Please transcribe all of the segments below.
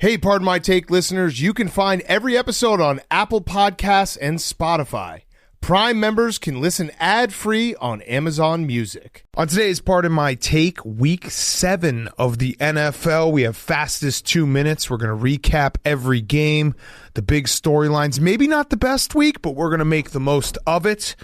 Hey, Pardon My Take listeners, you can find every episode on Apple Podcasts and Spotify. Prime members can listen ad-free on Amazon Music. On today's Pardon My Take, Week 7 of the NFL, we have fastest 2 minutes. We're going to recap every game, the big storylines. Maybe not the best week, but we're going to make the most of it.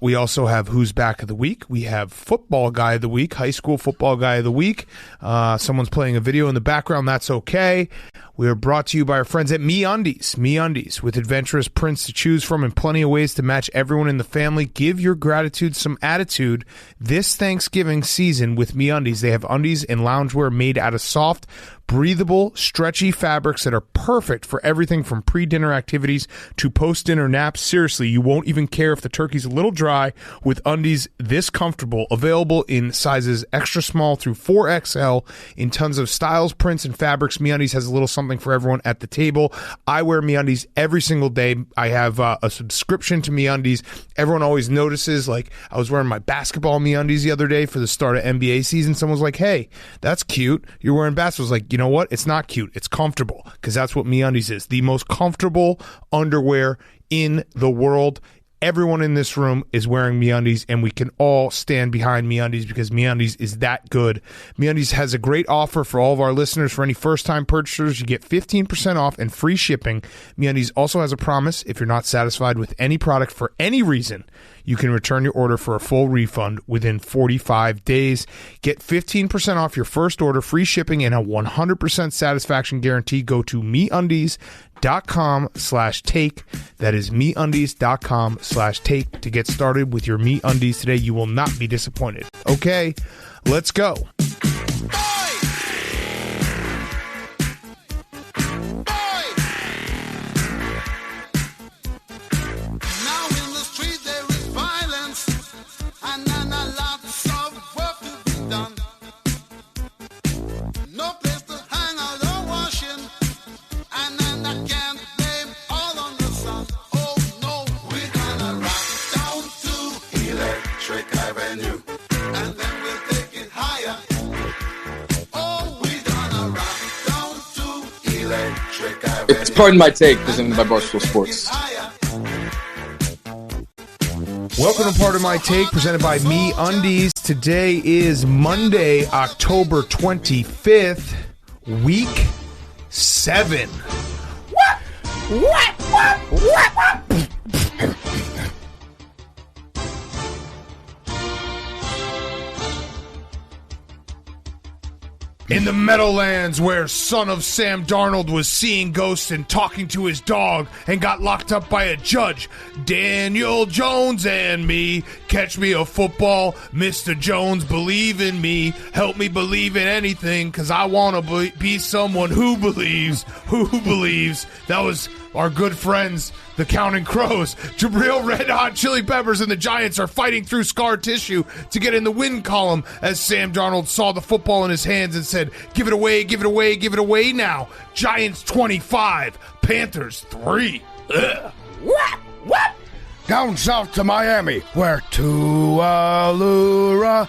We also have Who's Back of the Week. We have Football Guy of the Week, High School Football Guy of the Week. Someone's playing a video in the background. That's okay. We are brought to you by our friends at MeUndies. MeUndies, with adventurous prints to choose from and plenty of ways to match everyone in the family. Give your gratitude some attitude this Thanksgiving season with MeUndies. They have undies and loungewear made out of soft, breathable, stretchy fabrics that are perfect for everything from pre-dinner activities to post-dinner naps. Seriously, you won't even care if the turkey's a little dry with undies this comfortable. Available in sizes extra small through 4XL in tons of styles, prints, and fabrics. MeUndies has a little something for everyone at the table. I wear MeUndies every single day. I have a subscription to MeUndies. Everyone always notices, like, I was wearing my basketball MeUndies the other day for the start of NBA season. Someone was like, hey, that's cute. You're wearing basketball. I was like, you know what? It's not cute. It's comfortable, because that's what MeUndies is. The most comfortable underwear in the world. Everyone in this room is wearing MeUndies, and we can all stand behind MeUndies because MeUndies is that good. MeUndies has a great offer for all of our listeners. For any first-time purchasers, you get 15% off and free shipping. MeUndies also has a promise. If you're not satisfied with any product for any reason, you can return your order for a full refund within 45 days. Get 15% off your first order, free shipping, and a 100% satisfaction guarantee. Go to MeUndies.com/take. That is MeUndies.com/take to get started with your MeUndies today. You will not be disappointed. Okay, let's go. It's Pardon My Take, presented by Barstool Sports. Welcome to Pardon My Take, presented by MeUndies. Today is Monday, October 25th, Week 7. What? In the Meadowlands, where son of Sam Darnold was seeing ghosts and talking to his dog and got locked up by a judge, Daniel Jones and me. Catch me a football, Mr. Jones, believe in me. Help me believe in anything, because I want to be someone who believes. That was our good friends, the Counting Crows. Jabril Red Hot Chili Peppers and the Giants are fighting through scar tissue to get in the win column as Sam Darnold saw the football in his hands and said, give it away, give it away, give it away now. Giants 25, Panthers 3. Ugh. What? Down south to Miami, where Tualura,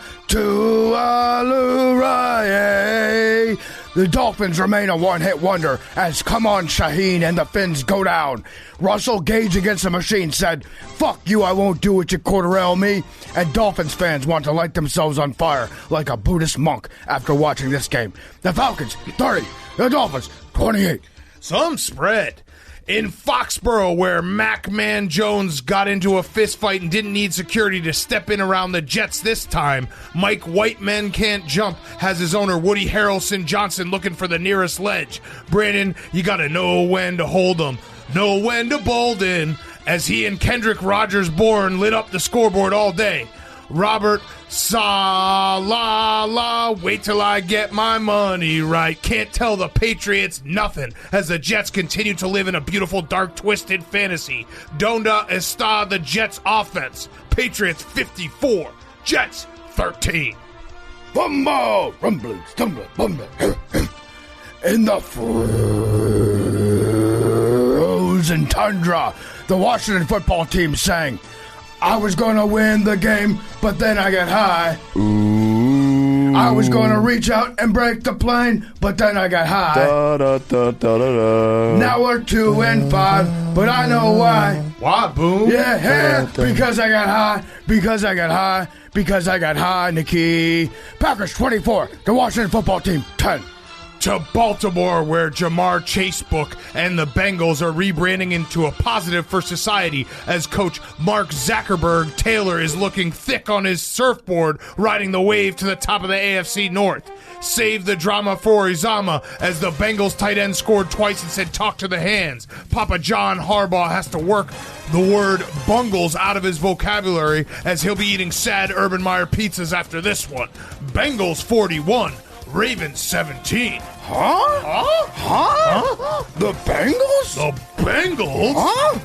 yay. The Dolphins remain a one-hit wonder as Come On Shaheen and the Finns go down. Russell Gage against the machine said, fuck you, I won't do what you quarterrail me. And Dolphins fans want to light themselves on fire like a Buddhist monk after watching this game. The Falcons, 30. The Dolphins, 28. Some spread. In Foxborough, where Mac-Man Jones got into a fistfight and didn't need security to step in around the Jets this time, Mike White Men Can't Jump has his owner Woody Harrelson Johnson looking for the nearest ledge. Brandon, you gotta know when to hold them, know when to bolden, as he and Kendrick Rogers Bourne lit up the scoreboard all day. Robert Salala, wait till I get my money right. Can't tell the Patriots nothing as the Jets continue to live in a beautiful, dark, twisted fantasy. Donda está the Jets offense. Patriots 54, Jets 13. Bumbo, rumbling, stumbling, bumbling. In the frozen tundra, the Washington football team sang, I was gonna win the game, but then I got high. Ooh, I was going to reach out and break the plane, but then I got high. Now we're 2-5, but I know why. Why, Boom? Yeah, because I got high, because I got high, because I got high, Nikki. Packers 24, the Washington football team 10. To Baltimore, where Jamar Chasebook and the Bengals are rebranding into a positive for society as coach Mark Zuckerberg Taylor is looking thick on his surfboard, riding the wave to the top of the AFC North. Save the drama for Uzama as the Bengals tight end scored twice and said talk to the hands. Papa John Harbaugh has to work the word bungles out of his vocabulary as he'll be eating sad Urban Meyer pizzas after this one. Bengals 41. Ravens 17. Huh? The Bengals? The Bengals? Huh?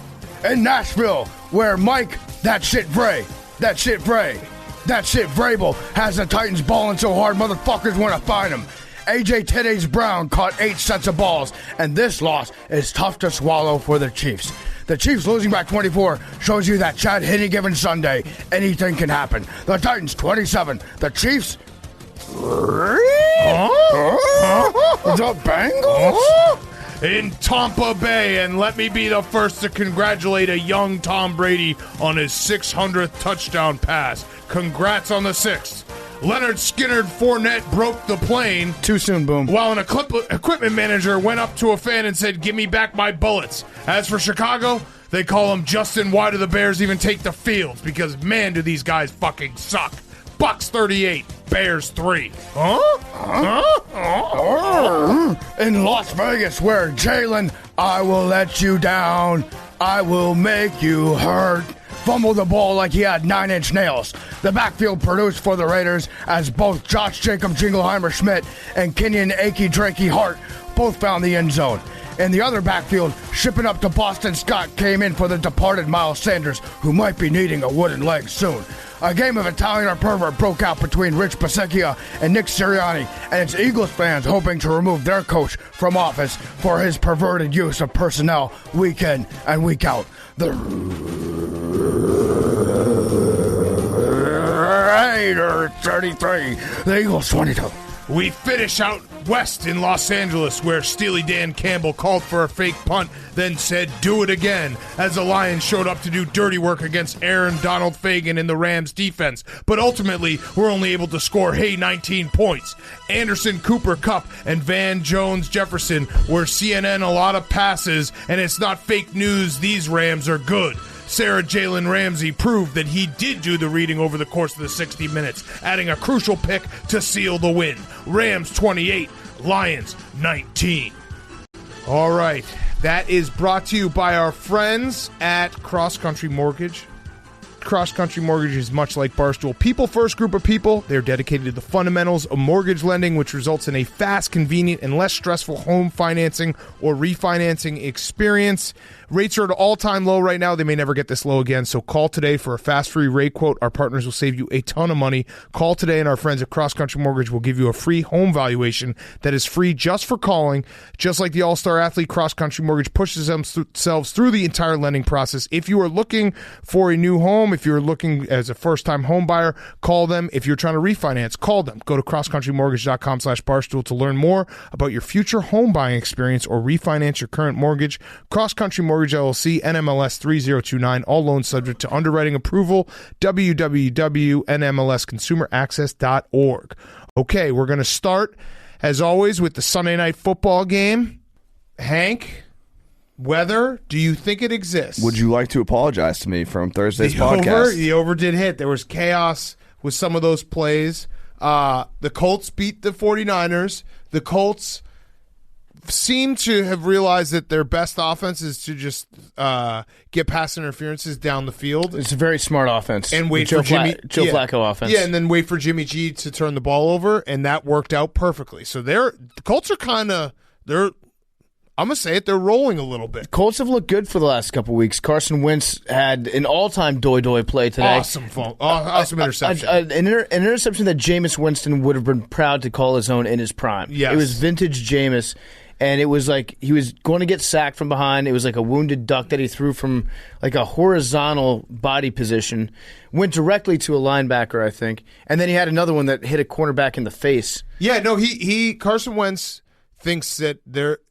In Nashville, where Mike, that shit Vrabel has the Titans balling so hard motherfuckers want to find him. AJ Teddy's Brown caught 8 sets of balls, and this loss is tough to swallow for the Chiefs. The Chiefs losing by 24 shows you that Chad any given Sunday, anything can happen. The Titans 27, the Chiefs... The Bengals? In Tampa Bay, and let me be the first to congratulate a young Tom Brady on his 600th touchdown pass. Congrats on the 6th. Leonard Skinner Fournette broke the plane. Too soon, Boom. While an equipment manager went up to a fan and said, "Give me back my bullets." As for Chicago, they call him Justin, why do the Bears even take the fields? Because, man, do these guys fucking suck. Bucs 38, Bears 3. In Las Vegas, where Jalen, I will let you down. I will make you hurt. Fumbled the ball like he had 9-inch nails. The backfield produced for the Raiders as both Josh Jacob Jingleheimer-Schmidt and Kenyon Akey-Drakey Hart both found the end zone. In the other backfield, shipping up to Boston Scott came in for the departed Miles Sanders, who might be needing a wooden leg soon. A game of Italian or pervert broke out between Rich Bisaccia and Nick Sirianni, and it's Eagles fans hoping to remove their coach from office for his perverted use of personnel week in and week out. The Raiders 33, the Eagles 22. We finish out west in Los Angeles, where Steely Dan Campbell called for a fake punt, then said, "Do it again," as the Lions showed up to do dirty work against Aaron Donald Fagan in the Rams defense. But ultimately, we're only able to score, 19 points. Anderson, Cooper, Kupp, and Van Jones Jefferson were CNN a lot of passes, and it's not fake news, these Rams are good. Sarah Jalen Ramsey proved that he did do the reading over the course of the 60 minutes, adding a crucial pick to seal the win. Rams 28, Lions 19. All right, that is brought to you by our friends at Cross Country Mortgage. Cross Country Mortgage is much like Barstool. People-first group of people. They're dedicated to the fundamentals of mortgage lending, which results in a fast, convenient, and less stressful home financing or refinancing experience. Rates are at an all-time low right now. They may never get this low again, so call today for a fast, free rate quote. Our partners will save you a ton of money. Call today, and our friends at Cross Country Mortgage will give you a free home valuation that is free just for calling. Just like the all-star athlete, Cross Country Mortgage pushes themselves through the entire lending process. If you are looking for a new home, if you're looking as a first-time home buyer, call them. If you're trying to refinance, call them. Go to crosscountrymortgage.com/barstool to learn more about your future home buying experience or refinance your current mortgage. Cross Country Mortgage LLC, NMLS 3029, all loans subject to underwriting approval, www.nmlsconsumeraccess.org. Okay, we're going to start, as always, with the Sunday night football game. Hank, weather, do you think it exists? Would you like to apologize to me from Thursday's podcast? The over did hit. There was chaos with some of those plays. The Colts beat the 49ers. The Colts seem to have realized that their best offense is to just get pass interferences down the field. It's a very smart offense. And wait for Joe Flacco offense. Yeah, and then wait for Jimmy G to turn the ball over, and that worked out perfectly. So the Colts are I'm going to say it, they're rolling a little bit. Colts have looked good for the last couple weeks. Carson Wentz had an all-time doy-doy play today. Awesome interception. An interception that Jameis Winston would have been proud to call his own in his prime. Yes. It was vintage Jameis. and it was like he was going to get sacked from behind. It was like a wounded duck that he threw from like a horizontal body position, went directly to a linebacker, I think, and then he had another one that hit a cornerback in the face. Yeah, no, Carson Wentz thinks that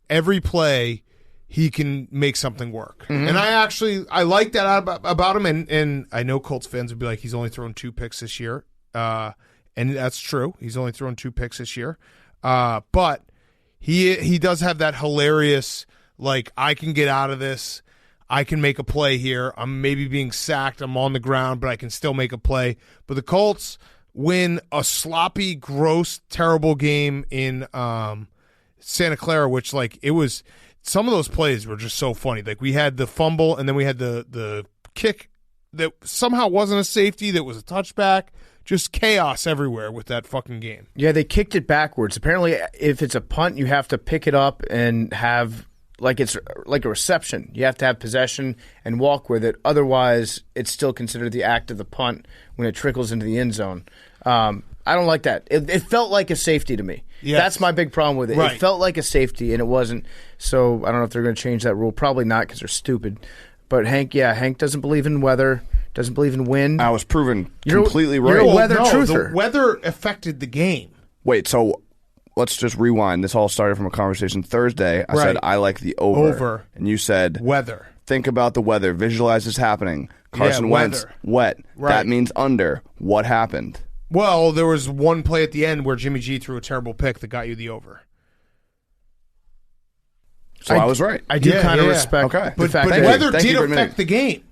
every play he can make something work. Mm-hmm. And I like that about him, and I know Colts fans would be like, he's only thrown 2 picks this year. And that's true. He's only thrown 2 picks this year. But he does have that hilarious, like, I can get out of this. I can make a play here. I'm maybe being sacked. I'm on the ground, but I can still make a play. But the Colts win a sloppy, gross, terrible game in Santa Clara, which, like, it was – some of those plays were just so funny. Like, we had the fumble, and then we had the kick that somehow wasn't a safety, that was a touchback. Just chaos everywhere with that fucking game. Yeah, they kicked it backwards. Apparently, if it's a punt, you have to pick it up and have like it's like a reception. You have to have possession and walk with it. Otherwise, it's still considered the act of the punt when it trickles into the end zone. I don't like that. It felt like a safety to me. Yes. That's my big problem with it. Right. It felt like a safety, and it wasn't. So I don't know if they're going to change that rule. Probably not, because they're stupid. But Hank doesn't believe in weather, doesn't believe in wind. I was proven completely right. You're a weather truther. The weather affected the game. Wait, so let's just rewind. This all started from a conversation Thursday. I said I like the over. And you said weather. Think about the weather. Visualize this happening. Carson Wentz, wet. Right. That means under. What happened? Well, there was one play at the end where Jimmy G threw a terrible pick that got you the over. So I was right. I do kind of respect the fact that weather did affect the game.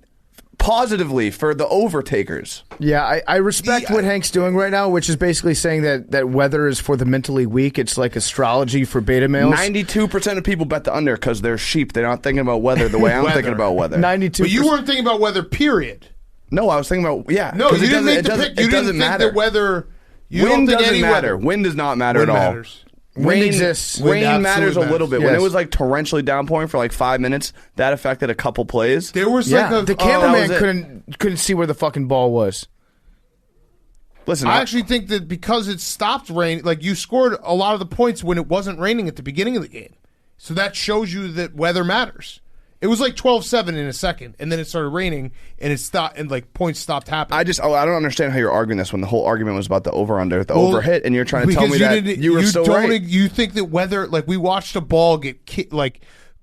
Positively for the overtakers. Yeah, I respect what Hank's doing right now, which is basically saying that weather is for the mentally weak. It's like astrology for beta males. 92% of people bet the under because they're sheep. They're not thinking about weather the way I'm thinking about weather. 92%. But you weren't thinking about weather, period. No, I was thinking about, No, you didn't make the pick. You didn't think that weather... Wind doesn't matter. Wind does not matter at all. Matters. Wind exists. Rain matters a little bit. Yes. When it was like torrentially downpouring for like 5 minutes, that affected a couple plays. There was the cameraman couldn't see where the fucking ball was. Listen, I actually think that because it stopped raining, like you scored a lot of the points when it wasn't raining at the beginning of the game. So that shows you that weather matters. It was like 12-7 in a second, and then it started raining, and it stopped, and like points stopped happening. I don't understand how you're arguing this when the whole argument was about the over/under, the over hit, and you're trying to tell me that you were so right. You think that weather, like we watched a ball get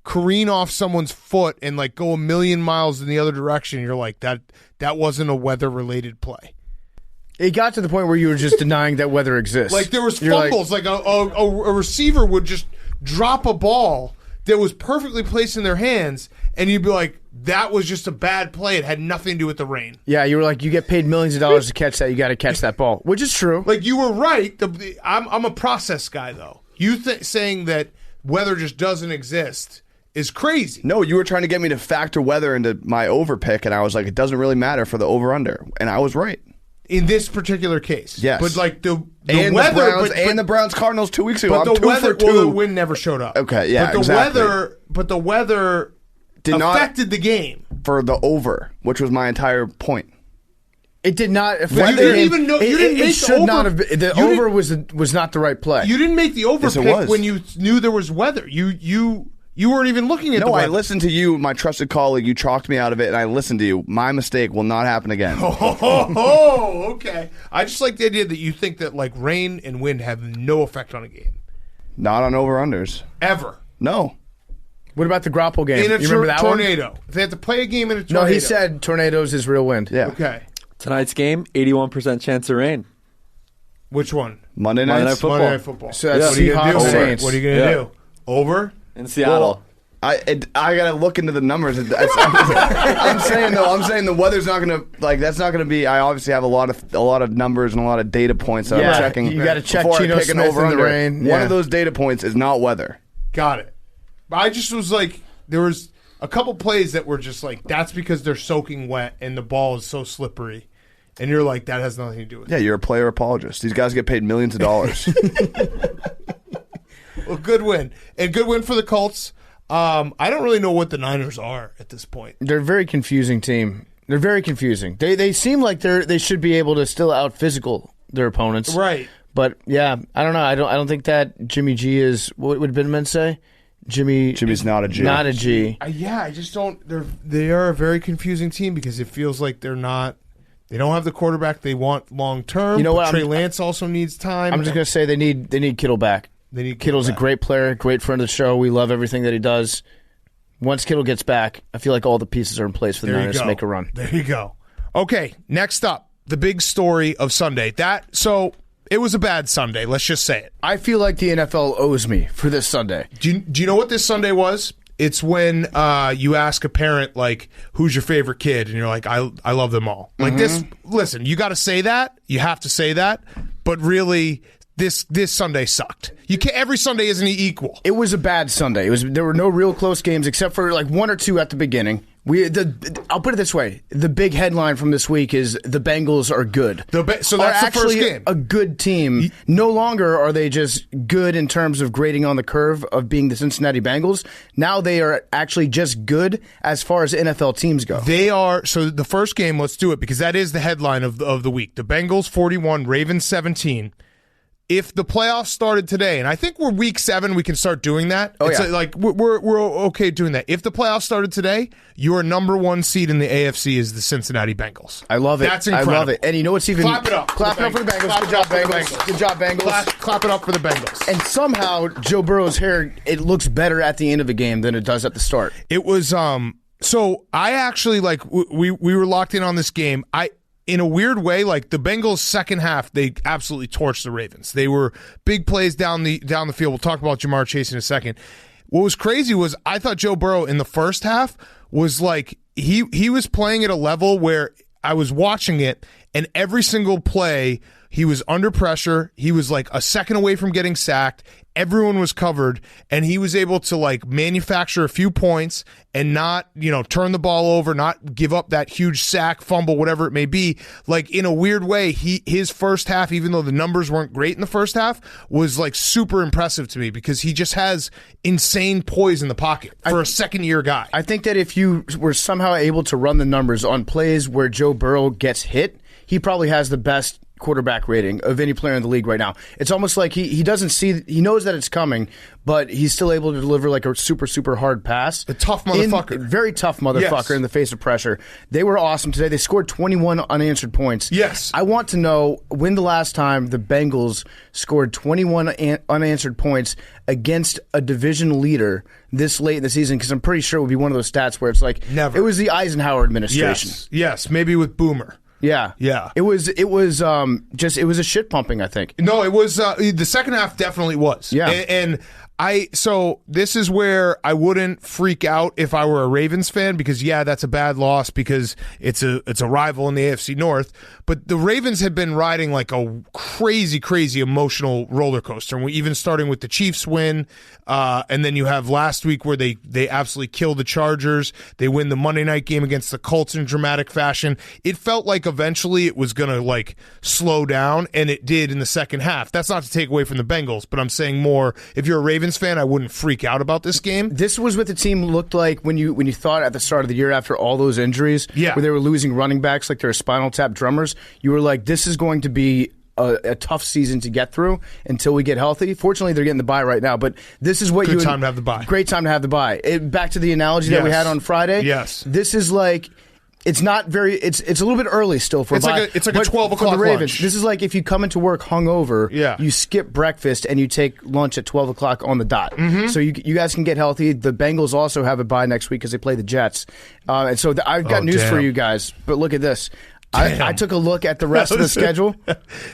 careen off someone's foot and like go a million miles in the other direction. You're like that wasn't a weather related play. It got to the point where you were just denying that weather exists. Like there was fumbles, like a receiver would just drop a ball that was perfectly placed in their hands, and you'd be like, that was just a bad play. It had nothing to do with the rain. Yeah, you were like, you get paid millions of dollars to catch that. You got to catch that ball, which is true. Like, you were right. I'm a process guy, though. You saying that weather just doesn't exist is crazy. No, you were trying to get me to factor weather into my over pick, and I was like, it doesn't really matter for the over-under, and I was right. In this particular case. Yes. But like the and weather... the Browns Cardinals 2 weeks ago. But the weather... Well, the wind never showed up. Okay, yeah, But the weather affected the game. For the over, which was my entire point. It did not affect the game. You didn't even know... You didn't make the over... Not have been, the over was not the right play. You didn't make the over pick when you knew there was weather. You weren't even looking at the weather. No, I listened to you, my trusted colleague. You chalked me out of it, and I listened to you. My mistake will not happen again. Oh, okay. I just like the idea that you think that like rain and wind have no effect on a game. Not on over-unders. Ever. No. What about the Grapple game? In a you remember that tornado. If they have to play a game in a tornado. No, he said tornadoes is real wind. Yeah. Okay. Tonight's game, 81% chance of rain. Which one? Monday Night Football. Monday Night Football. So that's Seahawks Saints. What are you going to do? Over? In Seattle. I gotta look into the numbers. I'm saying the weather's not gonna that's not gonna be. I obviously have a lot of numbers and a lot of data points that I'm checking. You got to check Geno Smith in the rain. One of those data points is not weather. Got it. I just was like, there was a couple plays that were just like, that's because they're soaking wet and the ball is so slippery, and you're like, that has nothing to do with it. Yeah, you're a player apologist. These guys get paid millions of dollars. Well, good win, and good win for the Colts. I don't really know what the Niners are at this point. They're a very confusing team. They're very confusing. They seem like they should be able to still out physical their opponents. Right. But yeah, I don't know. I don't think that Jimmy G is, what would Binman say? Jimmy's not a G. Not a G. Yeah, I just don't. They are a very confusing team because it feels like they're not. They don't have the quarterback they want long term. You know what? Trey Lance also needs time. I'm just gonna say they need Kittle back. Kittle's a great player, great friend of the show. We love everything that he does. Once Kittle gets back, I feel like all the pieces are in place for the Niners to make a run. There you go. Okay, next up, the big story of Sunday. It was a bad Sunday. Let's just say it. I feel like the NFL owes me for this Sunday. Do you know what this Sunday was? It's when you ask a parent, like, who's your favorite kid? And you're like, I love them all. Like this, listen, you got to say that. You have to say that. But really, this Sunday sucked. Every Sunday isn't equal. It was a bad Sunday. There were no real close games except for like one or two at the beginning. I'll put it this way: the big headline from this week is the Bengals are good. So that's the first game. A good team. No longer are they just good in terms of grading on the curve of being the Cincinnati Bengals. Now they are actually just good as far as NFL teams go. They are. So the first game, let's do it because that is the headline of the week. The Bengals 41, Ravens 17. If the playoffs started today, and I think we're week 7, we can start doing that. We're okay doing that. If the playoffs started today, your number 1 seed in the AFC is the Cincinnati Bengals. I love it. That's incredible. I love it. And you know what's even... Clap it up. Clap it up for the Bengals. Good job, Bengals. Good job, Bengals. Clap it up for the Bengals. And somehow, Joe Burrow's hair, it looks better at the end of the game than it does at the start. It was... So I actually, we were locked in on this game. In a weird way, like the Bengals' second half, they absolutely torched the Ravens. They were big plays down the field. We'll talk about Jamar Chase in a second. What was crazy was I thought Joe Burrow in the first half was like he was playing at a level where I was watching it, and every single play he was under pressure. He was like a second away from getting sacked. Everyone was covered, and he was able to like manufacture a few points and not, turn the ball over, not give up that huge sack, fumble, whatever it may be. Like in a weird way, his first half, even though the numbers weren't great in the first half, was like super impressive to me because he just has insane poise in the pocket for a second-year guy. I think that if you were somehow able to run the numbers on plays where Joe Burrow gets hit, he probably has the best quarterback rating of any player in the league right now. It's almost like he doesn't see, he knows that it's coming, but he's still able to deliver like a super, super hard pass. A tough motherfucker. Very tough motherfucker in the face of pressure. They were awesome today. They scored 21 unanswered points. Yes. I want to know when the last time the Bengals scored 21 unanswered points against a division leader this late in the season, because I'm pretty sure it would be one of those stats where it's like, never. It was the Eisenhower administration. Yes, maybe with Boomer. Yeah. It was a shit pumping, I think. No, it was the second half definitely was. Yeah. And so this is where I wouldn't freak out if I were a Ravens fan because that's a bad loss because it's a rival in the AFC North. But the Ravens had been riding like a crazy, crazy emotional roller coaster. And even starting with the Chiefs win, and then you have last week where they absolutely kill the Chargers. They win the Monday night game against the Colts in dramatic fashion. It felt like eventually it was going to like slow down, and it did in the second half. That's not to take away from the Bengals, but I'm saying more if you're a Ravens fan, I wouldn't freak out about this game. This was what the team looked like when you thought at the start of the year after all those injuries, where they were losing running backs like they're spinal tap drummers. You were like, this is going to be a tough season to get through until we get healthy. Fortunately, they're getting the bye right now, but this is what Good time to have the bye. Great time to have the bye. Back to the analogy that we had on Friday. Yes. This is like... It's not very. It's a little bit early still for. It's like a 12 o'clock for the Ravens. lunch. This is like if you come into work hungover. You skip breakfast and you take lunch at 12 o'clock on the dot. Mm-hmm. So you guys can get healthy. The Bengals also have a bye next week because they play the Jets. And so I've got news for you guys. But look at this. I took a look at the rest of the schedule.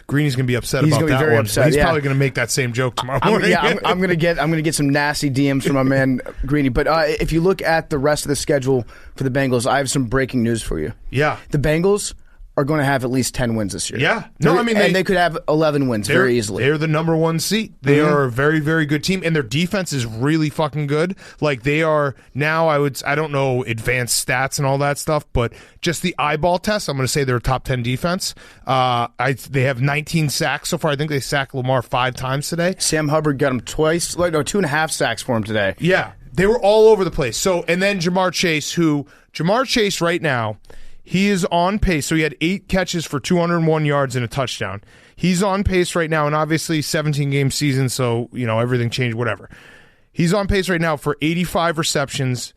Greeny's going to be upset about that one. Upset, He's probably going to make that same joke tomorrow morning. I'm going to get some nasty DMs from my man Greeny. But if you look at the rest of the schedule for the Bengals, I have some breaking news for you. Yeah. The Bengals are going to have at least 10 wins this year. Yeah. They could have 11 wins very easily. They're the number 1 seed. They are a very, very good team, and their defense is really fucking good. Like, they are now, I don't know advanced stats and all that stuff, but just the eyeball test, I'm going to say they're a top 10 defense. They have 19 sacks so far. I think they sacked Lamar 5 times today. Sam Hubbard got him twice, 2.5 sacks for him today. Yeah. They were all over the place. So, and then Jamar Chase right now, he is on pace. So he had 8 catches for 201 yards and a touchdown. He's on pace right now, and obviously 17-game season, so everything changed, whatever. He's on pace right now for 85 receptions,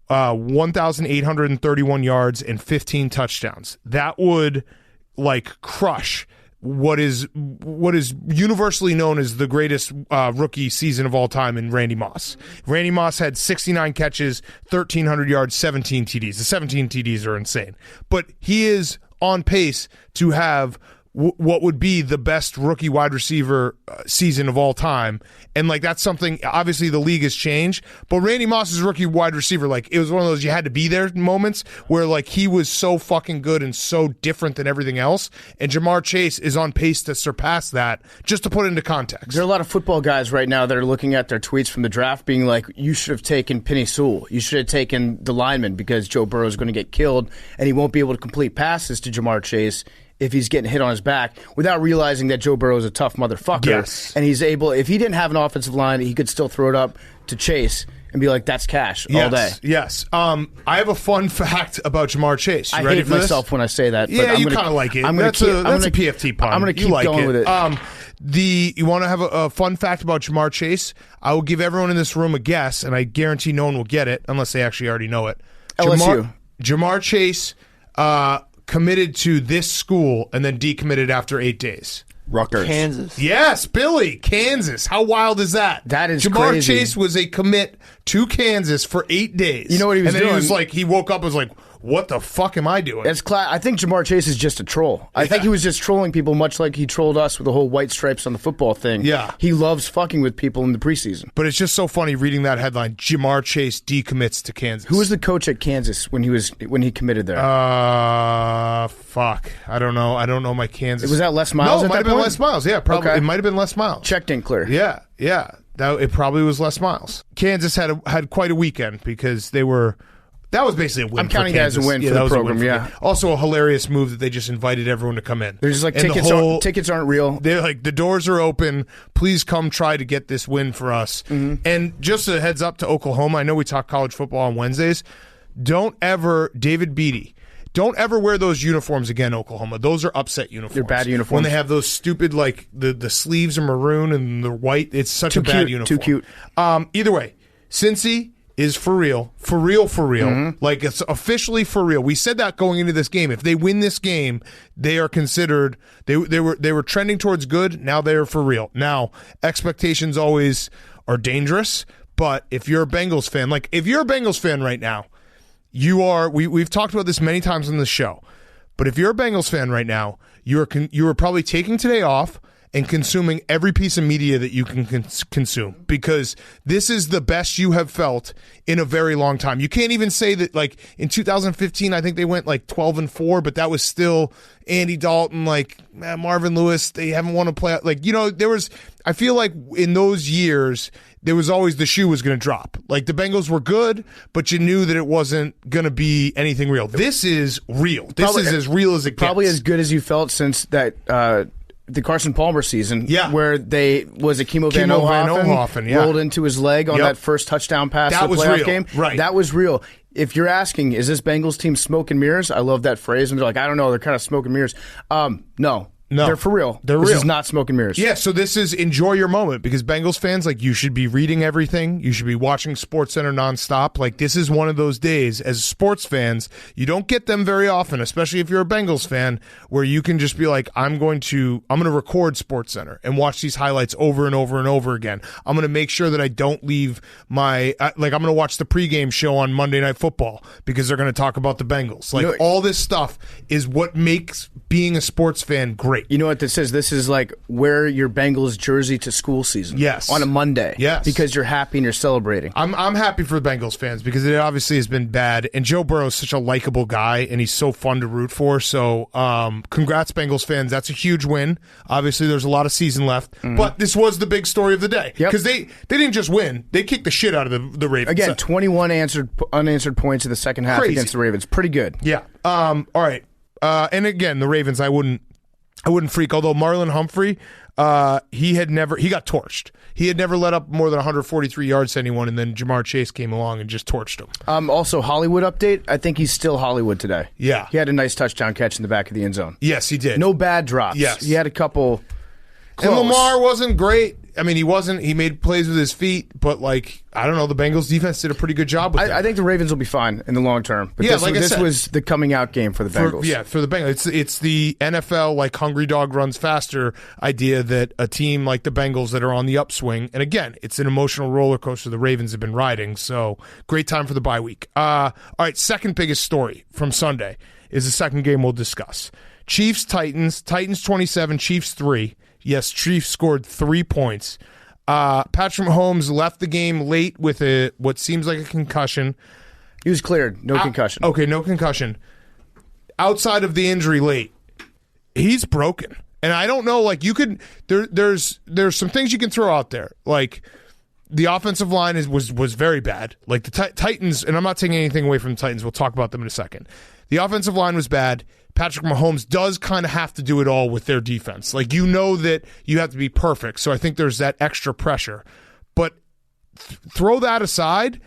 1,831 yards, and 15 touchdowns. That would crush what is universally known as the greatest rookie season of all time in Randy Moss. Randy Moss had 69 catches, 1,300 yards, 17 TDs. The 17 TDs are insane. But he is on pace to have what would be the best rookie wide receiver season of all time. And that's something, obviously the league has changed, but Randy Moss's rookie wide receiver, it was one of those you had to be there moments where he was so fucking good and so different than everything else. And Jamar Chase is on pace to surpass that, just to put it into context. There are a lot of football guys right now that are looking at their tweets from the draft being like, you should have taken Penei Sewell. You should have taken the lineman because Joe Burrow is going to get killed and he won't be able to complete passes to Jamar Chase if he's getting hit on his back, without realizing that Joe Burrow is a tough motherfucker. Yes. And he's able, if he didn't have an offensive line, he could still throw it up to Chase and be like, that's cash all day. Yes. I have a fun fact about Jamar Chase. You I ready hate for myself when I say that. But Yeah, you kind of like it. That's a PFT pun. I'm going to keep going with it. You want to have a fun fact about Jamar Chase? I will give everyone in this room a guess, and I guarantee no one will get it unless they actually already know it. LSU. Jamar Chase committed to this school and then decommitted after 8 days. Rutgers. Kansas. Yes, Billy, Kansas. How wild is that? That is Jamar crazy. Chase was a commit to Kansas for 8 days. You know what he was and then doing? He was he woke up and was like, what the fuck am I doing? I think Jamar Chase is just a troll. I think he was just trolling people much like he trolled us with the whole white stripes on the football thing. Yeah. He loves fucking with people in the preseason. But it's just so funny reading that headline, Jamar Chase decommits to Kansas. Who was the coach at Kansas when he committed there? Fuck. I don't know. I don't know my Kansas. Was that Les Miles No, it at might that have been point? Les Miles. Yeah, probably. Okay. It might have been Les Miles. Check didn't clear. Yeah. It probably was Les Miles. Kansas had quite a weekend because they were... That was basically a win. I'm counting that as a win for the that was a program, win for yeah. Kansas. Also a hilarious move that they just invited everyone to come in. They're just like, And tickets aren't real. They're like, the doors are open. Please come try to get this win for us. Mm-hmm. And just a heads up to Oklahoma, I know we talk college football on Wednesdays. David Beatty, don't ever wear those uniforms again, Oklahoma. Those are upset uniforms. They're bad uniforms. When they have those stupid, the sleeves are maroon and the white, it's such a bad uniform. Too cute. Either way, Cincy is for real. Mm-hmm. It's officially for real. We said that going into this game. If they win this game, they are considered. They were trending towards good. Now they are for real. Now expectations always are dangerous. But if you're a Bengals fan, right now, you are. We've talked about this many times on the show. But if you're a Bengals fan right now, you are probably taking today off and consuming every piece of media that you can consume, because this is the best you have felt in a very long time. You can't even say that, in 2015, I think they went 12-4, but that was still Andy Dalton, Marvin Lewis. They haven't won a playoff. There was, I feel like in those years, there was always the shoe was going to drop. The Bengals were good, but you knew that it wasn't going to be anything real. This is real. This is as real as it gets. Probably as good as you felt since that the Carson Palmer season, where Kimo Van Ohoffen rolled into his leg on that first touchdown pass in the playoff game. Right. That was real. If you're asking, is this Bengals team smoke and mirrors? I love that phrase. And they're like, I don't know, they're kind of smoke and mirrors. No. They're for real. This is not smoke and mirrors. Yeah, so this is enjoy your moment, because Bengals fans, you should be reading everything. You should be watching SportsCenter nonstop. This is one of those days as sports fans, you don't get them very often, especially if you're a Bengals fan, where you can just be like, I'm going to record SportsCenter and watch these highlights over and over and over again. I'm going to make sure that I don't leave I'm going to watch the pregame show on Monday Night Football because they're going to talk about the Bengals. All this stuff is what makes being a sports fan great. You know what this is? This is wear your Bengals jersey to school season. Yes. On a Monday. Yes. Because you're happy and you're celebrating. I'm happy for the Bengals fans because it obviously has been bad. And Joe Burrow is such a likable guy and he's so fun to root for. So congrats, Bengals fans. That's a huge win. Obviously, there's a lot of season left. Mm-hmm. But this was the big story of the day. Because they didn't just win. They kicked the shit out of the Ravens. Again, 21 unanswered points in the second half against the Ravens. Pretty good. Yeah. All right. And again, the Ravens, I wouldn't freak. Although Marlon Humphrey, he got torched. He had never let up more than 143 yards to anyone, and then Jamar Chase came along and just torched him. Also, Hollywood update. I think he's still Hollywood today. Yeah. He had a nice touchdown catch in the back of the end zone. Yes, he did. No bad drops. Yes. He had a couple close. And Lamar wasn't great. he made plays with his feet, but I don't know, the Bengals defense did a pretty good job with that. I think the Ravens will be fine in the long term. But this was the coming out game for the Bengals. For the Bengals. It's the NFL, hungry dog runs faster idea that a team like the Bengals that are on the upswing, and again, it's an emotional roller coaster the Ravens have been riding, so great time for the bye week. All right, second biggest story from Sunday is the second game we'll discuss. Chiefs-Titans. Titans 27, Chiefs 3. Yes, Chiefs scored 3 points. Patrick Mahomes left the game late with what seems like a concussion. He was cleared. No concussion. Okay, no concussion. Outside of the injury late, he's broken. And I don't know, you could there's some things you can throw out there. The offensive line was very bad. The Titans, and I'm not taking anything away from the Titans. We'll talk about them in a second. The offensive line was bad. Patrick Mahomes does kind of have to do it all with their defense. You know that you have to be perfect, so I think there's that extra pressure. But throw that aside,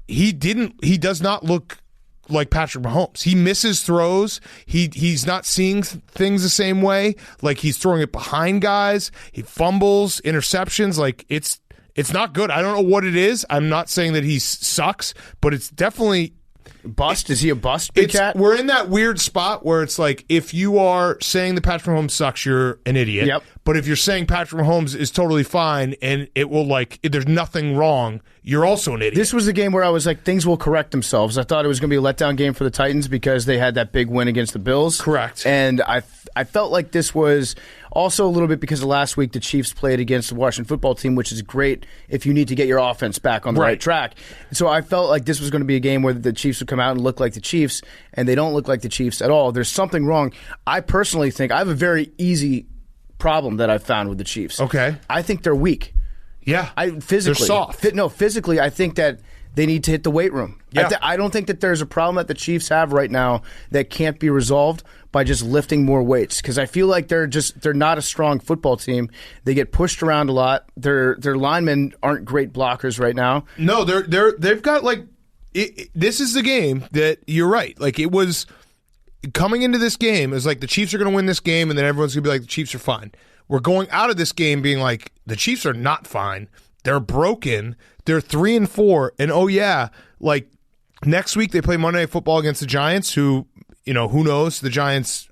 he does not look like Patrick Mahomes. He misses throws. He's not seeing things the same way. He's throwing it behind guys. He fumbles, interceptions. It's not good. I don't know what it is. I'm not saying that he sucks, but it's definitely... Bust? Is he a bust, Big Cat? We're in that weird spot where it's if you are saying that Patrick Mahomes sucks, you're an idiot. Yep. But if you're saying Patrick Mahomes is totally fine and it will there's nothing wrong, you're also an idiot. This was the game where I was things will correct themselves. I thought it was going to be a letdown game for the Titans because they had that big win against the Bills. Correct. And I felt like this was also a little bit because of last week the Chiefs played against the Washington football team, which is great if you need to get your offense back on the right track. And so I felt like this was going to be a game where the Chiefs would come out and look like the Chiefs, and they don't look like the Chiefs at all. There's something wrong. I personally think I have a very easy problem that I've found with the Chiefs. Okay. I think they're weak. Yeah. Physically. They're soft. Physically, I think that they need to hit the weight room. Yeah. I don't think that there's a problem that the Chiefs have right now that can't be resolved by just lifting more weights, because I feel like they're not a strong football team. They get pushed around a lot. Their linemen aren't great blockers right now. No, they've got this is the game that you're right. It was coming into this game is the Chiefs are going to win this game, and then everyone's going to be the Chiefs are fine. We're going out of this game being the Chiefs are not fine. They're broken. They're 3-4, and oh yeah, next week they play Monday Night Football against the Giants, who who knows? The Giants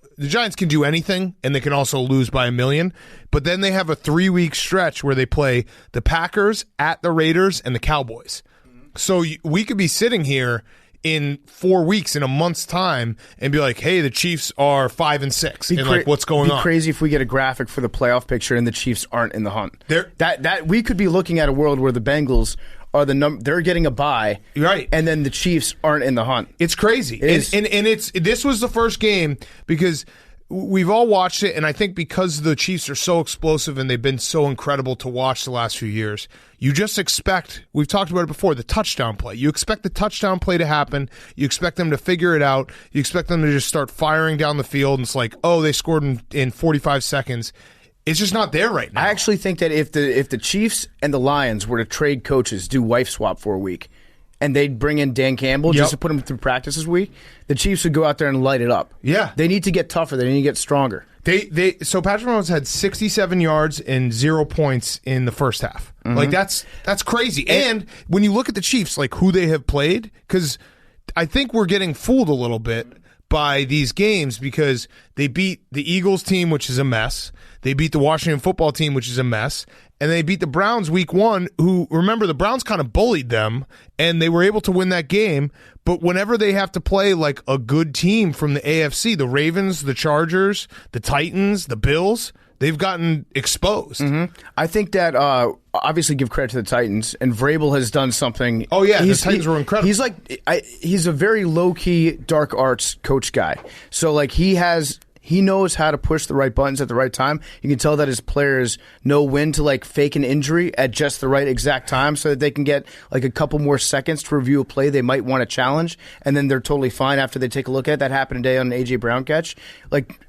can do anything, and they can also lose by 1 million. But then they have a 3-week stretch where they play the Packers, at the Raiders, and the Cowboys. So we could be sitting here in 4 weeks, in a month's time, and be hey, the Chiefs are 5-6, and what's going on? It'd be crazy if we get a graphic for the playoff picture and the Chiefs aren't in the hunt. That we could be looking at a world where the Bengals are they're getting a bye, right? And then the Chiefs aren't in the hunt. It's crazy, this was the first game because we've all watched it, and I think because the Chiefs are so explosive and they've been so incredible to watch the last few years, you just expect, we've talked about it before, the touchdown play. You expect the touchdown play to happen. You expect them to figure it out. You expect them to just start firing down the field, and it's they scored in 45 seconds. It's just not there right now. I actually think that if the Chiefs and the Lions were to trade coaches, do wife swap for a week, and they'd bring in Dan Campbell just to put him through practice this week, the Chiefs would go out there and light it up. Yeah. They need to get tougher. They need to get stronger. So Patrick Mahomes had 67 yards and 0 points in the first half. Mm-hmm. That's crazy. And when you look at the Chiefs, who they have played, because I think we're getting fooled a little bit by these games because they beat the Eagles team, which is a mess. They beat the Washington football team, which is a mess. And they beat the Browns week 1, who, remember, the Browns kind of bullied them, and they were able to win that game. But whenever they have to play a good team from the AFC, the Ravens, the Chargers, the Titans, the Bills, they've gotten exposed. Mm-hmm. I think that, obviously give credit to the Titans, and Vrabel has done something. Oh, yeah, the Titans were incredible. He's a very low-key dark arts coach guy. So, he knows how to push the right buttons at the right time. You can tell that his players know when to fake an injury at just the right exact time so that they can get a couple more seconds to review a play they might want to challenge, and then they're totally fine after they take a look at it. That happened today on an A.J. Brown catch.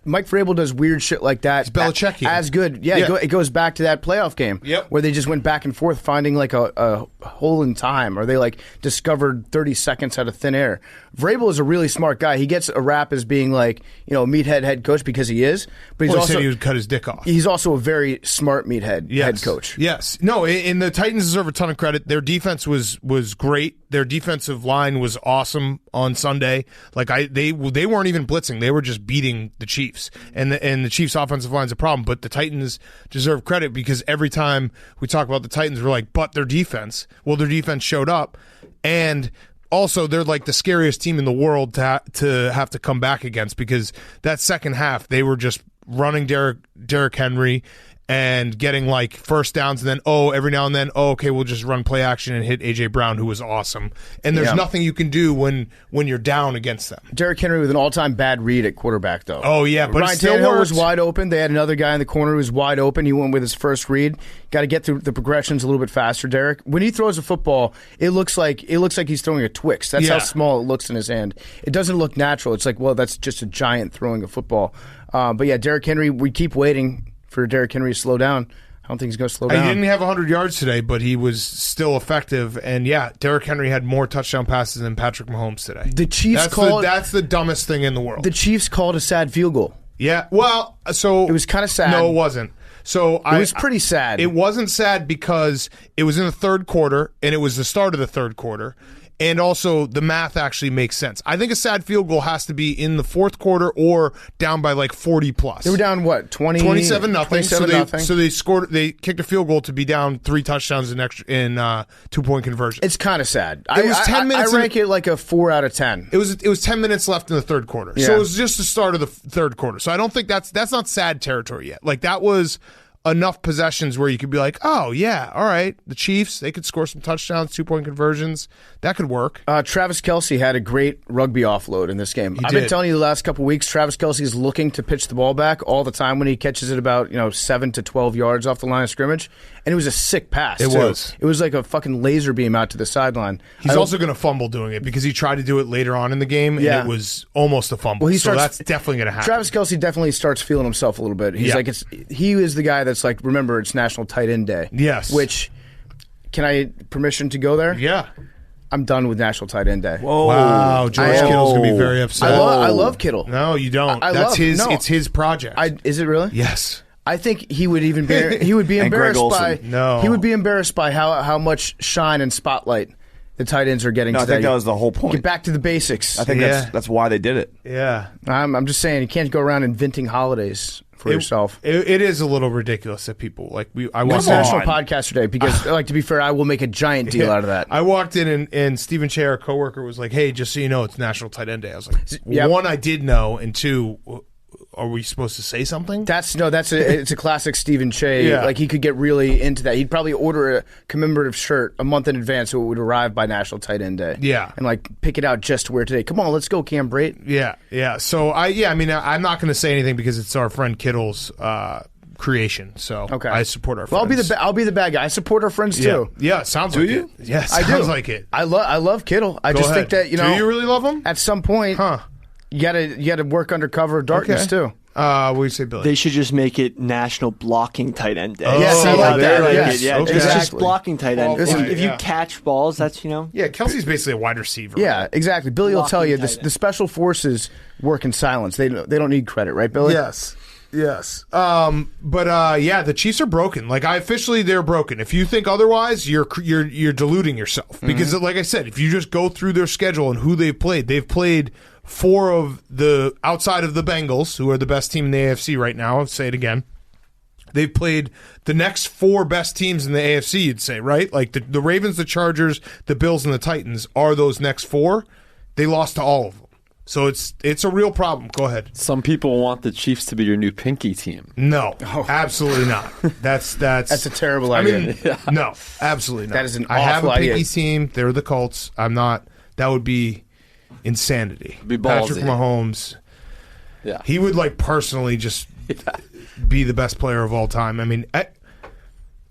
Mike Vrabel does weird shit like that. It's Belichickian. As good. Yeah. It goes back to that playoff game where they just went back and forth finding a hole in time, or they discovered 30 seconds out of thin air. Vrabel is a really smart guy. He gets a rap as being meathead head head coach because he is, but he's He also said he would cut his dick off. he's also a very smart meathead head coach. Yes. No, and the Titans deserve a ton of credit. Their defense was great. Their defensive line was awesome on Sunday. Like they weren't even blitzing. They were just beating the Chiefs. And the Chiefs offensive line's a problem, but the Titans deserve credit because every time we talk about the Titans, we're like, but their defense. Well, their defense showed up, and also they're like the scariest team in the world to have to come back against because that second half they were just running Derrick Henry and getting like first downs, and then every now and then okay, we'll just run play action and hit AJ Brown, who was awesome. And there's nothing you can do when you're down against them. Derrick Henry with an all-time bad read at quarterback, though. Oh yeah, but Ryan Tannehill was wide open. They had another guy in the corner who was wide open. He went with his first read. Got to get through the progressions a little bit faster. Derrick, when he throws a football, it looks like he's throwing a Twix. That's how small it looks in his hand. It doesn't look natural. It's like, well, that's just a giant throwing a football. But yeah, Derrick Henry, we keep waiting for Derrick Henry to slow down. I don't think he's going to slow down. He didn't have 100 yards today, but he was still effective. And yeah, Derrick Henry had more touchdown passes than Patrick Mahomes today. The Chiefs that's the dumbest thing in the world. The Chiefs called a sad field goal. Yeah, well, so it was kind of sad. No, it wasn't. So it was pretty sad. It wasn't sad because it was in the third quarter, and it was the start of the third quarter. And also, the math actually makes sense. I think a sad field goal has to be in the fourth quarter or down by like 40 plus. They were down, what, 27-0. So they scored. They kicked a field goal to be down 3 touchdowns in 2-point conversion. It's kind of sad. It was 10 minutes. I rank it like a 4 out of 10. It was 10 minutes left in the third quarter. Yeah. So it was just the start of the third quarter. So I don't think that's not sad territory yet. Like that was enough possessions where you could be like, oh, yeah, all right, the Chiefs, they could score some touchdowns, 2-point conversions. That could work. Travis Kelce had a great rugby offload in this game. I've been telling you the last couple of weeks, Travis Kelce is looking to pitch the ball back all the time when he catches it about 7 to 12 yards off the line of scrimmage. And it was a sick pass, It too. was. It was like a fucking laser beam out to the sideline. He's also going to fumble doing it because he tried to do it later on in the game, and it was almost a fumble. So that's definitely going to happen. Travis Kelce definitely starts feeling himself a little bit. He's like, he is the guy that's like, remember, it's National Tight End Day. Yes. Which, can I permission to go there? Yeah. I'm done with National Tight End Day. Whoa. Wow, George Kittle's going to be very upset. I love Kittle. No, you don't. It's his project. Is it really? Yes. I think he would even he would be embarrassed by he would be embarrassed by how much shine and spotlight the tight ends are getting today. I think that was the whole point. Get back to the basics. I think that's why they did it. Yeah. I'm just saying you can't go around inventing holidays for yourself. It is a little ridiculous that people like I watched National Podcast today because like to be fair, I will make a giant deal out of that. I walked in and Stephen Che, our coworker, was like, "Hey, just so you know, it's National Tight End Day." I was like, one, I did know, and two, are we supposed to say something? It's a classic Stephen Che. Yeah. Like he could get really into that. He'd probably order a commemorative shirt a month in advance so it would arrive by National Tight End Day. Yeah. And like pick it out just to wear today. Come on, let's go, Cam Brate. Yeah. So I'm not going to say anything because it's our friend Kittle's creation. So okay. I support our friends. Well, I'll be the bad guy. I support our friends too. Yeah, sounds like it. Yeah, sounds like it. I love Kittle. I just think that, do you really love him? At some point, you gotta work under cover of darkness too. What do you say, Billy? They should just make it National Blocking Tight End Day. Yes, I like that. Yeah, okay. It's just blocking tight end. If you yeah. catch balls, that's Yeah, Kelsey's basically a wide receiver. Yeah, exactly. Billy will tell you the special forces work in silence. They don't need credit, right, Billy? Yes. The Chiefs are broken. Like they're broken. If you think otherwise, you're deluding yourself. Because like I said, if you just go through their schedule and who they've played 4 of the outside of the Bengals, who are the best team in the AFC right now. I'll say it again. They've played the next 4 best teams in the AFC, you'd say, right? Like the Ravens, the Chargers, the Bills, and the Titans are those next 4. They lost to all of them. So it's a real problem. Go ahead. Some people want the Chiefs to be your new pinky team. No, absolutely not. That's a terrible idea. I mean, no, absolutely not. That is an I have awful a pinky idea. team. They're the Colts. I'm not. That would be insanity. Be ballsy. Patrick Mahomes. Yeah, he would personally just be the best player of all time. I mean,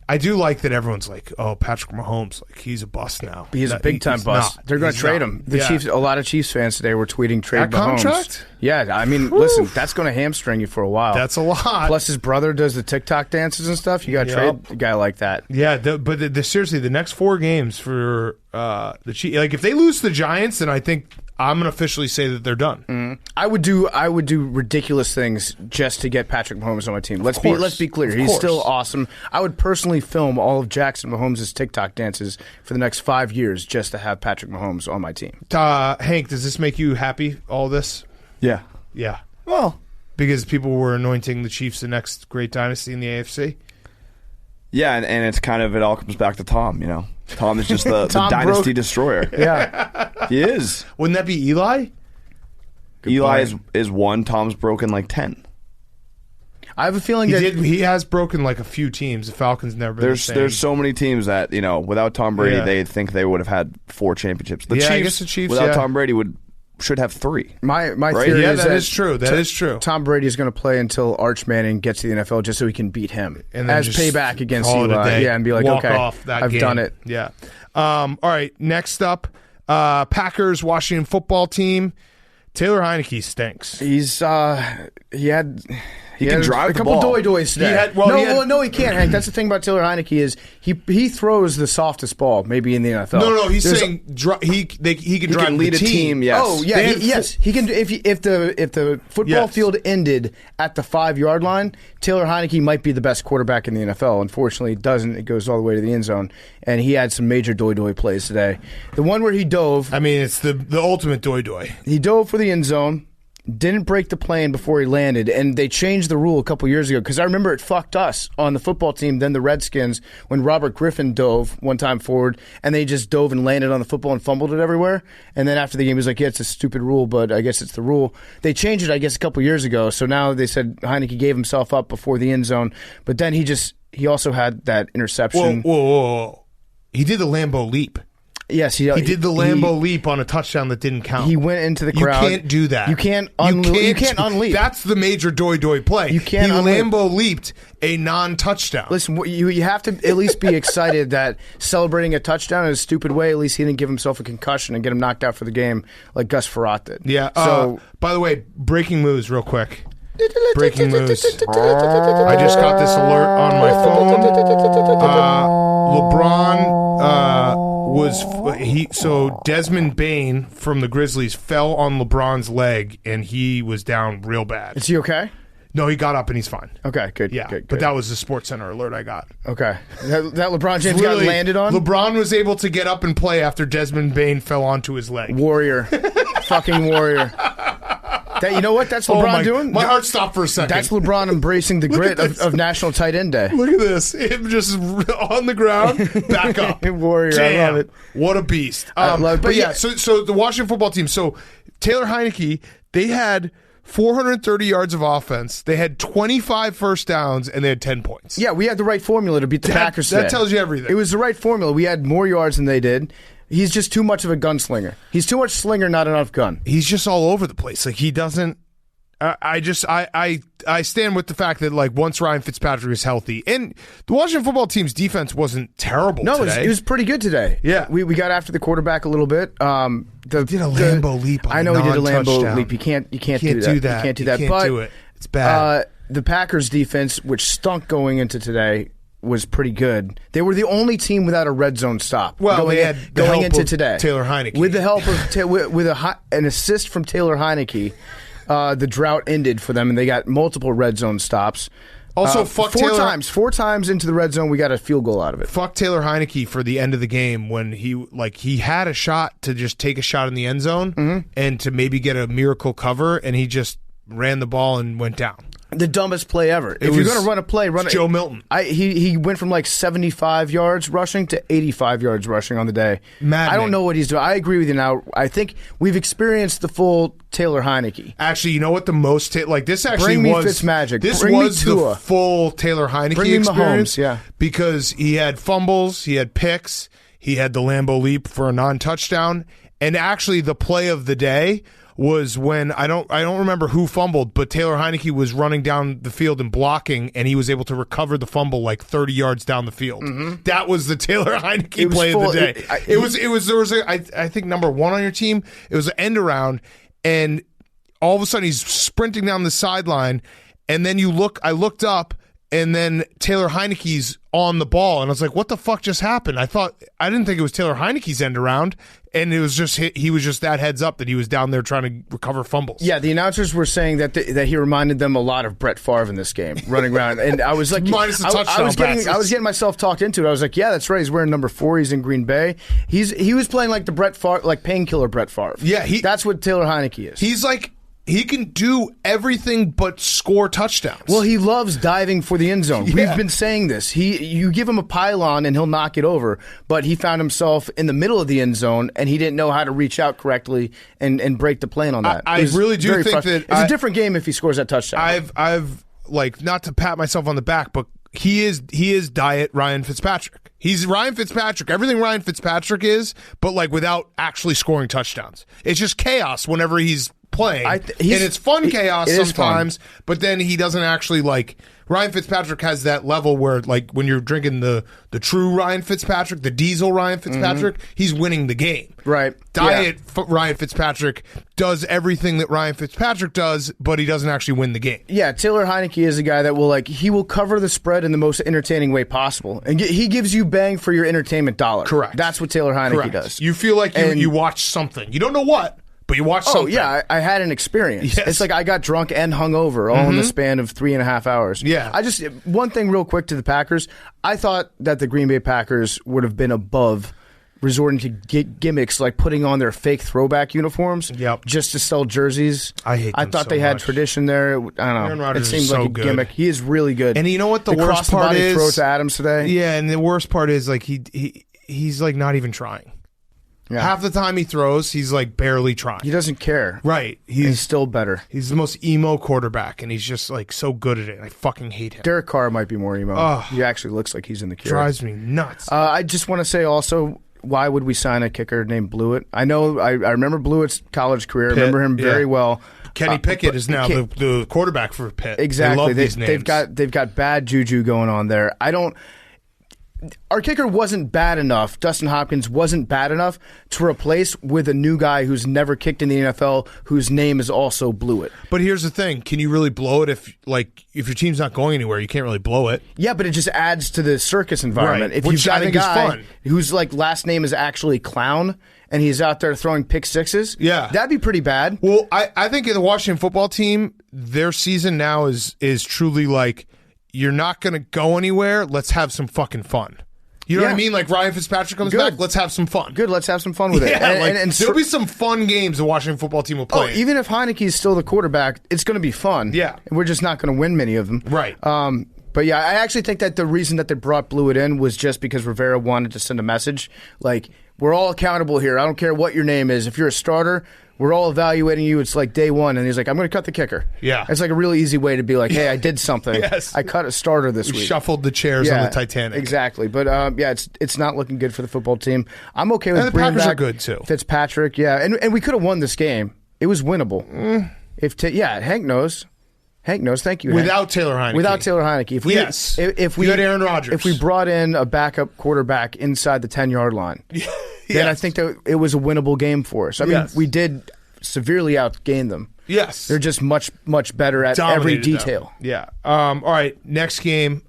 I do like that everyone's like, "Oh, Patrick Mahomes, he's a bust now." He's a big time bust. They're going to trade him. The Chiefs. A lot of Chiefs fans today were tweeting trade that Mahomes. Contract? Yeah, I mean, listen, that's going to hamstring you for a while. That's a lot. Plus, his brother does the TikTok dances and stuff. You got to trade a guy like that. Yeah, but seriously, the next 4 games for the Chiefs, if they lose to the Giants, then I think I'm going to officially say that they're done. I would do ridiculous things just to get Patrick Mahomes on my team. Let's be clear. He's still awesome. I would personally film all of Jackson Mahomes' TikTok dances for the next 5 years just to have Patrick Mahomes on my team. Hank, does this make you happy, all this? Yeah. Yeah. Well, because people were anointing the Chiefs the next great dynasty in the AFC? Yeah, and it's kind of, it all comes back to Tom, Tom is just the dynasty destroyer. Yeah. He is. Wouldn't that be Eli? Eli is 1. Tom's broken like 10. I have a feeling he has broken like a few teams. The Falcons never been the same. There's so many teams that, without Tom Brady, they think they would have had 4 championships. The Chiefs, I guess the Chiefs, without Tom Brady, should have 3. My theory is that is true. That is true. Tom Brady is going to play until Arch Manning gets to the NFL just so he can beat him and then as payback against Eli. Yeah, and be like, walk okay, off that I've game. Done it. Yeah. All right. Next up, Packers Washington football team. Taylor Heineke stinks. He can drive a couple doy-doys today. No, he can't, Hank. That's the thing about Taylor Heineke is he throws the softest ball maybe in the NFL. No, he's saying he can drive lead the a team. Yes. Oh yeah, he can. If the football field ended at the 5-yard line, Taylor Heineke might be the best quarterback in the NFL. Unfortunately, it doesn't. It goes all the way to the end zone, and he had some major doy plays today. The one where he dove. I mean, it's the ultimate doy. He dove for the end zone. Didn't break the plane before he landed, and they changed the rule a couple years ago because I remember it fucked us on the football team, then the Redskins, when Robert Griffin dove one time forward, and they just dove and landed on the football and fumbled it everywhere. And then after the game, he was like, yeah, it's a stupid rule, but I guess it's the rule. They changed it, I guess, a couple years ago, so now they said Heineke gave himself up before the end zone, but then he also had that interception. Whoa. He did the Lambeau leap. Yes, he did the Lambeau leap on a touchdown that didn't count. He went into the crowd. You can't do that. You can't unleap. That's the major doy play. You can't Lambeau leaped a non-touchdown. Listen, you have to at least be excited that celebrating a touchdown in a stupid way, at least he didn't give himself a concussion and get him knocked out for the game like Gus Frerotte did. Yeah. So, by the way, breaking news real quick. Breaking news. I just got this alert on my phone. LeBron Desmond Bane from the Grizzlies fell on LeBron's leg and he was down real bad. Is he okay? No, he got up and he's fine. Okay, good. Yeah, good. But that was the SportsCenter alert I got. Okay. That LeBron James got landed on? LeBron was able to get up and play after Desmond Bane fell onto his leg. Warrior. Fucking warrior. You know what? That's LeBron doing? My heart stopped for a second. That's LeBron embracing the grit of National Tight End Day. Look at this. Him just on the ground, back up. Warrior. Damn. I love it. What a beast. But yeah, so the Washington football team. So Taylor Heineke, they had 430 yards of offense. They had 25 first downs, and they had 10 points. Yeah, we had the right formula to beat the Packers today. That tells you everything. It was the right formula. We had more yards than they did. He's just too much of a gunslinger. He's too much slinger, not enough gun. He's just all over the place. Like, he doesn't... I stand with the fact that, like, once Ryan Fitzpatrick is healthy, and the Washington football team's defense wasn't terrible today. It was pretty good today. Yeah. We got after the quarterback a little bit. He did a Lambeau leap on I know he did a Lambeau leap. You can't do that. You can't do that. You can't do it. It's bad. The Packers defense, which stunk going into today, was pretty good. They were the only team without a red zone stop. Well, they had going into today. Taylor Heineke. With the help of with an assist from Taylor Heineke, the drought ended for them, and they got multiple red zone stops. Also, four times into the red zone, we got a field goal out of it. Fuck Taylor Heineke for the end of the game when he had a shot to just take a shot in the end zone and to maybe get a miracle cover, and he just ran the ball and went down. The dumbest play ever. If you're going to run a play, run it. Joe Milton. He went from like 75 yards rushing to 85 yards rushing on the day. Maddening. I don't know what he's doing. I agree with you now. I think we've experienced the full Taylor Heineke. Actually, you know what the most this actually Bring me was Fitzmagic. This Bring was me the Tua. full Taylor Heineke Bring me experience. Mahomes, yeah. Because he had fumbles, he had picks, he had the Lambeau leap for a non-touchdown, and actually the play of the day was when I don't remember who fumbled, but Taylor Heineke was running down the field and blocking, and he was able to recover the fumble like 30 yards down the field. That was the Taylor Heineke play of the day. There was I think number 1 on your team. It was an end around, and all of a sudden he's sprinting down the sideline, and then I looked up, and then Taylor Heineke's on the ball, and I was like, what the fuck just happened? I didn't think it was Taylor Heineke's end around, and it was just he was just that heads up that he was down there trying to recover fumbles. Yeah, the announcers were saying that he reminded them a lot of Brett Favre in this game, running around, and I was like, minus the touchdown passes. I was getting myself talked into it. I was like, yeah, that's right. He's wearing number 4. He's in Green Bay. He was playing like the Brett Favre, like painkiller Brett Favre. Yeah, that's what Taylor Heineke is. He's like. He can do everything but score touchdowns. Well, he loves diving for the end zone. Yeah. We've been saying this. You give him a pylon and he'll knock it over, but he found himself in the middle of the end zone and he didn't know how to reach out correctly and break the plane on that. I really do think that it's a different game if he scores that touchdown. I've like, not to pat myself on the back, but he is diet Ryan Fitzpatrick. He's Ryan Fitzpatrick. Everything Ryan Fitzpatrick is, but like without actually scoring touchdowns. It's just chaos whenever he's playing, and it's fun chaos sometimes, but then he doesn't actually like. Ryan Fitzpatrick has that level where, like, when you're drinking the true Ryan Fitzpatrick, the diesel Ryan Fitzpatrick, he's winning the game. Right. Ryan Fitzpatrick does everything that Ryan Fitzpatrick does, but he doesn't actually win the game. Yeah, Taylor Heineke is a guy that will cover the spread in the most entertaining way possible, and he gives you bang for your entertainment dollar. Correct. That's what Taylor Heineke does. You feel like you watch something. You don't know what. But you watch something. Oh, yeah, I had an experience. Yes. It's like I got drunk and hungover all in the span of 3.5 hours. Yeah. One thing real quick to the Packers. I thought that the Green Bay Packers would have been above resorting to gimmicks like putting on their fake throwback uniforms just to sell jerseys. I hate them I thought so they had much. tradition there. I don't know. Aaron Rodgers it seems is so like a good. gimmick. He is really good. And you know what the worst part cross-body is? throw to Adams today. Yeah, and the worst part is like he's like not even trying. Yeah. Half the time he throws, he's like barely trying. He doesn't care. Right. He's still better. He's the most emo quarterback, and he's just like so good at it. I fucking hate him. Derek Carr might be more emo. He actually looks like he's in the cure. Drives me nuts. I just want to say also, why would we sign a kicker named Blewett? I know, I remember Blewett's college career. I remember him very well. Kenny Pickett is now the quarterback for Pitt. Exactly. They love these names. They've got bad juju going on there. Our kicker wasn't bad enough. Dustin Hopkins wasn't bad enough to replace with a new guy who's never kicked in the NFL, whose name is also Blewett. But here's the thing: can you really blow it if your team's not going anywhere? You can't really blow it. Yeah, but it just adds to the circus environment. Right. If Which you've got I think a is guy fun. whose like last name is actually Clown and he's out there throwing pick sixes, that'd be pretty bad. Well, I think in the Washington football team, their season now is truly like, you're not going to go anywhere. Let's have some fucking fun. You know what I mean? Like Ryan Fitzpatrick comes back. Let's have some fun. Good. Let's have some fun with it. Yeah, And there'll be some fun games the Washington football team will play. even if Heineke's still the quarterback, it's going to be fun. Yeah. And we're just not going to win many of them. Right. But yeah, I actually think that the reason that they brought Blewett in was just because Rivera wanted to send a message. Like, we're all accountable here. I don't care what your name is. If you're a starter, we're all evaluating you. It's like day one. And he's like, I'm going to cut the kicker. Yeah. It's like a really easy way to be like, hey, I did something. Yes. I cut a starter this week. Shuffled the chairs on the Titanic. Exactly. But it's not looking good for the football team. I'm okay with And the bringing Packers back are good, too. Fitzpatrick. Yeah. And we could have won this game. It was winnable. Hank knows. Hank knows. Thank you, Hank. Without Taylor Heineke. Without Taylor Heineke. If we had Aaron Rodgers. If we brought in a backup quarterback inside the 10-yard line, then I think that it was a winnable game for us. I mean, we did severely outgain them. Yes. They're just much, much better at every Dominated detail. them. Yeah. All right. Next game.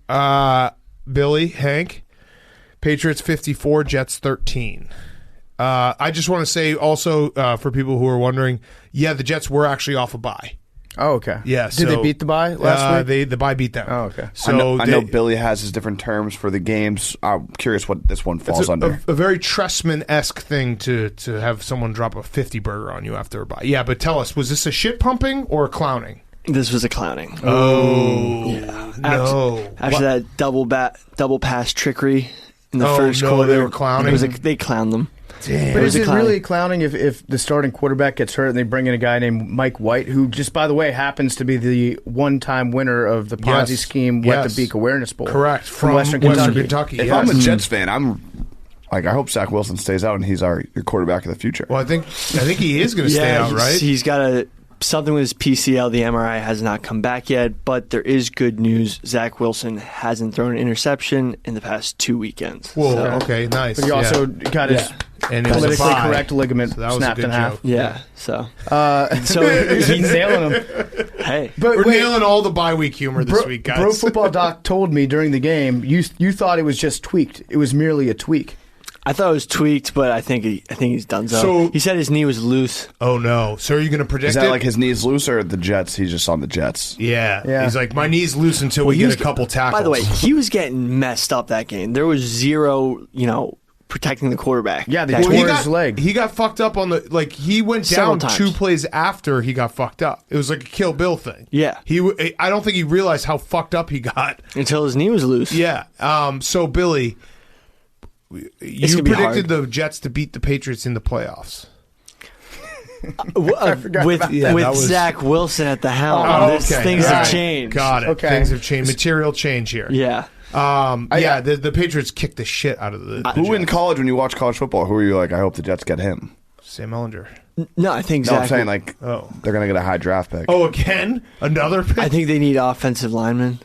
Billy, Hank. Patriots 54, Jets 13. I just want to say also for people who are wondering, the Jets were actually off a bye. Oh, okay. Yeah. Did they beat the bye last week? The bye beat them. Oh, okay. So I know Billy has his different terms for the games. I'm curious what this one falls under. A very Tressman-esque thing to have someone drop a 50 burger on you after a bye. Yeah, but tell us, was this a shit pumping or a clowning? This was a clowning. Oh, yeah. No. After that double pass trickery in the first quarter, they were clowning. They clowned them. Damn. But is it really clowning if the starting quarterback gets hurt and they bring in a guy named Mike White, who just, by the way, happens to be the one-time winner of the Ponzi scheme Wet the Beak Awareness Bowl? Correct. From Western Kentucky. If I'm a Jets fan, I'm like, I hope Zach Wilson stays out and he's your quarterback of the future. Well, I think he is going to stay out, right? He's got something with his PCL. The MRI has not come back yet, but there is good news. Zach Wilson hasn't thrown an interception in the past 2 weekends. Whoa, okay, nice. But he also got his And it was a Politically bye. correct ligament So that was a snapped good in half. joke. Yeah. So So he's nailing him. hey, But We're wait, nailing all the bye week humor this week, guys. Pro Football Doc told me during the game you thought it was just tweaked. It was merely a tweak. I thought it was tweaked, but I think he's done So- he said his knee was loose. Oh no! So are you going to predict Is that it? like his knees loose or the Jets? He's just on the Jets. Yeah. He's like, my knee's loose until we He get was a couple tackles. By the way, he was getting messed up that game. There was zero, protecting the quarterback. Yeah, they That tore game. his leg. He got fucked up on the he went Several down times. 2 plays after he got fucked up. It was like a Kill Bill thing. Yeah. I don't think he realized how fucked up he got. Until his knee was loose. Yeah. So Billy, you gonna be predicted hard. the Jets to beat the Patriots in the playoffs. With that was- Zach Wilson at the helm. Things have changed. Got it. Okay. Things have changed. Material change here. Yeah. The Patriots kicked the shit out of the Who in Jets. college, when you watch college football, who are you like, I hope the Jets get him? Sam Ellinger. No, I think No, Zach. I'm saying like Oh. they're going to get a high draft pick. Oh, again? Another pick? I think they need offensive linemen.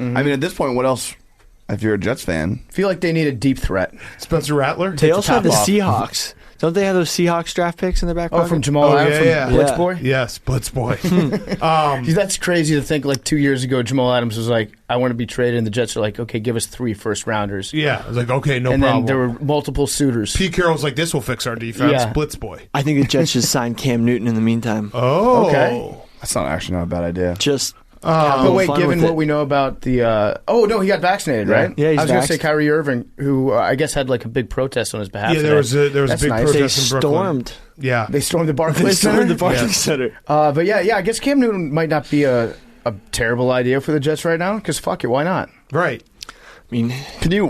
I mean, at this point, what else? If you're a Jets fan, I feel like they need a deep threat. Spencer Rattler? They also have the top off. Seahawks. Don't they have those Seahawks draft picks in their back Oh, pocket? from Jamal Oh, Adams yeah, from yeah. Blitz Yeah. Boy? Yes, Blitz Boy. That's crazy to think like 2 years ago, Jamal Adams was like, I want to be traded, and the Jets are like, okay, give us 3 first-rounders. Yeah, I was like, okay, no and problem. then there were multiple suitors. Pete Carroll's like, this will fix our defense. Yeah. Blitz Boy. I think the Jets should sign Cam Newton in the meantime. Oh. Okay. that's not actually not a bad idea. Just But wait, fun given with what it. we know about the... oh, no, he got vaccinated, right? Yeah, he's I was going to say vaxxed. Kyrie Irving, who I guess had like a big protest on his behalf. Yeah, there was a That's big nice. they protest in Brooklyn. stormed. Yeah. They stormed the Barclays They Center? stormed the Barclays Yeah. Center. But yeah, I guess Cam Newton might not be a terrible idea for the Jets right now, because fuck it, why not? Right. I mean,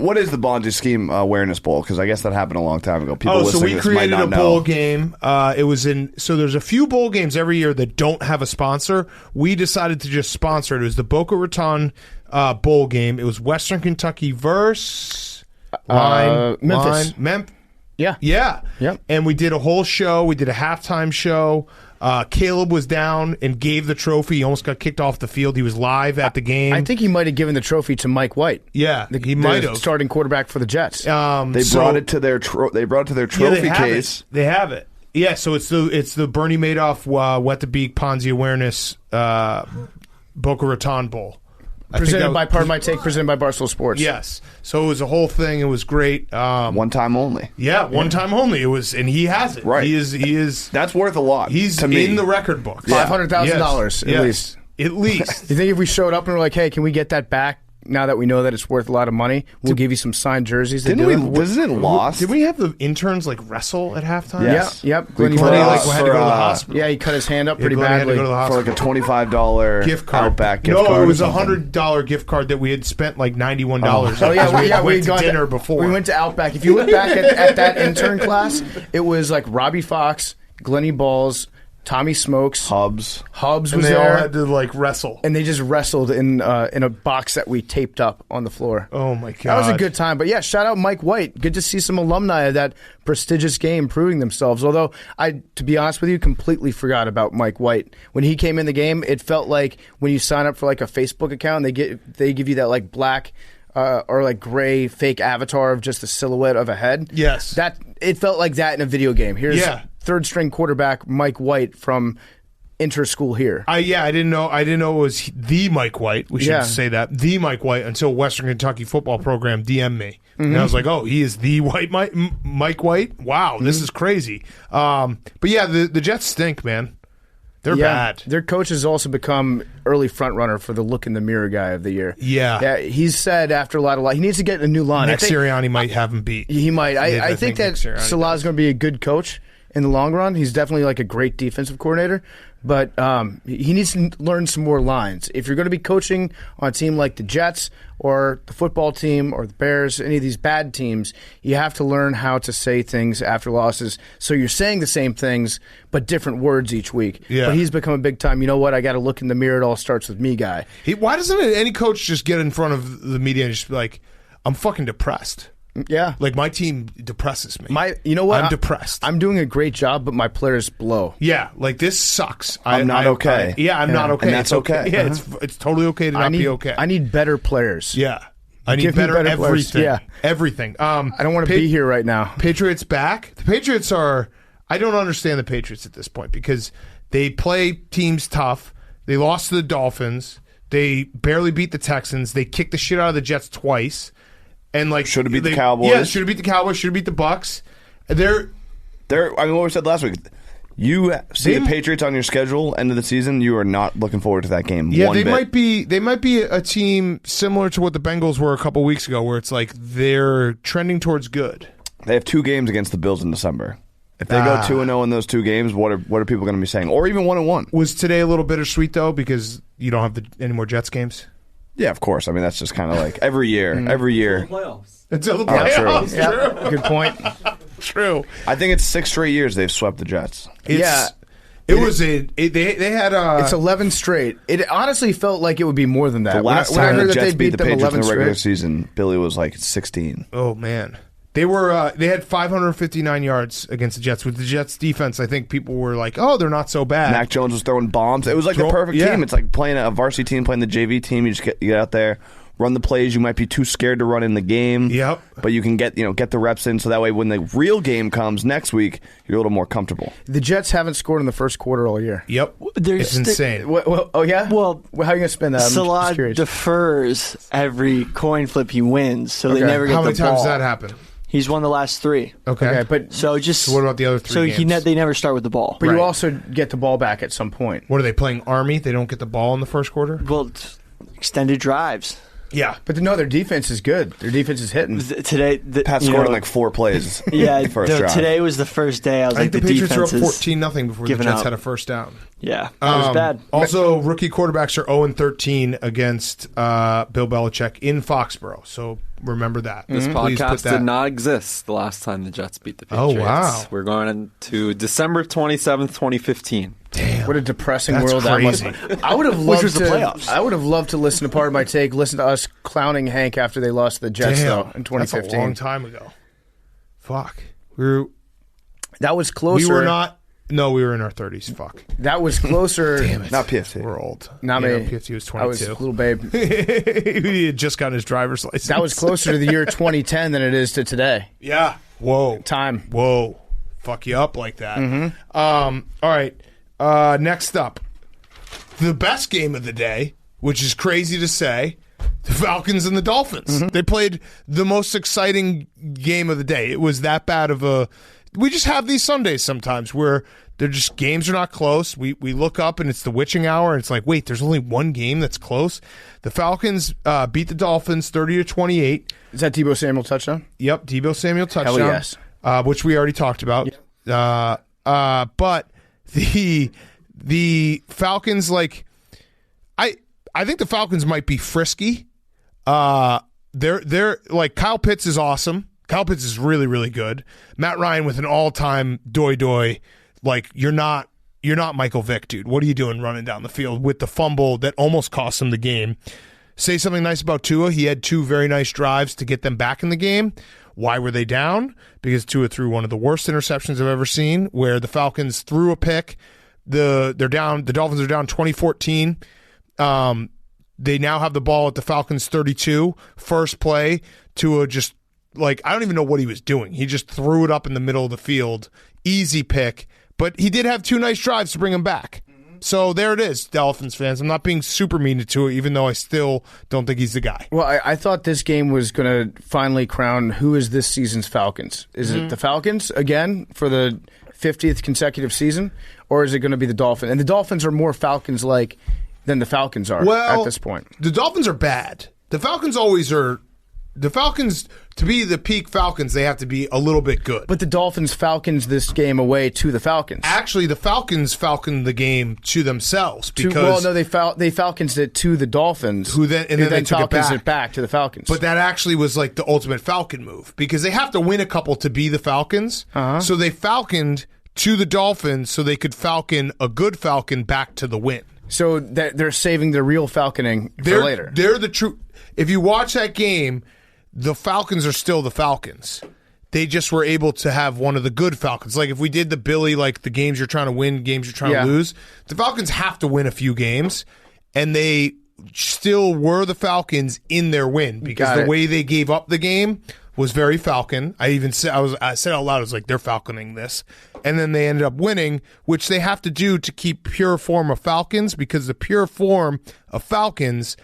What is the Bonzi Scheme Awareness Bowl? Because I guess that happened a long time ago. People So listening we to this might created not a know. bowl game. It was so there's a few bowl games every year that don't have a sponsor. We decided to just sponsor it. It was the Boca Raton bowl game. It was Western Kentucky versus Memphis. Yeah. Yeah. Yep. And we did a whole show. We did a halftime show. Caleb was down and gave the trophy. He almost got kicked off the field. He was live at the game. I think he might have given the trophy to Mike White. Yeah, the, he might the have. starting quarterback for the Jets. They brought it to their trophy case. They have it. Yeah, so it's the Bernie Madoff Wet the Beak Ponzi Awareness Boca Raton Bowl. Presented by Pardon My Take, presented by Barstool Sports. Yes. So it was a whole thing. It was great. One time only. Yeah, one time only. It was, and he has it. Right. He is. That's worth a lot. He's to me. in the record book. $500,000 at least. At least. You think if we showed up and were like, hey, can we get that back now that we know that it's worth a lot of money? We'll give you some signed jerseys. Didn't we? Wasn't it lost? Did we have the interns like wrestle at halftime? Yes. Yep. We Glenny put Glenny out like had to go to the for, hospital. Yeah, he cut his hand up pretty Glenny had to badly. go to the for hospital. like a $25 gift card. Outback gift no, card. it was or a something. $100 gift card that we had spent like $91. Oh yeah, we went to dinner before. We went to Outback. If you look back at that intern class, it was like Robbie Fox, Glenny Balls, Tommy Smokes, Hubs. Hubs and was they all there, had to like wrestle. and they just wrestled in a box that we taped up on the floor. Oh my god, That was a good time. But yeah, shout out Mike White. Good to see some alumni of that prestigious game proving themselves. Although to be honest with you, completely forgot about Mike White. When he came in the game, it felt like when you sign up for like a Facebook account, they give you that like black or like gray fake avatar of just the silhouette of a head. Yes. That it felt like that in a video game. Here's third string quarterback Mike White from inter-school here. I didn't know it was the Mike White. We should say that, the Mike White, until Western Kentucky football program DM'd me, and I was like, oh, he is the Mike White. Wow, this is crazy. But yeah, the Jets stink, man. They're bad. Their coach has also become early front runner for the look in the mirror guy of the year. Yeah. He's said after a lot he needs to get a new line. Nick Sirianni might have him beat. He might. Yeah, I think that Nick Sirianni Salah's going to be a good coach in the long run. He's definitely like a great defensive coordinator, but he needs to learn some more lines. If you're going to be coaching on a team like the Jets or the football team or the Bears, any of these bad teams, you have to learn how to say things after losses. So you're saying the same things, but different words each week. Yeah. But he's become a big time, you know what, I got to look in the mirror, it all starts with me guy. Why doesn't any coach just get in front of the media and just be like, I'm fucking depressed? Yeah. Like, my team depresses me. You know what? I'm depressed. I'm doing a great job, but my players blow. Yeah, like, this sucks. I'm not okay. I'm not okay. And that's okay. Yeah, it's totally okay to not be okay. I need better players. Yeah. I need Give me better better players. everything. Yeah. Everything. I don't want to be here right now. Patriots back. The Patriots are. I don't understand the Patriots at this point because they play teams tough. They lost to the Dolphins. They barely beat the Texans. They kicked the shit out of the Jets twice. And like should have beat the Cowboys. Yeah, should have beat the Cowboys. Should have beat the Bucs. They're. I mean, what we said last week. You see the Patriots on your schedule end of the season. You are not looking forward to that game. Yeah, one they bit. might be. They might be a team similar to what the Bengals were a couple weeks ago, where it's like they're trending towards good. They have 2 games against the Bills in December. If they go 2-0 in those 2 games, what are people going to be saying? Or even 1-1? Was today a little bittersweet though because you don't have any more Jets games? Yeah, of course. I mean, that's just kind of like every year. Every year. Playoffs. Until the Oh, playoffs. true. True. Good point. True. I think it's 6 straight years they've swept the Jets. They had It's 11 straight. It honestly felt like it would be more than that. The last when I time heard the that Jets they beat the them Patriots in 11 the regular straight. season, Billy was like 16. Oh man. They had 559 yards against the Jets. With the Jets defense, I think people were like, "Oh, they're not so bad." Mac Jones was throwing bombs. It was like the perfect team. It's like playing a varsity team, playing the JV team. You just get out there, run the plays. You might be too scared to run in the game. Yep. But you can get the reps in, so that way when the real game comes next week, you're a little more comfortable. The Jets haven't scored in the first quarter all year. Yep. It's insane. Oh yeah. Well, how are you gonna spin that? I'm Salah just curious. defers every coin flip he wins, so they never get How the many times ball. does that happen? He's won the last 3. Okay. but So what about the other 3 games? they never start with the ball. you also get the ball back at some point. What are they playing? Army? They don't get the ball in the first quarter? Well, it's extended drives. Yeah. But no, their defense is good. Their defense is hitting. Today, Pat scored in like 4 plays. Yeah, the first drive. today was the first day. I was I like, think the Patriots were up defense is 14-0 before the giving Jets out. had a first down. Yeah, that was bad. Also, rookie quarterbacks are 0-13 against Bill Belichick in Foxborough. So remember that. This Please put podcast that. did not exist the last time the Jets beat the Patriots. Oh, wow. We're going into December 27th, 2015. Damn. What a depressing That's world crazy. that must be. I would have Which loved was the to. playoffs. I would have loved to listen to Part of My Take. Listen to us clowning Hank after they lost to the Jets though in 2015. That's a long time ago. Fuck. That was closer. We were not. No, we were in our 30s. Fuck. That was closer. Damn it. Not PFT. We're old. Not You me. know, PFT was 22. I was a little babe. He had just gotten his driver's license. That was closer to the year 2010 than it is to today. Yeah. Whoa. Time. Whoa. Fuck you up like that. Mm-hmm. All right. Next up, the best game of the day, which is crazy to say, the Falcons and the Dolphins. Mm-hmm. They played the most exciting game of the day. It was that bad of a... We just have these Sundays sometimes where they're just games are not close. We look up and it's the witching hour and it's like, wait, there's only one game that's close. The Falcons beat the Dolphins 30-28. Is that Deebo Samuel touchdown? Yep, Deebo Samuel touchdown. Hell yes. Which we already talked about. Yep. But the Falcons, like, I think the Falcons might be frisky. They're like, Kyle Pitts is awesome. Kyle Pitts is really, really good. Matt Ryan with an all-time doy. Like, you're not Michael Vick, dude. What are you doing running down the field with the fumble that almost cost him the game? Say something nice about Tua. He had 2 very nice drives to get them back in the game. Why were they down? Because Tua threw one of the worst interceptions I've ever seen, where the Falcons threw a pick. The Dolphins are down 2014. They now have the ball at the Falcons 32. First play, Tua just, like, I don't even know what he was doing. He just threw it up in the middle of the field. Easy pick. But he did have 2 nice drives to bring him back. So there it is, Dolphins fans. I'm not being super mean to Tua, even though I still don't think he's the guy. Well, I thought this game was going to finally crown who is this season's Falcons. Is it the Falcons again for the 50th consecutive season, or is it going to be the Dolphins? And the Dolphins are more Falcons-like than the Falcons are at this point. The Dolphins are bad. The Falcons always are. The Falcons, to be the peak Falcons, they have to be a little bit good. But the Dolphins Falcons this game away to the Falcons. Actually, the Falcons falconed the game to themselves because they Falcons it to the Dolphins, and then they took Falcons it back to the Falcons. But that actually was like the ultimate Falcon move because they have to win a couple to be the Falcons. So they falconed to the Dolphins so they could falcon a good Falcon back to the win. So they're saving the real falconing for later. They're the true. If you watch that game, the Falcons are still the Falcons. They just were able to have one of the good Falcons. Like if we did the Billy, like the games you're trying to win, games you're trying to lose, the Falcons have to win a few games, and they still were the Falcons in their win because the way they gave up the game was very Falcon. I said out loud, I was like, they're Falconing this. And then they ended up winning, which they have to do to keep pure form of Falcons, because the pure form of Falcons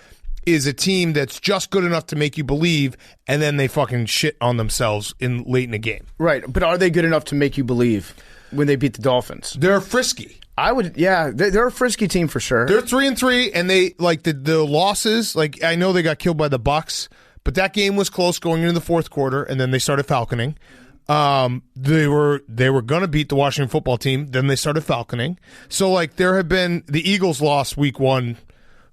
is a team that's just good enough to make you believe, and then they fucking shit on themselves late in the game. Right, but are they good enough to make you believe when they beat the Dolphins? They're frisky. They're a frisky team for sure. They're 3-3, and they like the losses. Like, I know they got killed by the Bucs, but that game was close going into the fourth quarter, and then they started falconing. They were going to beat the Washington football team, then they started falconing. So, like, there have been the Eagles lost week 1.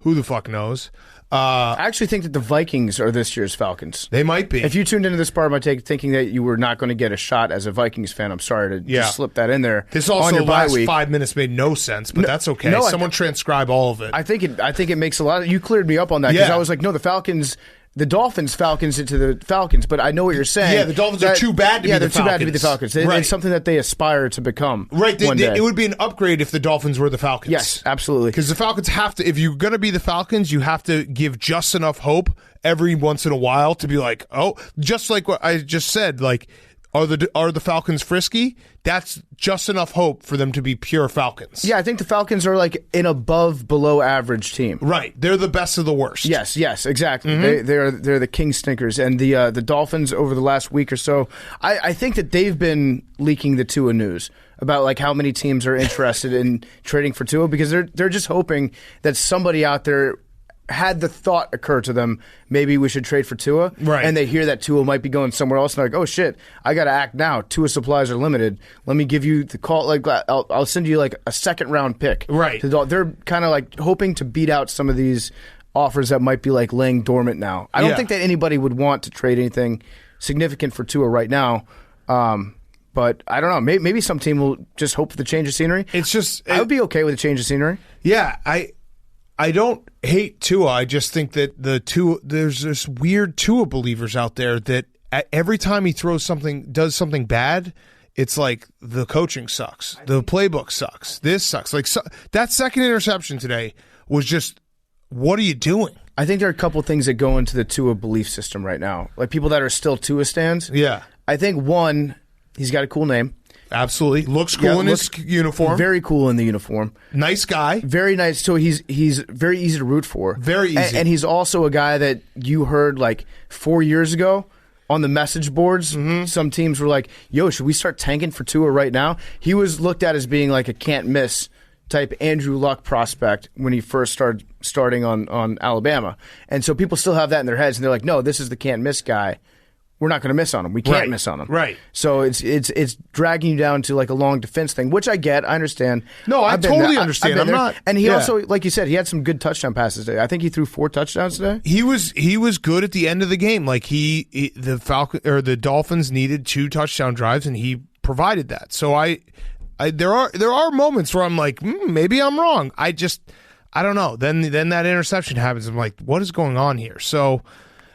Who the fuck knows? I actually think that the Vikings are this year's Falcons. They might be. If you tuned into this part of my take thinking that you were not going to get a shot as a Vikings fan, I'm sorry to just slip that in there. This also, on your last bye week. 5 minutes made no sense, but that's okay. Someone transcribe all of it. I think it makes a lot. You cleared me up on that because I was like, no, the Dolphins Falcons into the Falcons, but I know what you're saying. Yeah, the Dolphins are too bad to be the Falcons. Yeah, they're too bad to be the Falcons. It's something that they aspire to become. Right. It would be an upgrade if the Dolphins were the Falcons. Yes, absolutely. Because the Falcons have to, if you're going to be the Falcons, you have to give just enough hope every once in a while to be like, oh, just like what I just said, like, are the Falcons frisky? That's just enough hope for them to be pure Falcons. Yeah, I think the Falcons are like an below average team. Right, they're the best of the worst. Yes, exactly. Mm-hmm. They're the king stinkers, and the Dolphins over the last week or so, I think that they've been leaking the Tua news about like how many teams are interested in trading for Tua because they're just hoping that somebody out there had the thought occur to them, maybe we should trade for Tua, right? And they hear that Tua might be going somewhere else, and they're like, oh shit, I got to act now. Tua supplies are limited. Let me give you the call. Like, I'll send you like a second round pick. Right. They're kind of like hoping to beat out some of these offers that might be like laying dormant now. I don't think that anybody would want to trade anything significant for Tua right now. But I don't know. Maybe some team will just hope for the change of scenery. I would be okay with a change of scenery. Yeah, I don't hate Tua. I just think that there's this weird Tua believers out there that every time he does something bad, it's like the coaching sucks, the playbook sucks, this sucks. Like that second interception today was just, what are you doing? I think there are a couple things that go into the Tua belief system right now. Like people that are still Tua stands. Yeah, I think one, he's got a cool name. Absolutely. Looks cool in his uniform. Very cool in the uniform. Nice guy. Very nice. So he's very easy to root for. Very easy. And he's also a guy that you heard like 4 years ago on the message boards. Mm-hmm. Some teams were like, yo, should we start tanking for Tua right now? He was looked at as being like a can't miss type Andrew Luck prospect when he first starting on Alabama. And so people still have that in their heads, and they're like, no, this is the can't miss guy. We're not going to miss on him. We can't miss on him. Right. So it's dragging you down to like a long defense thing, which I get. I understand. No, I totally understand. I'm not. And he also, like you said, he had some good touchdown passes today. I think he threw 4 touchdowns today. He was good at the end of the game. Like the Dolphins needed 2 touchdown drives, and he provided that. So there are moments where I'm like, maybe I'm wrong. I don't know. Then that interception happens. I'm like, what is going on here? So.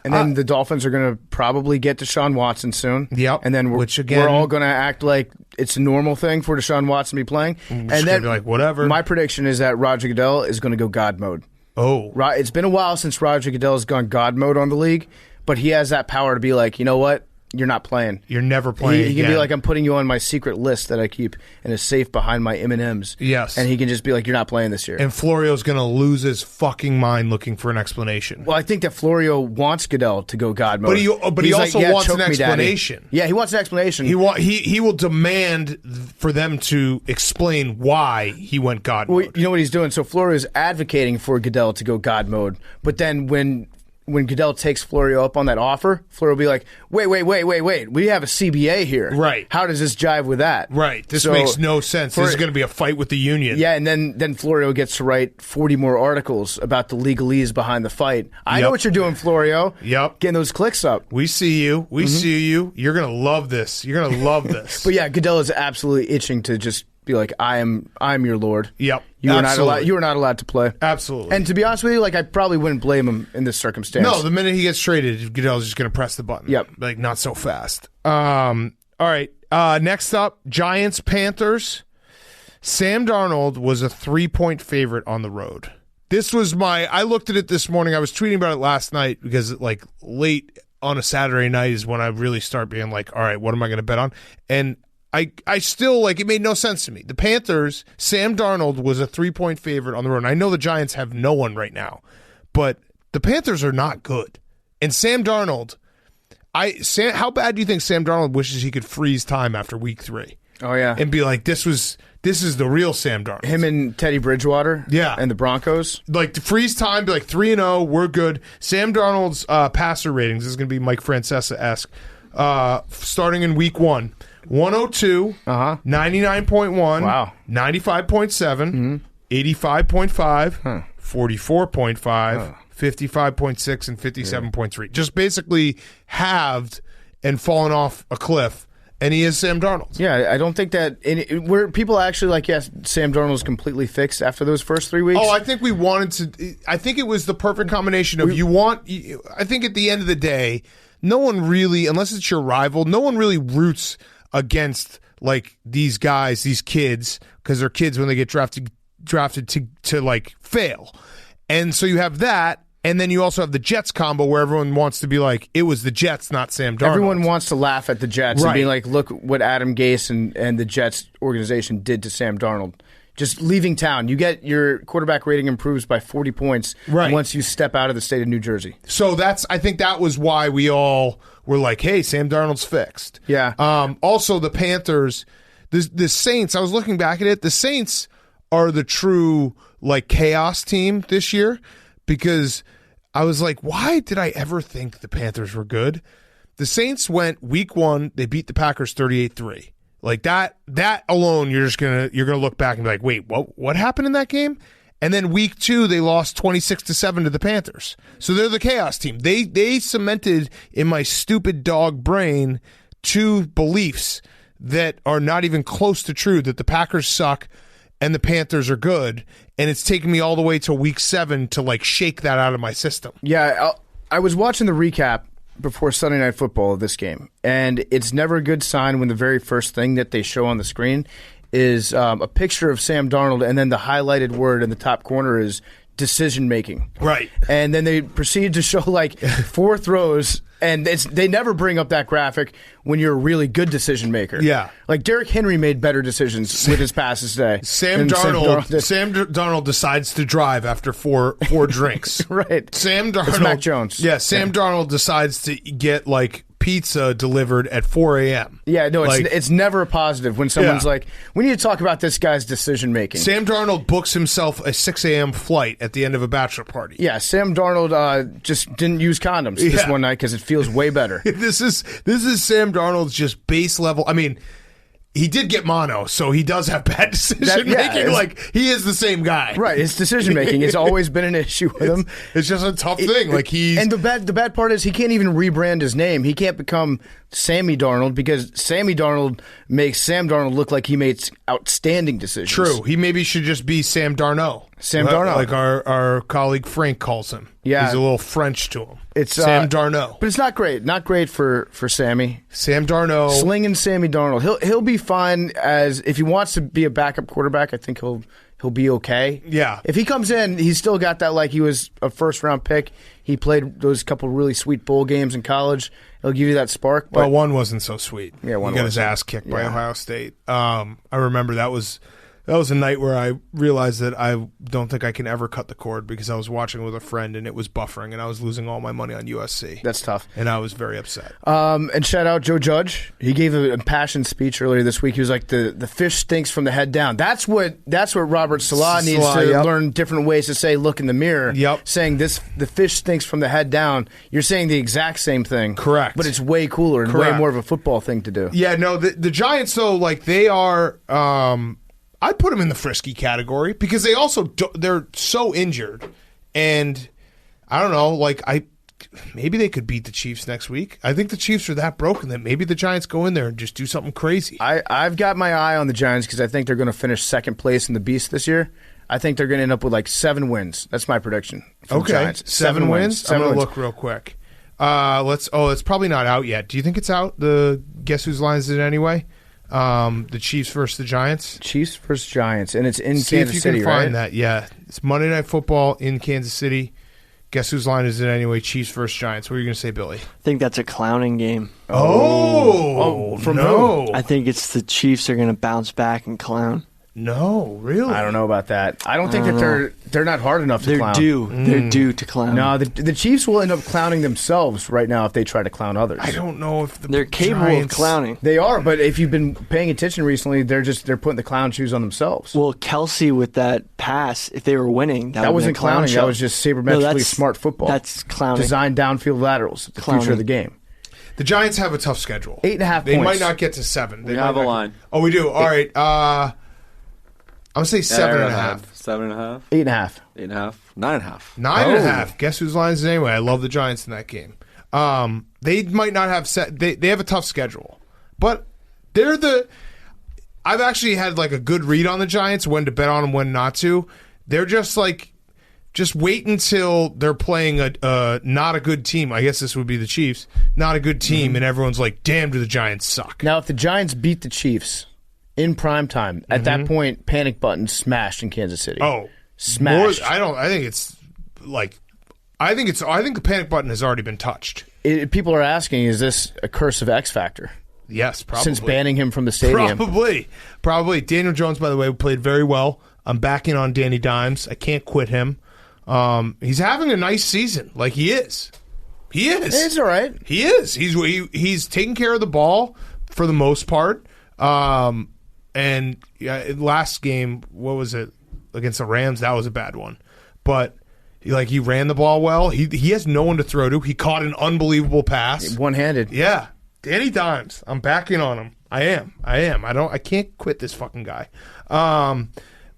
And then the Dolphins are going to probably get Deshaun Watson soon. Yep. And then we're all going to act like it's a normal thing for Deshaun Watson to be playing. And then be like, whatever. My prediction is that Roger Goodell is going to go God mode. Oh. It's been a while since Roger Goodell has gone God mode on the league, but he has that power to be like, you know what? You're not playing. You're never playing. He can be like, I'm putting you on my secret list that I keep in a safe behind my M&Ms. Yes. And he can just be like, you're not playing this year. And Florio's going to lose his fucking mind looking for an explanation. Well, I think that Florio wants Goodell to go God mode. But he also wants an explanation. Yeah, he wants an explanation. He will demand for them to explain why he went God mode. Well, you know what he's doing? So Florio is advocating for Goodell to go God mode. But then when Goodell takes Florio up on that offer, Florio will be like, wait. We have a CBA here. Right. How does this jive with that? Right. This makes no sense. This is going to be a fight with the union. Yeah, and then Florio gets to write 40 more articles about the legalese behind the fight. I know what you're doing, Florio. Yep. Getting those clicks up. We see you. We see you. You're going to love this. You're going to love this. But yeah, Goodell is absolutely itching to just be like, I'm your lord. Yep. You are not allowed to play. Absolutely. And to be honest with you, like I probably wouldn't blame him in this circumstance. No, the minute he gets traded, Goodell's just going to press the button. Yep. Like not so fast. All right. Next up, Giants Panthers. Sam Darnold was a 3-point favorite on the road. This was I looked at it this morning. I was tweeting about it last night because like late on a Saturday night is when I really start being like, all right, what am I going to bet on? And I still, like, it made no sense to me. The Panthers, Sam Darnold was a 3-point favorite on the road. And I know the Giants have no one right now, but the Panthers are not good. And Sam Darnold, how bad do you think Sam Darnold wishes he could freeze time after week 3? Oh, yeah. And be like, this is the real Sam Darnold. Him and Teddy Bridgewater. Yeah. And the Broncos. Like, to freeze time, be like 3-0, we're good. Sam Darnold's passer ratings, this is going to be Mike Francesa-esque, starting in week 1. 102, 99.1, wow. 95.7, 85.5, 44.5, 55.6, and 57.3. Just basically halved and fallen off a cliff. And he is Sam Darnold. Yeah, I don't think that where people actually like, yes, Sam Darnold's completely fixed after those first 3 weeks. Oh, I think we wanted to. I think it was the perfect combination of I think at the end of the day, no one really, unless it's your rival, no one really roots against like these guys, these kids, because they're kids when they get drafted to like fail. And so you have that. And then you also have the Jets combo where everyone wants to be like, it was the Jets, not Sam Darnold. Everyone wants to laugh at the Jets and be like, look what Adam Gase and the Jets organization did to Sam Darnold. Just leaving town. You get your quarterback rating improves by 40 points once you step out of the state of New Jersey. So I think that was why we all were like, hey, Sam Darnold's fixed. Yeah. Also, the Panthers, the Saints, I was looking back at it, the Saints are the true like chaos team this year because I was like, why did I ever think the Panthers were good? The Saints went week 1, they beat the Packers 38-3. Like that alone, you're gonna look back and be like, wait, what happened in that game? And then week 2, they lost 26-7 to the Panthers. So they're the chaos team. They cemented in my stupid dog brain 2 beliefs that are not even close to true, that the Packers suck and the Panthers are good, and it's taken me all the way to week 7 to like shake that out of my system. Yeah, I was watching the recap before Sunday Night Football of this game, and it's never a good sign when the very first thing that they show on the screen is a picture of Sam Darnold, and then the highlighted word in the top corner is decision making. Right. And then they proceed to show like 4 throws, and they never bring up that graphic when you're a really good decision maker. Yeah. Like Derrick Henry made better decisions with his passes today. Sam Darnold decides to drive after four drinks. Right. Sam Darnold. It's Mac Jones. Yeah, Sam Darnold decides to get like pizza delivered at 4 a.m. Yeah, no, it's never a positive when someone's like, we need to talk about this guy's decision making. Sam Darnold books himself a 6 a.m. flight at the end of a bachelor party. Yeah, Sam Darnold just didn't use condoms this one night because it feels way better. This is Sam Darnold's just base level. I mean, he did get mono, so he does have bad decision making. Like, he is the same guy. Right, his decision making has always been an issue with him. It's just a tough thing. Like and the bad part is he can't even rebrand his name. He can't become Sammy Darnold because Sammy Darnold makes Sam Darnold look like he makes outstanding decisions. True. He maybe should just be Sam Darnold. Sam Darnold. Like our colleague Frank calls him. Yeah. He's a little French to him. It's Sam Darnold. But it's not great. Not great for Sammy. Sam Darnold. Slinging Sammy Darnold. He'll be fine as if he wants to be a backup quarterback, I think he'll be okay. Yeah. If he comes in, he's still got that like he was a first-round pick. He played those couple really sweet bowl games in college. He'll give you that spark. But well, one wasn't so sweet. Yeah, one he got his ass kicked by Ohio State. I remember that was a night where I realized that I don't think I can ever cut the cord because I was watching with a friend and it was buffering and I was losing all my money on USC. That's tough. And I was very upset. And shout out Joe Judge. He gave an impassioned speech earlier this week. He was like, the fish stinks from the head down. That's what Robert Salah needs to learn different ways to say, look in the mirror. Yep. Saying the fish stinks from the head down. You're saying the exact same thing. Correct. But it's way cooler and way more of a football thing to do. Yeah, no, the Giants, though, like they are... I'd put them in the frisky category because they're so injured, and I don't know. Like maybe they could beat the Chiefs next week. I think the Chiefs are that broken that maybe the Giants go in there and just do something crazy. I've got my eye on the Giants because I think they're going to finish second place in the Beast this year. I think they're going to end up with like 7 wins. That's my prediction. For the Giants. 7 wins. I'm going to look real quick. It's probably not out yet. Do you think it's out? The Guess Whose Line Is It Anyway? The Chiefs versus the Giants. Chiefs versus Giants, and it's in See Kansas if you City, can find right? that. Yeah, it's Monday Night Football in Kansas City. Guess whose line is it anyway? Chiefs versus Giants. What are you going to say, Billy? I think that's a clowning game. From who? I think it's the Chiefs are going to bounce back and clown. No, really? I don't know about that. I don't think that they're not hard enough to They're clown. due. They're due to clown. No, the Chiefs will end up clowning themselves right now if they try to clown others. I don't know if They're capable Giants... of clowning. They are, but if you've been paying attention recently, they're putting the clown shoes on themselves. Well, Kelsey with that pass, if they were winning, that wasn't clown clowning. show. That was just sabermetrically smart football. That's clowning. Designed downfield laterals. The future of the game. The Giants have a tough schedule. 8.5 They points. might not get to 7. They We might have a not- line. Oh, we do. All right. I'm going to say 7.5. 7.5. 8.5. 8.5. 9.5. 9.5. Guess whose line is it anyway? I love the Giants in that game. They might not have they have a tough schedule, but they're I've actually had like a good read on the Giants, when to bet on them, when not to. They're just wait until they're playing a not a good team. I guess this would be the Chiefs, not a good team, and everyone's like, "Damn, do the Giants suck?" Now, if the Giants beat the Chiefs in prime time, at that point, panic button smashed in Kansas City. Oh, smashed. I think the panic button has already been touched. People are asking, is this a curse of X Factor? Yes, probably. Since banning him from the stadium. Probably. Daniel Jones, by the way, played very well. I'm backing on Danny Dimes. I can't quit him. He's having a nice season. Like, he is. He is. It's all right. He is. He's taking care of the ball for the most part. And last game, what was it? Against the Rams, that was a bad one. But he ran the ball well. He has no one to throw to. He caught an unbelievable pass. One-handed. Yeah. Danny Dimes. I'm backing on him. I am. I can't quit this fucking guy.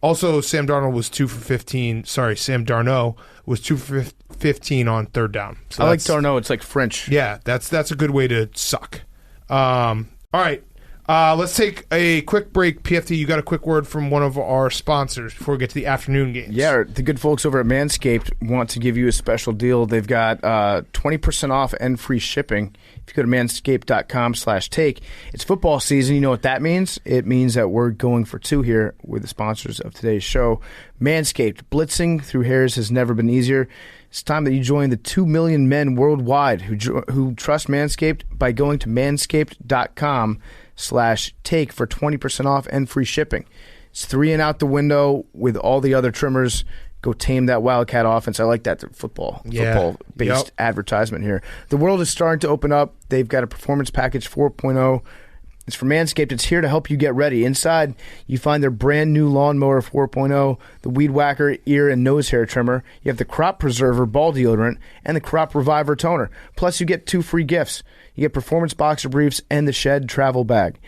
Also, Sam Darnold was 2 for 15. Sorry, Sam Darnold was 2 for 15 on third down. So I like Darnold. It's like French. Yeah, that's a good way to suck. All right. Let's take a quick break. PFT, you got a quick word from one of our sponsors before we get to the afternoon games. Yeah, the good folks over at Manscaped want to give you a special deal. They've got 20% off and free shipping if you go to manscaped.com/take. It's football season. You know what that means? It means that we're going for 2 here with the sponsors of today's show. Manscaped, blitzing through hairs has never been easier. It's time that you join the 2 million men worldwide who trust Manscaped by going to manscaped.com/take for 20% off and free shipping. It's 3 and out the window with all the other trimmers. Go tame that Wildcat offense. I like that football-based advertisement here. The world is starting to open up. They've got a Performance Package 4.0. It's from Manscaped. It's here to help you get ready. Inside, you find their brand new Lawnmower 4.0, the Weed Whacker ear and nose hair trimmer. You have the Crop Preserver ball deodorant and the Crop Reviver toner. Plus, you get 2 free gifts. You get Performance Boxer Briefs and the Shed travel bag.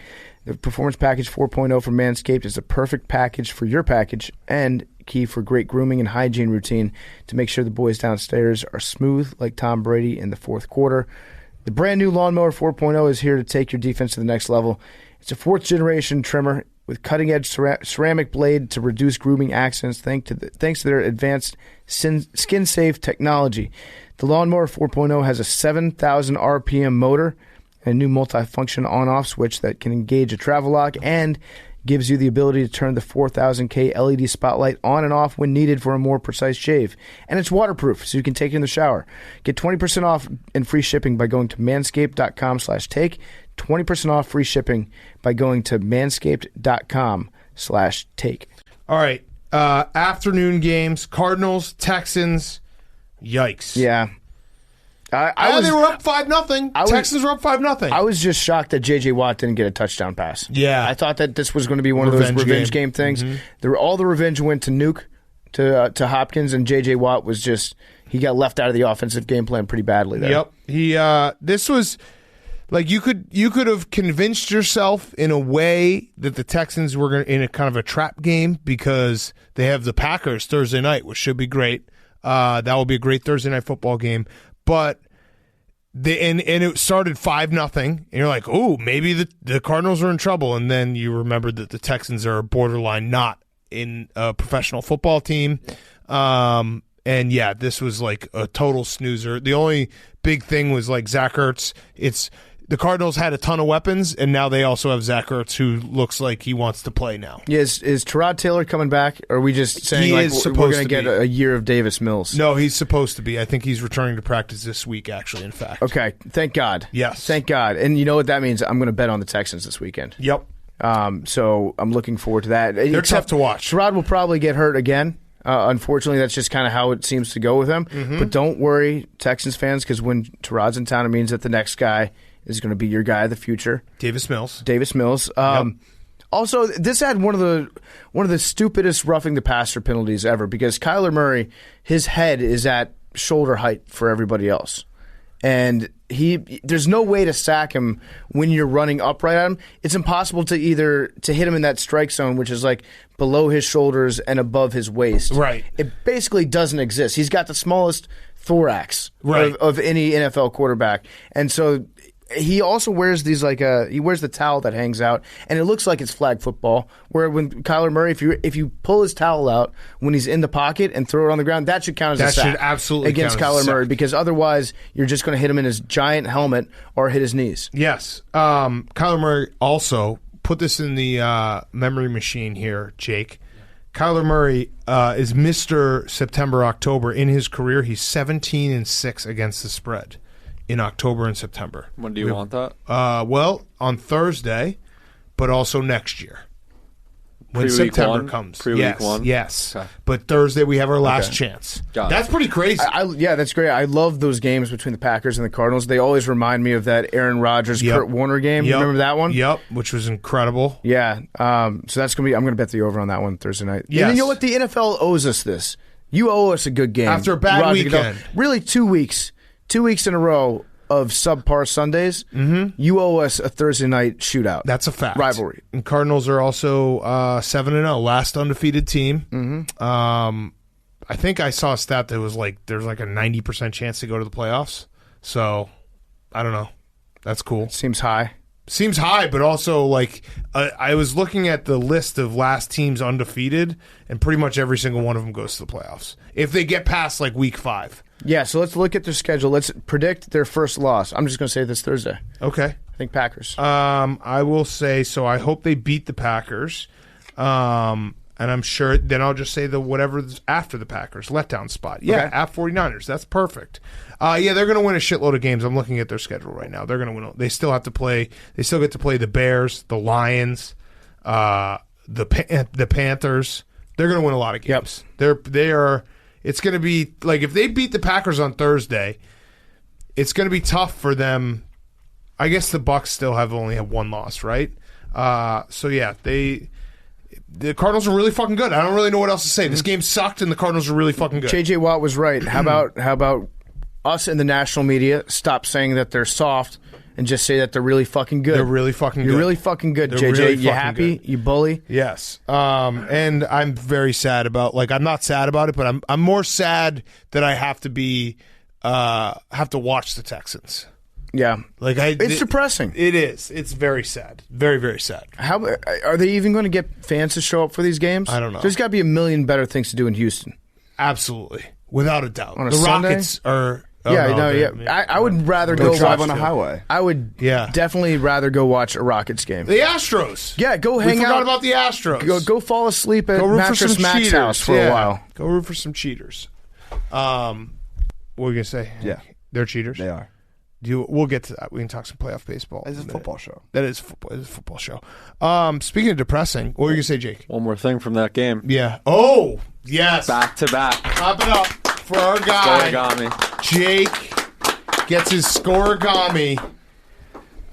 The Performance Package 4.0 from Manscaped is the perfect package for your package and key for great grooming and hygiene routine to make sure the boys downstairs are smooth like Tom Brady in the fourth quarter. The brand new Lawnmower 4.0 is here to take your defense to the next level. It's a 4th-generation trimmer with cutting-edge ceramic blade to reduce grooming accidents thanks to their advanced skin-safe technology. The Lawnmower 4.0 has a 7,000 RPM motor and a new multifunction on-off switch that can engage a travel lock and gives you the ability to turn the 4000K LED spotlight on and off when needed for a more precise shave. And it's waterproof, so you can take it in the shower. Get 20% off and free shipping by going to manscaped.com/take. 20% off free shipping by going to manscaped.com/take. All right. Afternoon games. Cardinals, Texans. Yikes. Yeah. They were up 5-0. Texans were up 5-0. I was just shocked that J.J. Watt didn't get a touchdown pass. Yeah. I thought that this was going to be one of those revenge game things. All the revenge went to Nuke, to Hopkins, and J.J. Watt was just, he got left out of the offensive game plan pretty badly there. Yep. This was, like, you could have convinced yourself in a way that the Texans were in a kind of a trap game because they have the Packers Thursday night, which should be great. That will be a great Thursday night football game. But it started 5-0, and you're like, oh, maybe the Cardinals are in trouble. And then you remembered that the Texans are borderline not in a professional football team. And yeah, this was like a total snoozer. The only big thing was like Zach Ertz. the Cardinals had a ton of weapons, and now they also have Zach Ertz, who looks like he wants to play now. Yeah, is Tyrod Taylor coming back? Or are we just saying we're going to get a year of Davis Mills? No, he's supposed to be. I think he's returning to practice this week, actually, in fact. Okay, thank God. Yes. Thank God. And you know what that means? I'm going to bet on the Texans this weekend. Yep. So I'm looking forward to that. They're tough to watch. Tyrod will probably get hurt again. Unfortunately, that's just kind of how it seems to go with him. But don't worry, Texans fans, because when Tyrod's in town, it means that the next guy is going to be your guy of the future. Davis Mills. Yep. Also, this had one of the stupidest roughing the passer penalties ever, because Kyler Murray, his head is at shoulder height for everybody else. And there's no way to sack him when you're running upright at him. It's impossible to hit him in that strike zone, which is like below his shoulders and above his waist. Right. It basically doesn't exist. He's got the smallest thorax of any NFL quarterback. And so he also wears these he wears the towel that hangs out, and it looks like it's flag football. Where when Kyler Murray, if you pull his towel out when he's in the pocket and throw it on the ground, that should count as a sack. That should absolutely against count as Kyler a Murray, sack. because otherwise you're just going to hit him in his giant helmet or hit his knees. Yes. Kyler Murray also, put this in the memory machine here, Jake. Kyler Murray is Mr. September-October. In his career, he's 17-6 against the spread in October and September. When do you want that? Well, on Thursday, but also next year. When Pre-week September one? comes. Pre-week one? Yes. Okay. But Thursday we have our last chance. Got it. That's pretty crazy. Yeah, that's great. I love those games between the Packers and the Cardinals. They always remind me of that Aaron Rodgers, Kurt Warner game. You remember that one? Yep, which was incredible. Yeah. So that's going to be, I'm going to bet the over on that one Thursday night. Yes. And you know what? The NFL owes us this. You owe us a good game. After a bad Roger weekend. Goodell. Really, 2 weeks. 2 weeks in a row of subpar Sundays. You owe us a Thursday night shootout. That's a fact. Rivalry. And Cardinals are also 7-0, last undefeated team. I think I saw a stat that was there's a 90% chance to go to the playoffs. So, I don't know. That's cool. Seems high. Seems high, but also I was looking at the list of last teams undefeated, and pretty much every single one of them goes to the playoffs if they get past week 5. Yeah, so let's look at their schedule. Let's predict their first loss. I'm just going to say this Thursday. Okay. I think Packers. I will say, so I hope they beat the Packers. And I'm sure, then I'll just say whatever's after the Packers, letdown spot. Yeah, Okay. at 49ers. That's perfect. Yeah, they're going to win a shitload of games. I'm looking at their schedule right now. They're going to win. They still have to play. They still get to play the Bears, the Lions, the Panthers. They're going to win a lot of games. They are. It's going to be if they beat the Packers on Thursday, it's going to be tough for them. I guess the Bucs still only have one loss, right? So yeah, the Cardinals are really fucking good. I don't really know what else to say. This game sucked, and the Cardinals are really fucking good. J.J. Watt was right. How about us in the national media stop saying that they're soft and just say that they're really fucking good? They're really fucking good. You're really fucking good, They're J.J. really you fucking happy? good. You bully? Yes. And I'm very sad about I'm not sad about it, but I'm more sad that I have to watch the Texans. Yeah. It's it, depressing. It is. It's very sad. Very, very sad. How are they even going to get fans to show up for these games? I don't know. There's got to be a million better things to do in Houston. Absolutely. Without a doubt. On a the Sunday? Rockets are... I would rather go drive watch on a highway. I would definitely rather go watch a Rockets game. The Astros. Yeah, go hang we out. forgot about the Astros. Go fall asleep at root for Mattress some Mac's cheaters. house for a while. Go root for some cheaters. What were you going to say? Yeah. They're cheaters? They are. We'll get to that. We can talk some playoff baseball. It's a football show. That is football. It's a football show. Speaking of depressing, what were you going to say, Jake? One more thing from that game. Yeah. Oh, yes. Back to back. Clap it up for our guy. Scorigami. Jake gets his scorigami.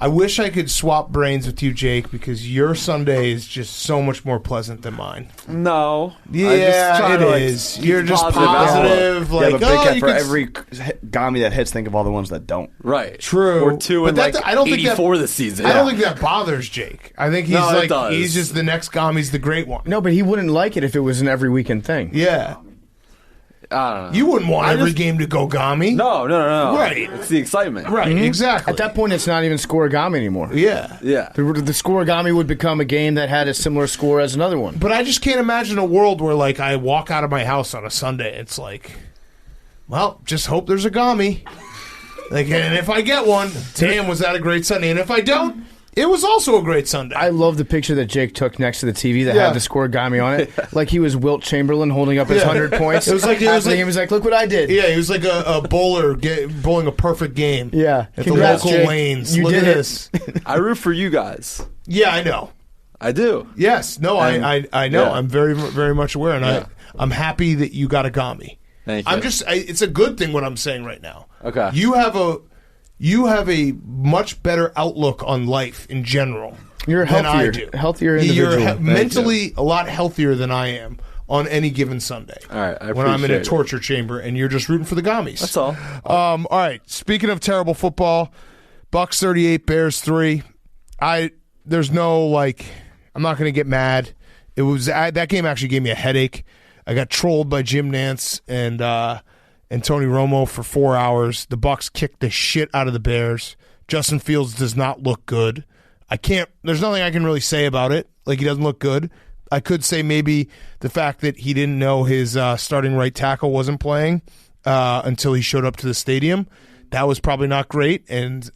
I wish I could swap brains with you, Jake, because your Sunday is just so much more pleasant than mine. No. Yeah, it is. You're just positive. Yeah, but Big Cat, for can every gami that hits, think of all the ones that don't. Right. True. We're 2 But and I don't think 84 this season. I don't think that bothers Jake. I think he's No, it does. he's just the next Gami's the great one. No, but he wouldn't like it if it was an every weekend thing. Yeah. I don't know. You wouldn't want every game to go Gami. No. Right. It's the excitement. Right, exactly. At that point, it's not even scorigami anymore. Yeah. Yeah. The scorigami would become a game that had a similar score as another one. But I just can't imagine a world where, I walk out of my house on a Sunday, it's well, just hope there's a Gami. Like, and if I get one, damn, was that a great Sunday? And if I don't, it was also a great Sunday. I love the picture that Jake took next to the TV that had the score Gami on it. Like he was Wilt Chamberlain holding up his 100 points. It was like he was like, look what I did. Yeah, he was like a bowler bowling a perfect game. Yeah. At Congrats, the local Jake. lanes. You Look did at it. this. I root for you guys. Yeah, I know. I do. Yes. No, I know. Yeah. I'm very, very much aware, and I'm happy that you got a Gami. Thank you. It's a good thing what I'm saying right now. Okay. You have a much better outlook on life in general. You're than I do. healthier individual. You're mentally a lot healthier than I am on any given Sunday. All right, I when I'm in a appreciate it. torture chamber and you're just rooting for the Gommies. That's all. All right. Speaking of terrible football, Bucs 38, Bears 3. There's no like. I'm not going to get mad. It was that game actually gave me a headache. I got trolled by Jim Nantz and Tony Romo for 4 hours. The Bucs kicked the shit out of the Bears. Justin Fields does not look good. There's nothing I can really say about it. Like, he doesn't look good. I could say maybe the fact that he didn't know his starting right tackle wasn't playing until he showed up to the stadium. That was probably not great. And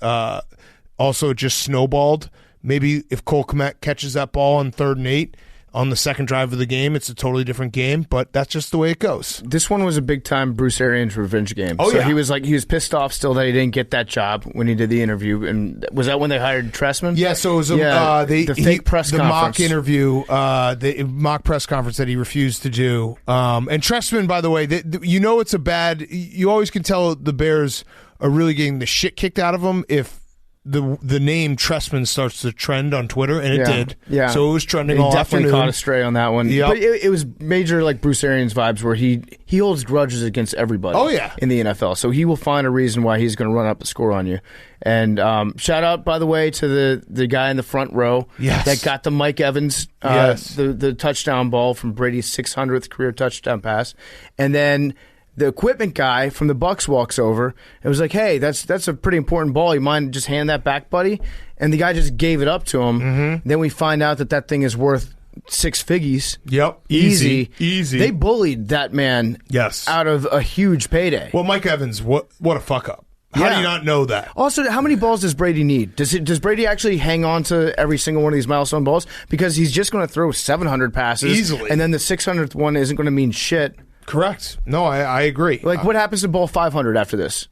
also it just snowballed. Maybe if Cole Kmet catches that ball on 3rd and 8 on the second drive of the game, it's a totally different game, but that's just the way it goes. This one was a big-time Bruce Arians revenge game. Oh, so yeah. he was pissed off still that he didn't get that job when he did the interview. And was that when they hired Tressman? Yeah, so it was the fake press the conference. mock interview, the mock press conference that he refused to do. And Tressman, by the way, it's a bad. You always can tell the Bears are really getting the shit kicked out of them if the name Tressman starts to trend on Twitter, and it did. Yeah, so it was trending he all definitely afternoon. caught a stray on that one. Yep. But it was major like Bruce Arians vibes where he holds grudges against everybody. Oh, yeah. In the NFL, so he will find a reason why he's going to run up the score on you. And shout out, by the way, to the guy in the front row that got the Mike Evans the touchdown ball from Brady's 600th career touchdown pass, and then the equipment guy from the Bucs walks over and was like, "Hey, that's a pretty important ball. You mind just hand that back, buddy?" And the guy just gave it up to him. Mm-hmm. Then we find out that thing is worth 6 figgies. Yep, easy. They bullied that man. Out of a huge payday. Well, Mike Evans, what a fuck up. How do you not know that? Also, how many balls does Brady need? Does Brady actually hang on to every single one of these milestone balls? Because he's just going to throw 700 passes easily, and then the 600th one isn't going to mean shit. Correct. No, I agree. Like, what happens to ball 500 after this?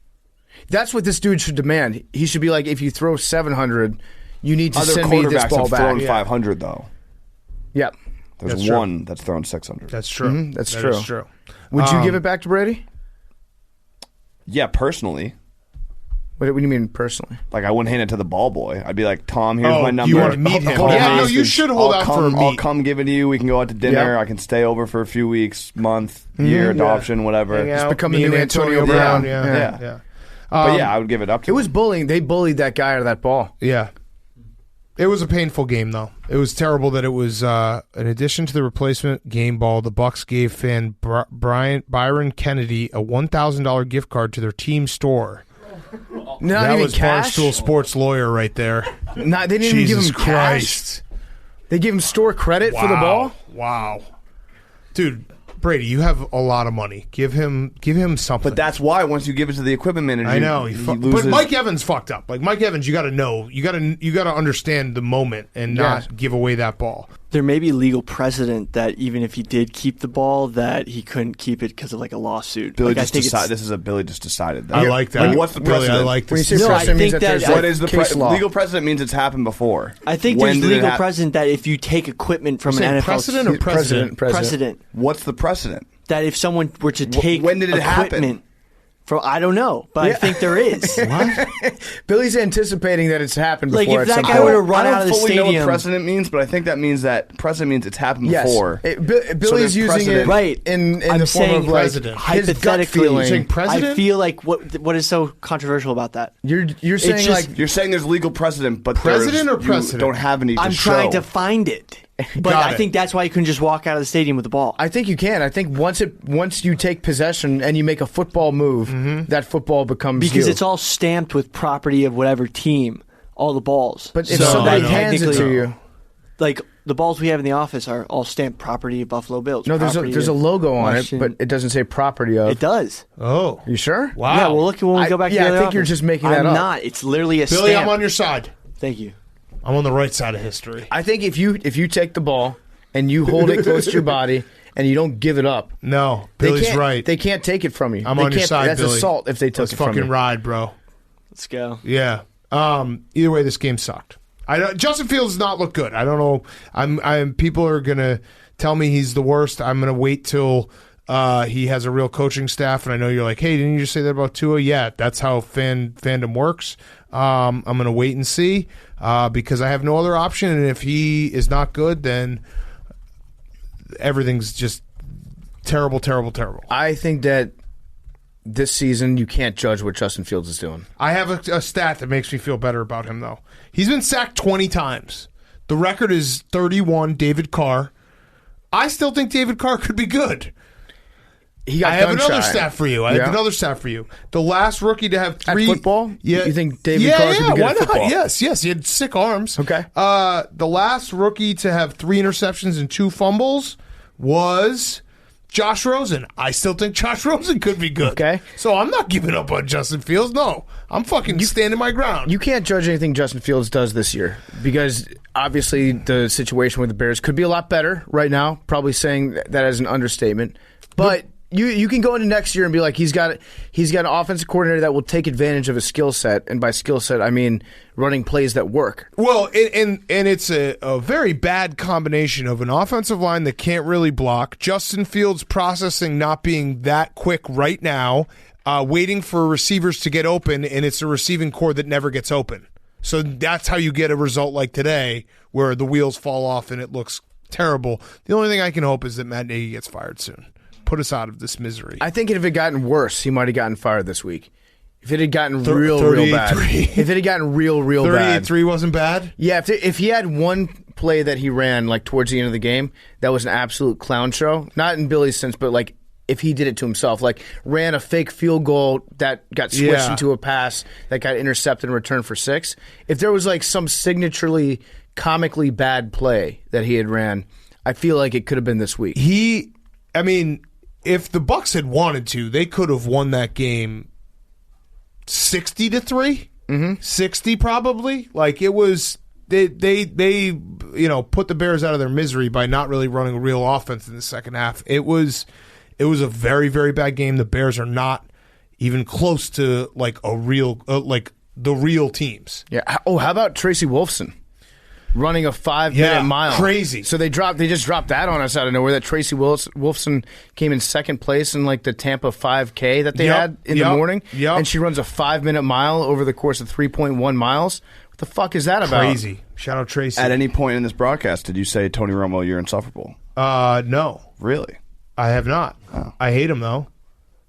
That's what this dude should demand. He should be like, if you throw 700, you need to send me this ball have back. thrown 500 though. Yep. There's one that's thrown 600. That's true. Mm-hmm. That's That true. is true. Would you give it back to Brady? Yeah, personally. What do you mean personally? Like, I wouldn't hand it to the ball boy. I'd be like, Tom, here's my number. You want to meet him? You should hold out for a meet. I'll come give it to you. We can go out to dinner. I can stay over for a few weeks, month, year, adoption, whatever. Just become the new Antonio Brown. Yeah. But yeah, I would give it up to him. It was bullying. They bullied that guy out of that ball. Yeah. It was a painful game, though. It was terrible that it was, in addition to the replacement game ball, the Bucs gave fan Byron Kennedy a $1,000 gift card to their team store. That was cash? Barstool Sports lawyer right there. They didn't even give him Christ. cash. They gave him store credit for the ball? Wow. Dude, Brady, you have a lot of money. Give him something. But that's why once you give it to the equipment manager, I know. he But loses. Mike Evans fucked up. Like, Mike Evans, you got to know. You got to understand the moment and not give away that ball. There may be legal precedent that even if he did keep the ball, that he couldn't keep it because of like a lawsuit. Billy like, just decided. This is a Billy just decided that. I like that. Like, what's the Billy, precedent? I like When you this. say No, I precedent, means think that there's that- What is the case law. legal precedent? Means it's happened before. I think When there's did it legal happen? precedent that if you take equipment from You're an saying NFL precedent or president? precedent What's the precedent? that if someone were to take when did it happen? equipment from, I don't know, but I think there is. Billy's anticipating that it's happened Like, before. if at that some guy point. were to run I out don't of the fully know what stadium, precedent means, but I think that means it's happened before. Billy's there's using precedent. it Right. in I'm the form saying of like president. his gut hypothetically, feeling. saying president? I feel like what is so controversial about that? You're saying just- like You're saying there's legal precedent, but President or you precedent? don't have any to I'm show. trying to find it, but Got I it. think that's why you couldn't just walk out of the stadium with the ball. I think you can. I think once you take possession and you make a football move, that football becomes because you. it's all stamped with property of whatever team, all the balls. But if So, somebody no, hands it to technically- you, like the balls we have in the office are all stamped property of Buffalo Bills. No, there's a logo on Washington. it, but it doesn't say property of. It does. Oh. You sure? Wow. Yeah, well, look when we go back to the I other think you're office. just making that I'm up. not. It's literally a Billy, stamp. I'm on your side. Thank you. I'm on the right side of history. I think if you take the ball and you hold it close to your body and you don't give it up, No, Billy's right. They can't take it from you. I'm They on your can't- side, That's Billy. assault if they took Let's it from fucking you. ride, bro. Let's go. Yeah. Either way, this game sucked. Justin Fields does not look good. I don't know. I'm. People are gonna tell me he's the worst. I'm gonna wait till he has a real coaching staff. And I know you're like, hey, didn't you just say that about Tua? Yeah, that's how fandom works. I'm gonna wait and see because I have no other option. And if he is not good, then everything's just terrible, terrible, terrible. I think that this season you can't judge what Justin Fields is doing. I have a stat that makes me feel better about him, though. He's been sacked 20 times. The record is 31, David Carr. I still think David Carr could be good. He got I have gun another shy. stat for you. The last rookie to have At 3... football? Yeah. You think David Carr could be good why at not? football? Yes. He had sick arms. Okay. The last rookie to have 3 interceptions and 2 fumbles was... Josh Rosen. I still think Josh Rosen could be good. Okay. So I'm not giving up on Justin Fields. No. I'm fucking standing my ground. You can't judge anything Justin Fields does this year because obviously the situation with the Bears could be a lot better right now. Probably saying that as an understatement. But you can go into next year and be like, he's got an offensive coordinator that will take advantage of his skill set, and by skill set I mean running plays that work. Well, and it's a very bad combination of an offensive line that can't really block, Justin Fields processing not being that quick right now, waiting for receivers to get open, and it's a receiving core that never gets open. So that's how you get a result like today where the wheels fall off and it looks terrible. The only thing I can hope is that Matt Nagy gets fired soon. Put us out of this misery. I think if it had gotten worse, he might have gotten fired this week. If it had gotten real bad. 38-3. If it had gotten real bad. 38-3 wasn't bad? Yeah, if he had one play that he ran like towards the end of the game, that was an absolute clown show. Not in Billy's sense, but like if he did it to himself, like ran a fake field goal that got switched into a pass that got intercepted and returned for 6. If there was like some signaturely comically bad play that he had ran, I feel like it could have been this week. If the Bucs had wanted to, they could have won that game 60-3, 60 probably. Like it was, they put the Bears out of their misery by not really running a real offense in the second half. It was a very, very bad game. The Bears are not even close to like a real the real teams. Yeah. Oh, how about Tracy Wolfson? Running a 5-minute mile. Crazy. So they just dropped that on us out of nowhere. That Tracy Wolfson came in second place in like the Tampa 5K that they had in the morning. Yep. And she runs a 5-minute mile over the course of 3.1 miles. What the fuck is that about? Crazy. Shout out Tracy. At any point in this broadcast, did you say Tony Romo, you're insufferable? No. Really? I have not. Oh. I hate him though.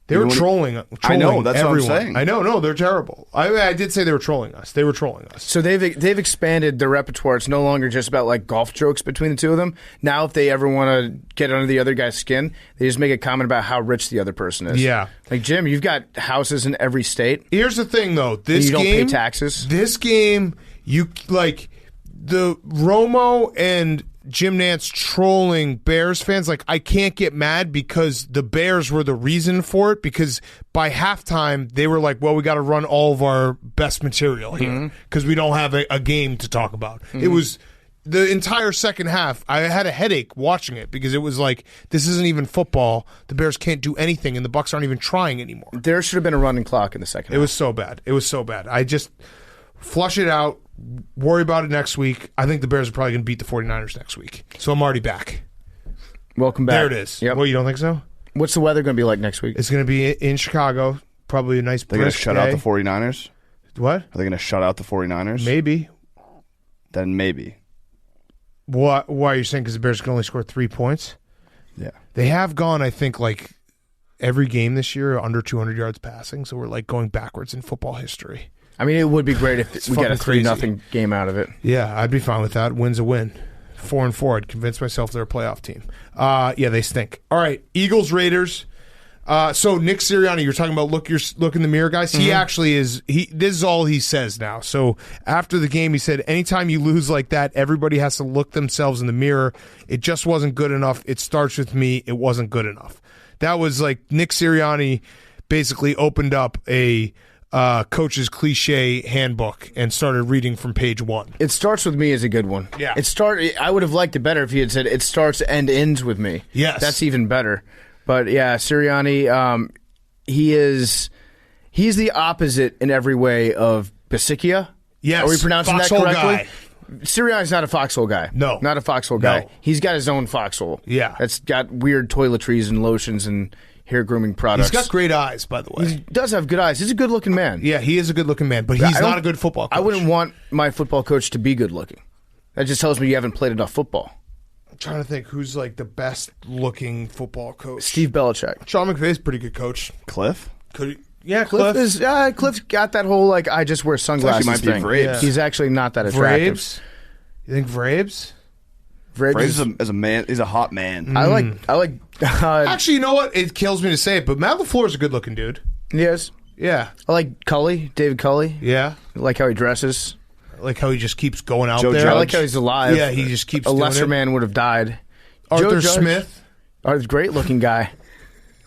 They were trolling. I know, that's everyone. what I'm saying. I know, no, they're terrible. I did say they were trolling us. They were trolling us. So they've expanded their repertoire. It's no longer just about like golf jokes between the two of them. Now, if they ever want to get under the other guy's skin, they just make a comment about how rich the other person is. Yeah, like Jim, you've got houses in every state. Here's the thing, though. You don't pay taxes. This game, you like the Romo and Jim Nantz trolling Bears fans. Like, I can't get mad because the Bears were the reason for it, because by halftime they were like, well, we got to run all of our best material here because we don't have a game to talk about. It was the entire second half. I had a headache watching it because it was like, this isn't even football. The Bears can't do anything and the Bucs aren't even trying anymore. There should have been a running clock in the second half. It was so bad. It was so bad. I just flush it out. Worry about it next week. I think the Bears are probably going to beat the 49ers next week. So I'm already back. Welcome back. There it is. Yep. Well, you don't think so? What's the weather going to be like next week? It's going to be in Chicago. Probably a nice They're going to brisk shut day. out the 49ers? What? Are they going to shut out the 49ers? Maybe. Then maybe. Why are you saying because the Bears can only score 3 points? Yeah. They have gone, I think, like every game this year under 200 yards passing. So we're like going backwards in football history. I mean, it would be great if we got a fucking 3-0 game out of it. Yeah, I'd be fine with that. Win's a win. 4-4. I'd convince myself they're a playoff team. Yeah, they stink. All right, Eagles, Raiders. So Nick Sirianni, you're talking about look in the mirror, guys. He actually is. This is all he says now. So after the game, he said, "Anytime you lose like that, everybody has to look themselves in the mirror. It just wasn't good enough. It starts with me. It wasn't good enough." That was like Nick Sirianni basically opened up a coach's cliche handbook and started reading from page 1. It starts with me is a good one. Yeah. I would have liked it better if he had said it starts and ends with me. Yes. That's even better. But yeah, Sirianni, he's the opposite in every way of Bisicchia. Yes. Are we pronouncing Foxhole that correctly? guy. Sirianni's not a foxhole guy. No. Not a foxhole guy. No. He's got his own foxhole. Yeah. That's got weird toiletries and lotions and hair grooming products. He's got great eyes, by the way. He does have good eyes. He's a good-looking man. Yeah, he is a good-looking man, but he's not a good football coach. I wouldn't want my football coach to be good-looking. That just tells me you haven't played enough football. I'm trying to think who's like the best-looking football coach. Steve Belichick. Sean McVay's a pretty good coach. Cliff? Cliff's got that whole like I just wear sunglasses might be thing. Vrabes. Yeah. He's actually not that attractive. Vrabes? You think Vrabes? Vrabes is a man. He's a hot man. I like. Actually, you know what? It kills me to say it, but Matt LaFleur's a good-looking dude. Yes. Yeah. I like Cully, David Cully. Yeah. I like how he dresses. I like how he just keeps going out Joe there. Judge. I like how he's alive. Yeah, he just keeps a doing lesser it. man would have died. Arthur Joe Judge. Smith. Great looking guy.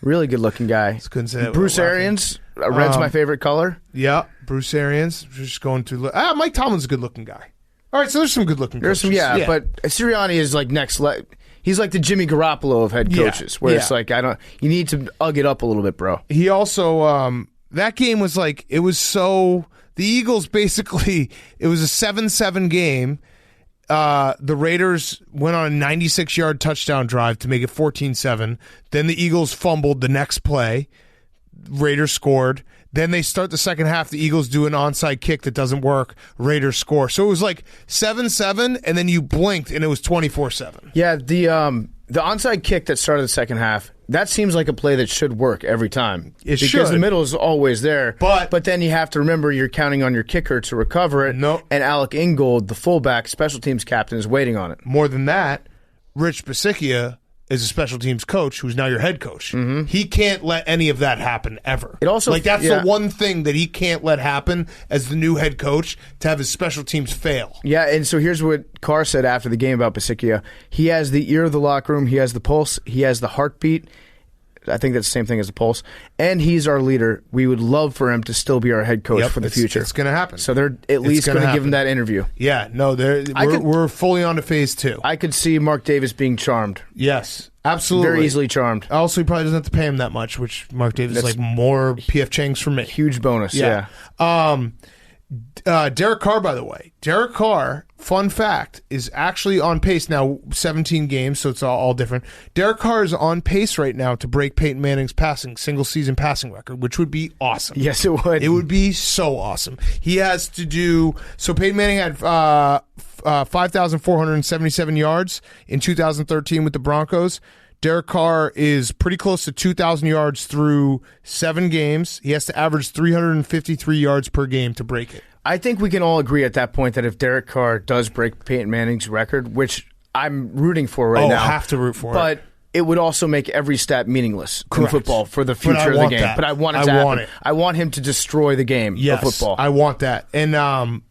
Really good looking guy. Couldn't say that Bruce without laughing. Arians. Red's my favorite color. Yeah, Bruce Arians. Just going through. Mike Tomlin's a good-looking guy. All right, so there's some good-looking There's coaches. some, but Sirianni is like next level. He's like the Jimmy Garoppolo of head coaches, where it's like you need to ugg it up a little bit, bro. He also that game was like it was so the Eagles basically it was a 7-7 game. The Raiders went on a 96-yard touchdown drive to make it 14-7. Then the Eagles fumbled the next play. Raiders scored. Then they start the second half. The Eagles do an onside kick that doesn't work. Raiders score. So it was like 7-7, and then you blinked, and it was 24-7. Yeah, the onside kick that started the second half, that seems like a play that should work every time. It because should. the middle is always there. But then you have to remember you're counting on your kicker to recover it. No. And Alec Ingold, the fullback, special teams captain, is waiting on it. More than that, Rich Bisicchia is a special teams coach who's now your head coach. Mm-hmm. He can't let any of that happen ever. It also that's the one thing that he can't let happen as the new head coach, to have his special teams fail. Yeah, and so here's what Carr said after the game about Bisicchia. He has the ear of the locker room. He has the pulse. He has the heartbeat. I think that's the same thing as the pulse. And he's our leader. We would love for him to still be our head coach for the future. It's going to happen. So they're at least going to give him that interview. Yeah, no, we're fully on to phase 2. I could see Mark Davis being charmed. Yes, absolutely. Very easily charmed. Also, he probably doesn't have to pay him that much, which Mark Davis is like more PF Chang's for me. Huge bonus, yeah. Derek Carr, by the way. Derek Carr, fun fact, is actually on pace now, 17 games, so it's all different. Derek Carr is on pace right now to break Peyton Manning's single-season passing record, which would be awesome. Yes, it would. It would be so awesome. He has to do... So Peyton Manning had 5,477 yards in 2013 with the Broncos. Derek Carr is pretty close to 2,000 yards through 7 games. He has to average 353 yards per game to break it. I think we can all agree at that point that if Derek Carr does break Peyton Manning's record, which I'm rooting for right now. I have to root for it. But it would also make every stat meaningless Correct. in football for the future of the game. But I want it to happen. I want him to destroy the game of football. I want that. And I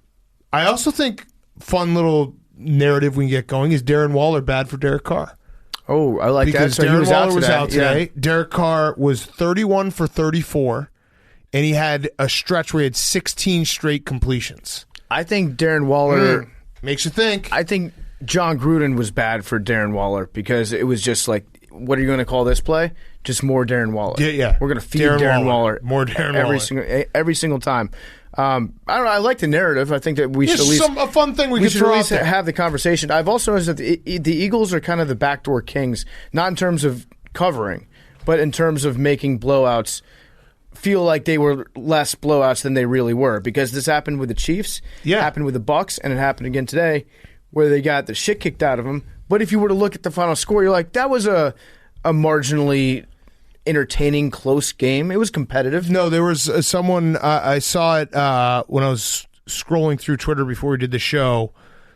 also think fun little narrative we can get going is Darren Waller bad for Derek Carr. Oh, I like because that. So Darren Waller was out today. Yeah. Derek Carr was 31 for 34, and he had a stretch where he had 16 straight completions. I think Darren Waller... Makes you think. I think John Gruden was bad for Darren Waller because it was just like, what are you going to call this play? Just more Darren Waller. Yeah. We're going to feed Darren Waller. More Darren Waller. Every single time. I don't know. I like the narrative. I think that we should at least a fun thing we could should throw at least out there. have the conversation. I've also noticed that the Eagles are kind of the backdoor kings, not in terms of covering, but in terms of making blowouts feel like they were less blowouts than they really were. Because this happened with the Chiefs, happened with the Bucs, and it happened again today, where they got the shit kicked out of them. But if you were to look at the final score, you're like, that was a marginally entertaining, close game. It was competitive. No, there was someone, I saw it when I was scrolling through Twitter before we did the show.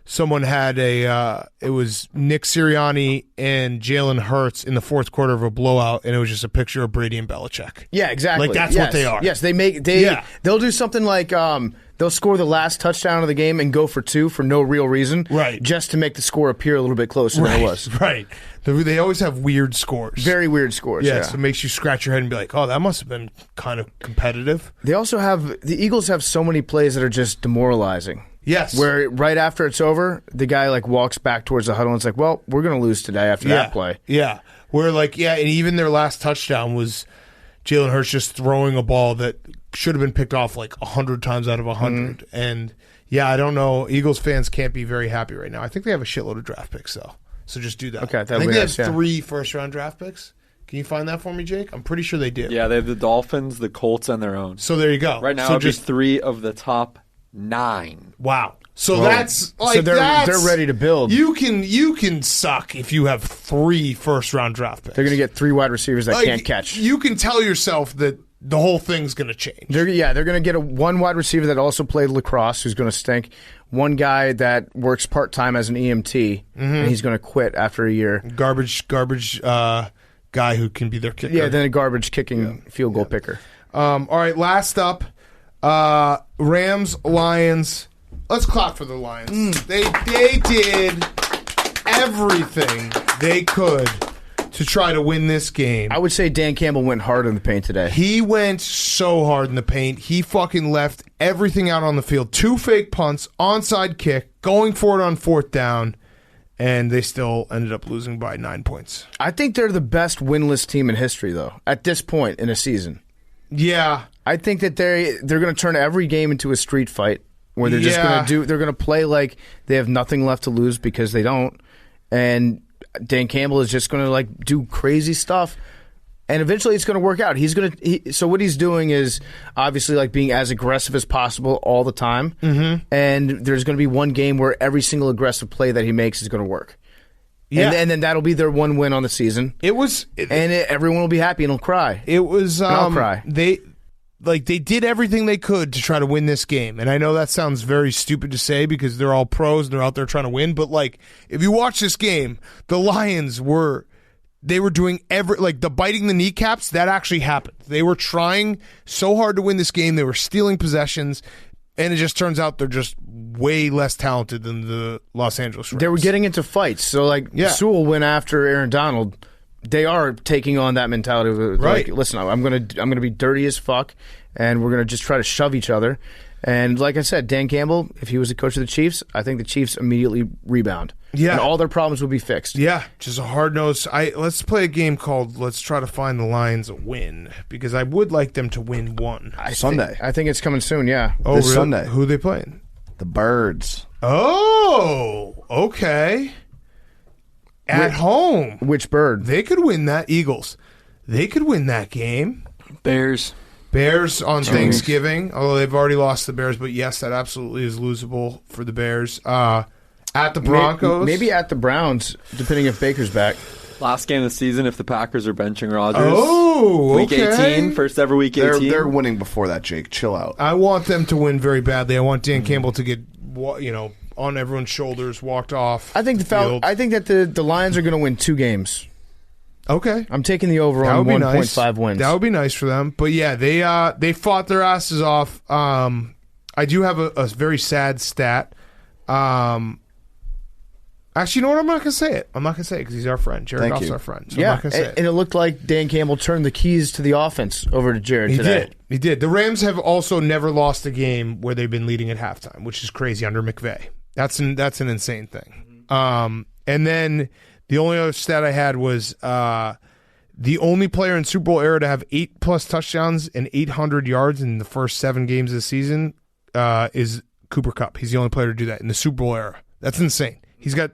someone had it was Nick Sirianni and Jalen Hurts in the fourth quarter of a blowout, and it was just a picture of Brady and Belichick. Yeah, exactly. Like, that's what they are. Yes, they'll do something like they'll score the last touchdown of the game and go for 2 for no real reason, right? Just to make the score appear a little bit closer than it was. Right. They always have weird scores. Very weird scores. Yeah, so it makes you scratch your head and be like, oh, that must have been kind of competitive. They also have the Eagles have so many plays that are just demoralizing. Yes. Where right after it's over, the guy like walks back towards the huddle and it's like, well, we're going to lose today after that play. Yeah. Where and even their last touchdown was Jalen Hurts just throwing a ball that should have been picked off like 100 times out of 100. Mm-hmm. And I don't know. Eagles fans can't be very happy right now. I think they have a shitload of draft picks though. So just do that. Okay, I think they have 3 first-round draft picks. Can you find that for me, Jake? I'm pretty sure they do. Yeah, they have the Dolphins, the Colts, and their own. So there you go. Right now, so just 3 of the top 9. Wow. So that's like so they're ready to build. You can suck if you have 3 first-round draft picks. They're going to get 3 wide receivers that can't catch. You can tell yourself that the whole thing's going to change. They're going to get one wide receiver that also played lacrosse who's going to stink. One guy that works part-time as an EMT, and he's going to quit after a year. Garbage guy who can be their kicker. Yeah, then a garbage kicking field goal picker. All right, last up, Rams, Lions. Let's clap for the Lions. They did everything they could to try to win this game. I would say Dan Campbell went hard in the paint today. He went so hard in the paint. He fucking left everything out on the field. 2 fake punts, onside kick, going for it on 4th down, and they still ended up losing by 9 points. I think they're the best winless team in history, though, at this point in a season. Yeah. I think that they're going to turn every game into a street fight where they're just going to they're going to play like they have nothing left to lose because they don't, and Dan Campbell is just going to like do crazy stuff, and eventually it's going to work out. So what he's doing is obviously like being as aggressive as possible all the time, and there's going to be one game where every single aggressive play that he makes is going to work. Yeah, and then that'll be their one win on the season. Everyone will be happy and will cry. It was I'll cry. They did everything they could to try to win this game. And I know that sounds very stupid to say because they're all pros and they're out there trying to win. But, like, if you watch this game, the Lions were doing the biting the kneecaps, that actually happened. They were trying so hard to win this game. They were stealing possessions. And it just turns out they're just way less talented than the Los Angeles Rams. They were getting into fights. So, Sewell went after Aaron Donald. They are taking on that mentality of right. Listen, I'm gonna be dirty as fuck, and we're gonna just try to shove each other. And like I said, Dan Campbell, if he was the coach of the Chiefs, I think the Chiefs immediately rebound. Yeah, and all their problems would be fixed. Yeah, just a hard nose. Let's play a game called Let's Try to Find the Lions a Win because I would like them to win one Sunday. I think it's coming soon. Yeah, this really? Sunday. Who are they playing? The Birds. Oh, okay. At home. Which bird? They could win that. Eagles. They could win that game. Bears on Thanksgiving, although they've already lost the Bears. But yes, that absolutely is losable for the Bears. At the Broncos. Maybe at the Browns, depending if Baker's back. Last game of the season if the Packers are benching Rodgers. Oh, Week 18, first ever Week 18. They're winning before that, Jake. Chill out. I want them to win very badly. I want Dan Campbell to get, on everyone's shoulders, walked off. I think that the Lions are going to win 2 games. Okay, I'm taking the over on 1.5 wins. That would be nice for them. But yeah, they fought their asses off. I do have a very sad stat. Actually, you know what? I'm not going to say it. I'm not going to say it because he's our friend. Jared Goff's our friend. So I'm not going to say it. And it looked like Dan Campbell turned the keys to the offense over to Jared today. He did. The Rams have also never lost a game where they've been leading at halftime, which is crazy under McVay. That's an insane thing. And then the only other stat I had was the only player in Super Bowl era to have 8+ touchdowns and 800 yards in the first 7 games of the season is Cooper Kupp. He's the only player to do that in the Super Bowl era. That's insane. He had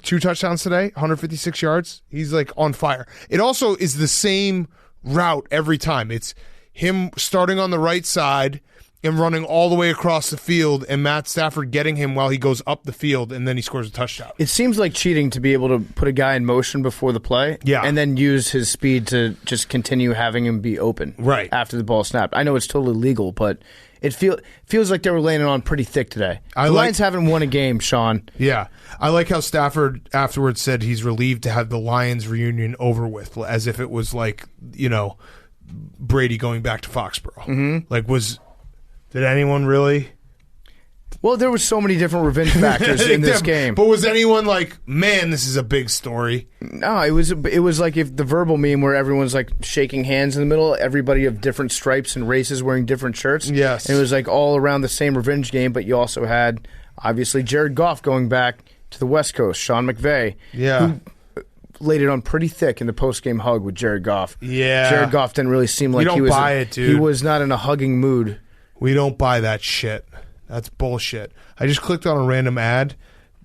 2 touchdowns today, 156 yards. He's like on fire. It also is the same route every time. It's him starting on the right side and running all the way across the field, and Matt Stafford getting him while he goes up the field, and then he scores a touchdown. It seems like cheating to be able to put a guy in motion before the play, and then use his speed to just continue having him be open after the ball snapped. I know it's totally legal, but it feels like they were laying it on pretty thick today. The Lions haven't won a game, Sean. Yeah. I like how Stafford afterwards said he's relieved to have the Lions reunion over with, as if it was like, Brady going back to Foxborough. Mm-hmm. Did anyone really? Well, there was so many different revenge factors in this game. But was anyone like, man, this is a big story? No, it was like if the verbal meme where everyone's like shaking hands in the middle, everybody of different stripes and races wearing different shirts. Yes. And it was like all around the same revenge game, but you also had, obviously, Jared Goff going back to the West Coast, Sean McVay. Yeah. Who laid it on pretty thick in the post-game hug with Jared Goff. Yeah. Jared Goff didn't really seem like he was buy it, dude. He was not in a hugging mood. We don't buy that shit. That's bullshit. I just clicked on a random ad.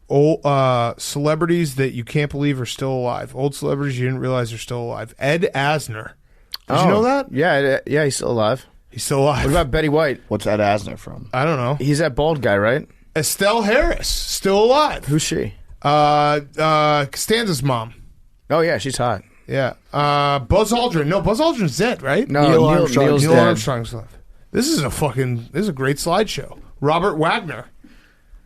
Old celebrities that you can't believe are still alive. Old celebrities you didn't realize are still alive. Ed Asner. Did you know that? Yeah, he's still alive. He's still alive. What about Betty White? What's Ed Asner from? I don't know. He's that bald guy, right? Estelle Harris, still alive. Who's she? Costanza's mom. Oh, yeah, she's hot. Yeah. Buzz Aldrin. No, Buzz Aldrin's dead, right? No, Neil Armstrong's dead. Armstrong's alive. This is a great slideshow. Robert Wagner.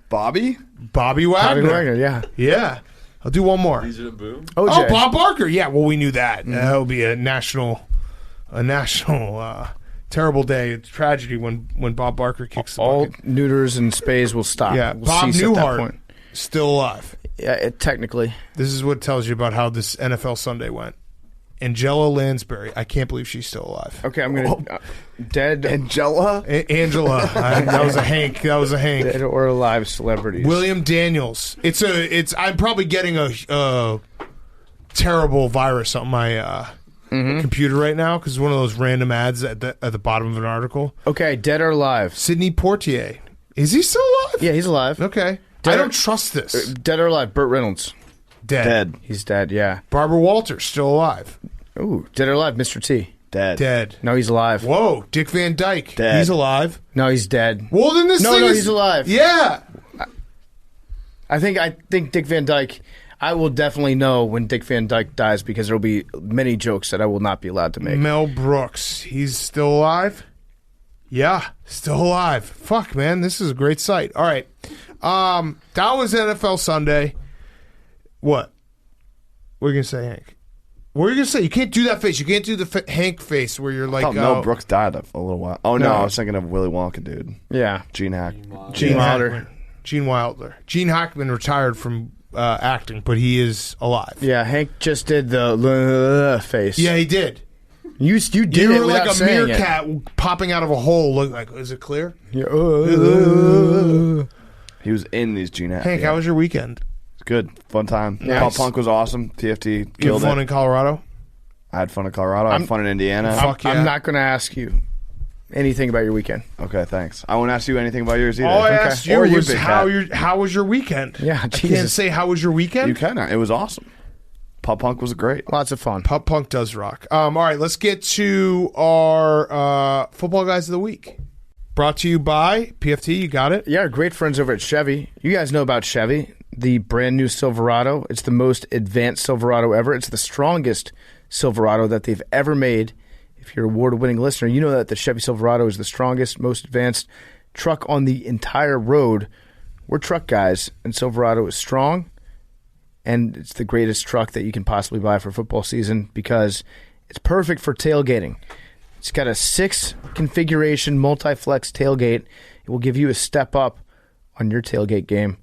Bobby Wagner. Bobby Wagner, yeah. Yeah. I'll do one more. These are the boom. Oh, Bob Barker. Yeah, well, we knew that. Mm-hmm. That would be a national terrible day. It's tragedy when Bob Barker kicks the all bucket. neuters and spays will stop. Yeah, We'll Bob cease at that Newhart, point. still alive. Yeah, technically. This is what tells you about how this NFL Sunday went. Angela Lansbury. I can't believe she's still alive. Okay, I'm going to... dead... Angela? Angela. That was a Hank. Dead or alive celebrities. William Daniels. I'm probably getting a terrible virus on my computer right now because it's one of those random ads at the bottom of an article. Okay, dead or alive? Sidney Poitier. Is he still alive? Yeah, he's alive. Okay. I don't trust this. Dead or alive? Burt Reynolds. Dead. He's dead, yeah. Barbara Walters, still alive. Ooh, dead or alive? Mr. T. Dead. No, he's alive. Whoa, Dick Van Dyke. Dead. He's alive. No, he's dead. Well, then he's alive. Yeah. I think Dick Van Dyke... I will definitely know when Dick Van Dyke dies because there will be many jokes that I will not be allowed to make. Mel Brooks. He's still alive? Yeah, still alive. Fuck, man. This is a great site. All right. That was NFL Sunday. What? What are you going to say, Hank? What are you going to say? You can't do that face. You can't do the Hank face where you're like... Mel Brooks died a little while. Oh, no. I was thinking of Willy Wonka, dude. Yeah. Gene Hackman. Gene Wilder. Gene Wilder. Gene Hackman retired from acting, but he is alive. Yeah, Hank just did the face. Yeah, he did. You did You it were like without a saying meerkat popping out of a hole. Look like, is it clear? Yeah. He was in these Gene Hackman. Hank, how was your weekend? Good. Fun time. Nice. Pop Punk was awesome. TFT You had killed fun it. in Colorado? I had fun in Colorado. I had fun in Indiana. Fuck yeah. I'm not going to ask you anything about your weekend. Okay, thanks. I won't ask you anything about yours either. All I asked you Or was big how cat. was your weekend? Yeah, I Jesus. can't say how was your weekend? You can. It was awesome. Pop Punk was great. Lots of fun. Pop Punk does rock. All right, let's get to our football guys of the week. Brought to you by PFT. You got it? Yeah, our great friends over at Chevy. You guys know about Chevy, the brand new Silverado. It's the most advanced Silverado ever. It's the strongest Silverado that they've ever made. If you're an award-winning listener, you know that the Chevy Silverado is the strongest, most advanced truck on the entire road. We're truck guys, and Silverado is strong, and it's the greatest truck that you can possibly buy for football season because it's perfect for tailgating. It's got a 6-configuration multi-flex tailgate. It will give you a step up on your tailgate game.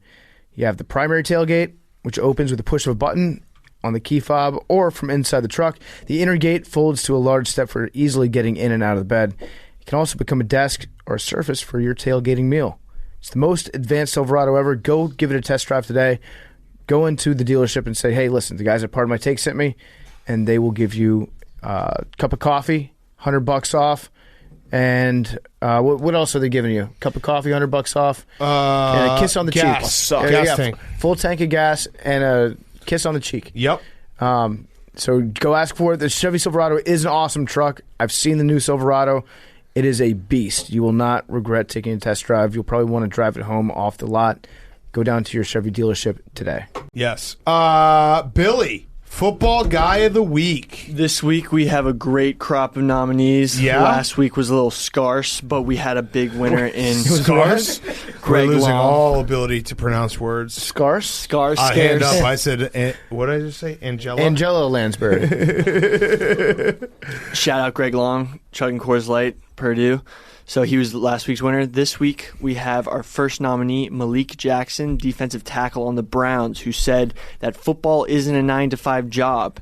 You have the primary tailgate, which opens with the push of a button on the key fob or from inside the truck. The inner gate folds to a large step for easily getting in and out of the bed. It can also become a desk or a surface for your tailgating meal. It's the most advanced Silverado ever. Go give it a test drive today. Go into the dealership and say, hey, listen, the guys at Part of My Take sent me, and they will give you a cup of coffee, $100 off. And what else are they giving you? Cup of coffee, $100 off, and a kiss on the cheek. Gas tank. Full tank of gas and a kiss on the cheek. Yep. So go ask for it. The Chevy Silverado is an awesome truck. I've seen the new Silverado. It is a beast. You will not regret taking a test drive. You'll probably want to drive it home off the lot. Go down to your Chevy dealership today. Yes. Billy, football guy of the week. This week we have a great crop of nominees. Yeah? Last week was a little scarce, but we had a big winner in Scarce? Greg We're losing Long. all ability to pronounce words. Scarce? Scarce, Hand scarce. up. I said, what did I just say? Angela? Angelo Lansbury. Shout out Greg Long, chugging Coors Light, Purdue. So he was last week's winner. This week we have our first nominee, Malik Jackson, defensive tackle on the Browns, who said that football isn't a 9-to-5 job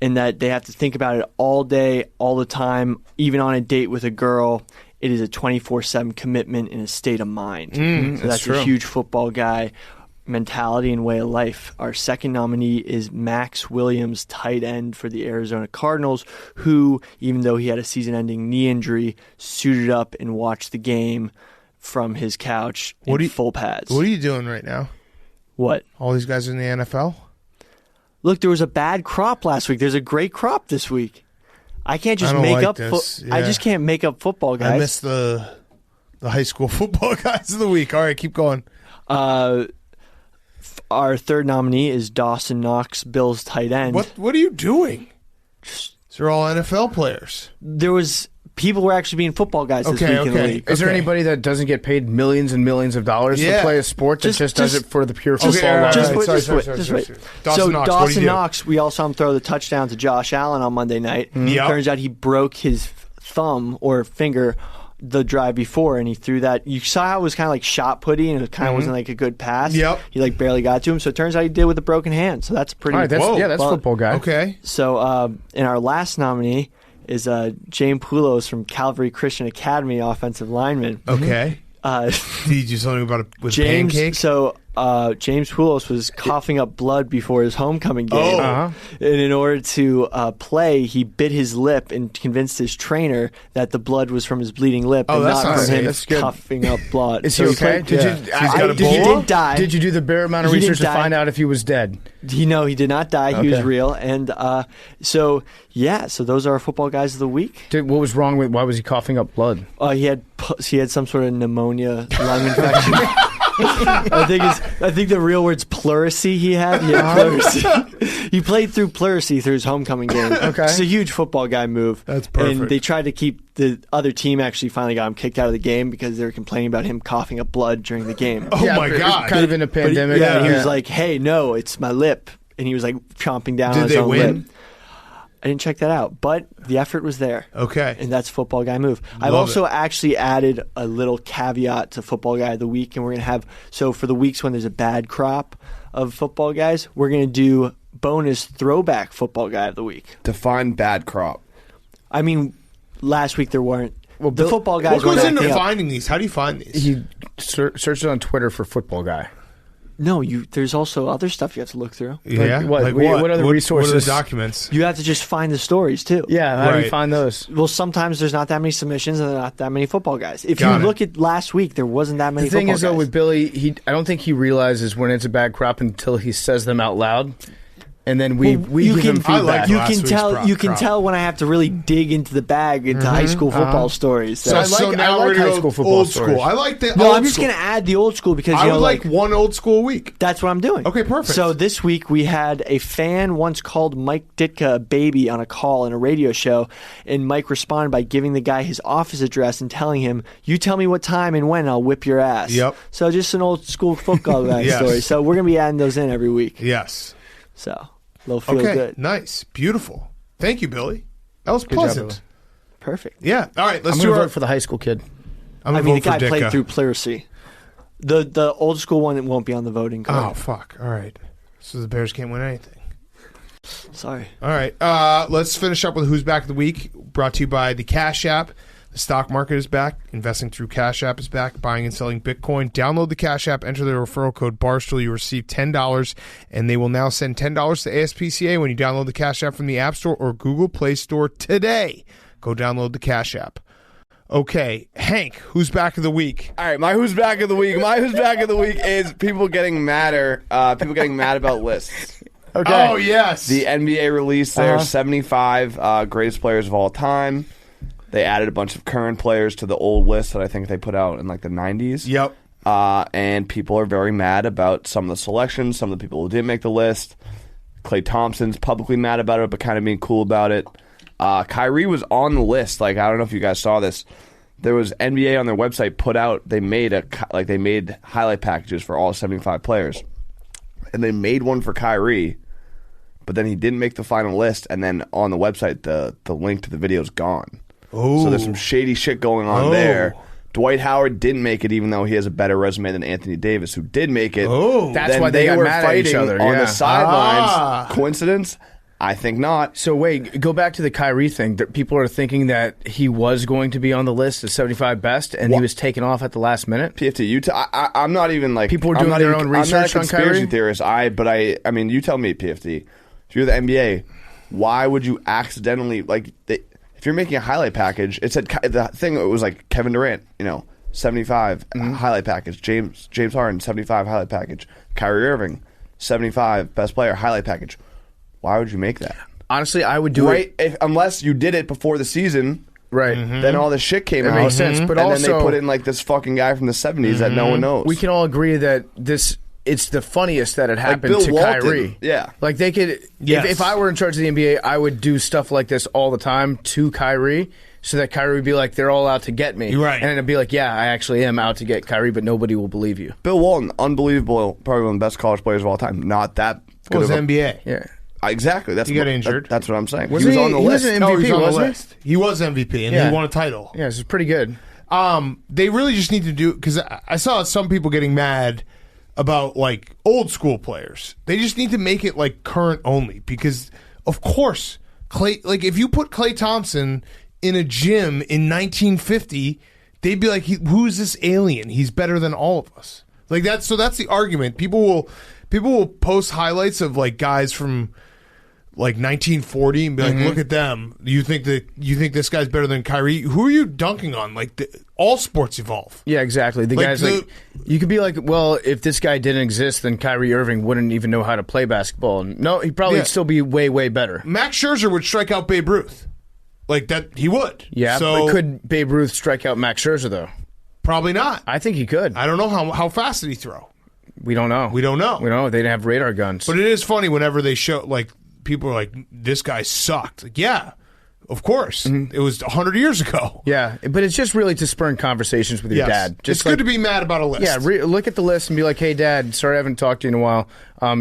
and that they have to think about it all day, all the time, even on a date with a girl. It is a 24/7 commitment in a state of mind. So that's true. a huge football guy mentality and way of life. Our second nominee is Max Williams, tight end for the Arizona Cardinals, who, even though he had a season-ending knee injury, suited up and watched the game from his couch in full pads. What are you doing right now? What? All these guys in the NFL? Look, there was a bad crop last week. There's a great crop this week. I can't just I don't make like up. this. I Yeah. just can't make up football guys. I missed the high school football guys of the week. All right, keep going. Our third nominee is Dawson Knox, Bills tight end. What are you doing? They're all NFL players. People were actually being football guys this week in the league. Is there anybody that doesn't get paid millions and millions of dollars to play a sport that just does it for the pure football? Just Sorry. wait. Dawson Knox, what do Dawson you do? Knox, we all saw him throw the touchdown to Josh Allen on Monday night. Yep. Turns out he broke his thumb or finger the drive before, and he threw that. You saw how it was kind of like shot putty, and it kind of wasn't like a good pass. Yep. He like barely got to him, so it turns out he did with a broken hand. So that's pretty. All right, that's football guy. Okay. So, in our last nominee is James Poulos from Calvary Christian Academy, offensive lineman. Okay. Did you do something about it with James, pancakes? So James Poulos was coughing up blood before his homecoming game. Oh. And in order to play, he bit his lip and convinced his trainer that the blood was from his bleeding lip and that's not not from safe. him That's good. coughing up blood. Is he okay? He's got a He bowl? didn't die. Did you do the bare amount of He didn't research to die. find out if he was dead? He did not die. He was Okay. real. And so those are our football guys of the week. What was wrong with? Why was he coughing up blood? He had some sort of pneumonia lung infection. I think the real word's pleurisy he had. He had pleurisy. He played through pleurisy through his homecoming game. Okay. It's a huge football guy move. That's perfect. And they tried to keep the other team actually finally got him kicked out of the game because they were complaining about him coughing up blood during the game. Oh my it was God. Kind of in a But pandemic. he was like, "Hey, no, it's my lip," and he was like chomping down on Did his they own win? lip. I didn't check that out, but the effort was there. Okay. And that's football guy move. I've Love also actually added a little caveat to football guy of the week, and we're going to have, so for the weeks when there's a bad crop of football guys, we're going to do bonus throwback football guy of the week. Define bad crop. I mean, last week there weren't. Well, the football guys What goes weren't into acting up. finding these? How do you find these? He searched on Twitter for football guy. No, there's also other stuff you have to look through. Yeah. what other What are the resources? documents? You have to just find the stories, too. Yeah, how do Right. you find those? Well, sometimes there's not that many submissions and there are not that many football guys. If Got you it. look at last week, there wasn't that many The thing football is, though, guys. with Billy, I don't think he realizes when it's a bad crop until he says them out loud, and then we you give him can- I like feedback. You last can week's tell. You can crop. tell when I have to really dig into the bag into high school football stories. So, So- I like- now I like we're gonna high go school football old stories. school. I like the no, old I'm just school. going to add the old school because I you would know, like one old school a week. that's what I'm doing. Okay, perfect. So this week we had a fan once called Mike Ditka a baby on a call in a radio show, and Mike responded by giving the guy his office address and telling him, "You tell me what time and when, I'll whip your ass." Yep. So just an old school football guy Yes. story. So we're going to be adding those in every week. Yes. So they'll feel Okay. good. Nice. Beautiful. Thank you, Billy. That was job, pleasant. Billy. Perfect. Yeah. All right. Let's I'm do going to our. vote for the high school kid. I'm I gonna mean, the vote for guy played Ditka. through pleurisy. The old school one won't be on the voting card. Oh fuck! All right. So the Bears can't win anything. Sorry. All right. Let's finish up with Who's Back of the Week, brought to you by the Cash App. The stock market is back. Investing through Cash App is back. Buying and selling Bitcoin. Download the Cash App. Enter the referral code Barstool. You receive $10, and they will now send $10 to ASPCA when you download the Cash App from the App Store or Google Play Store today. Go download the Cash App. Okay, Hank, Who's Back of the Week? All right, my who's back of the week. My who's back of the week is people getting madder. People getting mad about lists. Okay. Oh, yes. The NBA released their 75 greatest players of all time. They added a bunch of current players to the old list that I think they put out in like the 90s. Yep. And people are very mad about some of the selections, some of the people who didn't make the list. Klay Thompson's publicly mad about it, but kind of being cool about it. Kyrie was on the list. Like, I don't know if you guys saw this. There was NBA on their website put out. They made highlight packages for all 75 players, and they made one for Kyrie, but then he didn't make the final list. And then on the website, the link to the video is gone. Oh, so there's some shady shit going on there. Dwight Howard didn't make it, even though he has a better resume than Anthony Davis, who did make it. Oh, that's why they got were mad at each other on yeah. the sidelines. Coincidence? I think not. So wait, go back to the Kyrie thing. People are thinking that he was going to be on the list of 75 best, and he was taken off at the last minute. PFT, I'm not even like people are doing their own research I'm not a on conspiracy Kyrie. theorist. I mean, you tell me, PFT. If you're the NBA, why would you accidentally if you're making a highlight package? It said the thing. It was like Kevin Durant, 75 highlight package. James Harden 75 highlight package. Kyrie Irving 75 best player highlight package. Why would you make that? Honestly, I would do it unless you did it before the season. Right. Then all this shit came out. Makes sense. But and also, then they put in like this fucking guy from the 70s that no one knows. We can all agree that it's the funniest that it happened Bill to Walton. Kyrie. Yeah. Like they could if I were in charge of the NBA, I would do stuff like this all the time to Kyrie so that Kyrie would be like, they're all out to get me. Right. And it'd be like, yeah, I actually am out to get Kyrie, but nobody will believe you. Bill Walton, unbelievable, probably one of the best college players of all time. Not that good was of a NBA. Yeah. Exactly. That's He got injured. That's what I'm saying. Wasn't he was on the list. He was an No, MVP, he was on the wasn't list. He was MVP, and he won a title. Yeah, this is pretty good. They really just need to do, because I saw some people getting mad about like old school players. They just need to make it like current only, because of course like if you put Klay Thompson in a gym in 1950, they'd be like, who's this alien? He's better than all of us. Like that's the argument. People will post highlights of like guys from like 1940 and be like, look at them. You think this guy's better than Kyrie? Who are you dunking on? Like all sports evolve. Yeah, exactly. The guys you could be like, well, if this guy didn't exist, then Kyrie Irving wouldn't even know how to play basketball. No, he'd probably still be way, way better. Max Scherzer would strike out Babe Ruth. Like that, he would. Yeah, so, but could Babe Ruth strike out Max Scherzer, though? Probably not. I think he could. I don't know how fast did he throw. We don't know. We don't know. We don't know. They didn't have radar guns. But it is funny whenever they show, like, people are like, this guy sucked. Like, yeah, of course. It was 100 years ago. Yeah, but it's just really to spur conversations with your dad. Just it's good to be mad about a list. Yeah, look at the list and be like, hey, Dad, sorry I haven't talked to you in a while.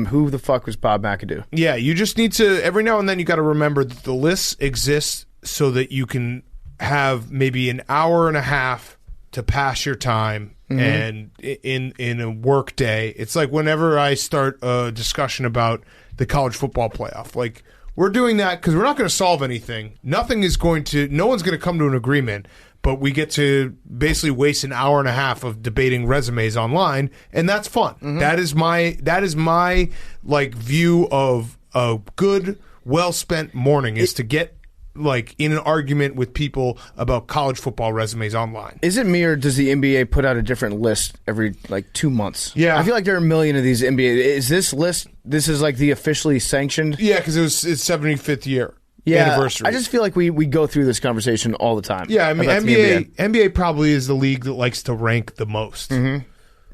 Who the fuck was Bob McAdoo? Yeah, you just need to, every now and then, you got to remember that the list exists so that you can have maybe an hour and a half to pass your time. And in a work day, it's like whenever I start a discussion about the college football playoff, like we're doing that because we're not going to solve anything. No one's going to come to an agreement, but we get to basically waste an hour and a half of debating resumes online, and that's fun. That is my like view of a good, well spent morning is to get like in an argument with people about college football resumes online. Is it me or does the NBA put out a different list every like 2 months? Yeah. I feel like there are a million of these NBA. Is this list, this is like the officially sanctioned? Yeah, because it's 75th year anniversary. I just feel like we go through this conversation all the time. Yeah, I mean, about the NBA probably is the league that likes to rank the most.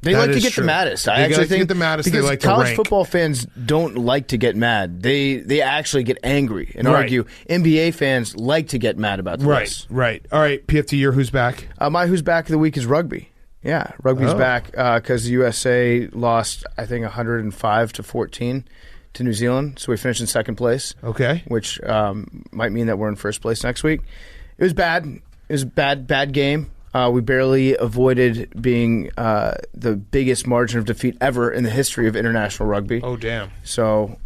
They That like to is get true. the maddest. I They actually like to think get the maddest, they because like to college rank. football fans don't like to get mad. They actually get angry and argue. NBA fans like to get mad about this. Right. All right, PFT, your who's back? My who's back of the week is rugby. Yeah, rugby's back because the USA lost, I think, 105-14 to New Zealand. So we finished in second place. Okay. Which might mean that we're in first place next week. It was bad. It was a bad game. We barely avoided being the biggest margin of defeat ever in the history of international rugby. Oh, damn. So,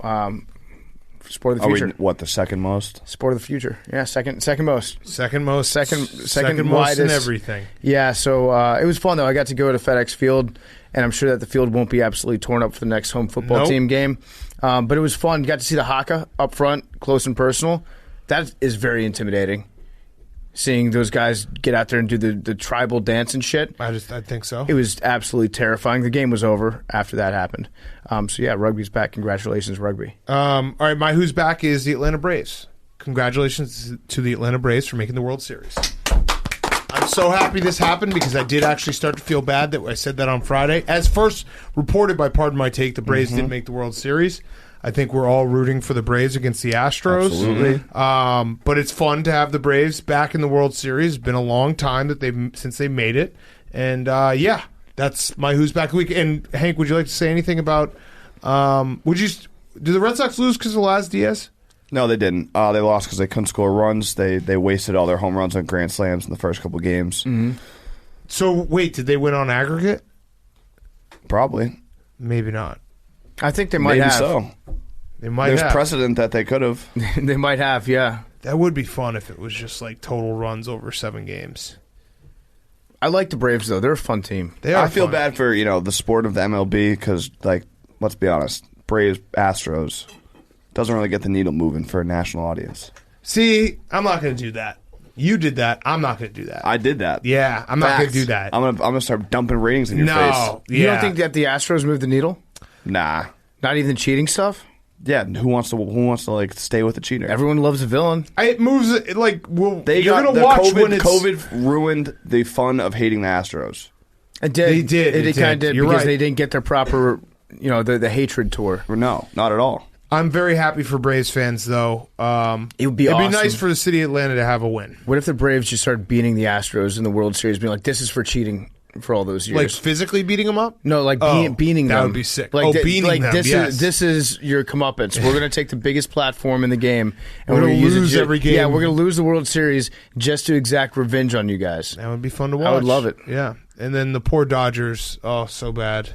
sport of the future. The second most? Sport of the future. Yeah, second most. Second most. Second most widest. in everything. Yeah, so it was fun, though. I got to go to FedEx Field, and I'm sure that the field won't be absolutely torn up for the next home football team game. But it was fun. Got to see the haka up front, close and personal. That is very intimidating. Seeing those guys get out there and do the tribal dance and shit. I think so. It was absolutely terrifying. The game was over after that happened. So, yeah, rugby's back. Congratulations, rugby. All right, my who's back is the Atlanta Braves. congratulations to the Atlanta Braves for making the World Series. I'm so happy this happened because I did actually start to feel bad that I said that on Friday. As first reported by Pardon My Take, the Braves didn't make the World Series. I think we're all rooting for the Braves against the Astros. Absolutely. But it's fun to have the Braves back in the World Series. It's been a long time since they made it. And, that's my Who's Back week. And, Hank, would you like to say anything about did the Red Sox lose because of Laz Diaz? No, they didn't. They lost because they couldn't score runs. They wasted all their home runs on grand slams in the first couple games. Mm-hmm. So, wait, did they win on aggregate? Probably. Maybe not. I think they might Maybe have. so. They might There's have. precedent that they could have. They might have, yeah. That would be fun if it was just like total runs over 7 games. I like the Braves, though. They're a fun team. They are I feel fun. bad for the sport of the MLB because, let's be honest, Braves, Astros doesn't really get the needle moving for a national audience. See, I'm not going to do that. You did that. I'm not going to do that. I did that. Yeah, I'm not going to do that. I'm gonna start dumping ratings in your face. No. You Yeah. don't think that the Astros moved the needle? Nah. Not even the cheating stuff? Yeah. Who wants to stay with the cheater? Everyone loves a villain. It moves you're got going to the watch COVID, when it's COVID ruined the fun of hating the Astros. It did. They did. It It kind of did. did You're because right. they didn't get their proper, the hatred tour. No, not at all. I'm very happy for Braves fans, though. It would be It'd awesome. be nice for the city of Atlanta to have a win. What if the Braves just started beating the Astros in the World Series, being like, this is for cheating for all those years? Like physically beating them up? No, like beating them. That would be sick. Like, Beating them, this yes. this is your comeuppance. We're going to take the biggest platform in the game. And We're gonna gonna use it lose every game. Yeah, we're going to lose the World Series just to exact revenge on you guys. That would be fun to watch. I would love it. Yeah. And then the poor Dodgers. Oh, so bad.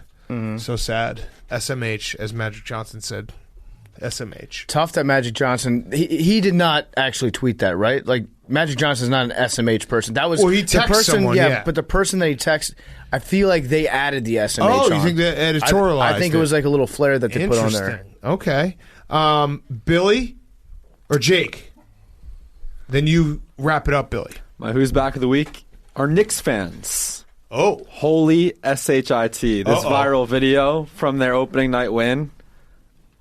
So sad. SMH, as Magic Johnson said. SMH. Tough that Magic Johnson. He did not actually tweet that, right? Like Magic Johnson's not an SMH person. That was Well, he the texted person. someone, yeah. But the person that he texted, I feel like they added the SMH. Oh, you on. think they editorialized I think it was like a little flair that they put on there. Interesting. Okay. Billy or Jake? Then you wrap it up, Billy. My Who's Back of the week are Knicks fans. Oh. Holy SHIT. This viral video from their opening night win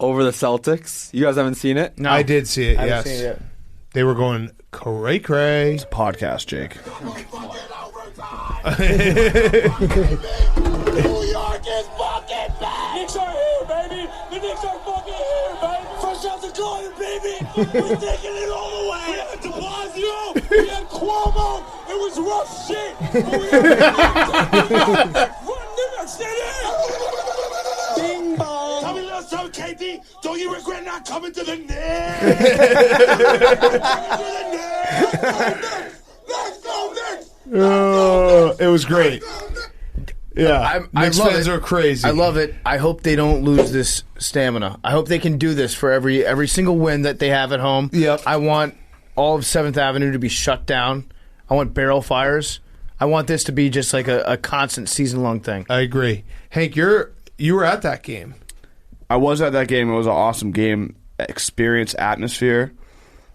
over the Celtics. You guys haven't seen it? No, I did see it, I haven't yes. seen it yet. They were going cray-cray. Podcast, Jake. New York is fucking back! Knicks are here, baby! The Knicks are fucking here, baby! Fresh out the garden, baby! We're taking it all the way! We had De Blasio! We had Cuomo! It was rough shit! But we had Run New York City! Ding bong! Tell me last time, KD, don't you regret not coming to the Knicks? Let's go, Knicks! It was great. Yeah. I Knicks love fans it. are crazy. I love it. I hope they don't lose this stamina. I hope they can do this for every single win that they have at home. Yep. I want all of 7th Avenue to be shut down. I want barrel fires. I want this to be just like a constant season-long thing. I agree. Hank, you were at that game. I was at that game. It was an awesome game. Experience, atmosphere.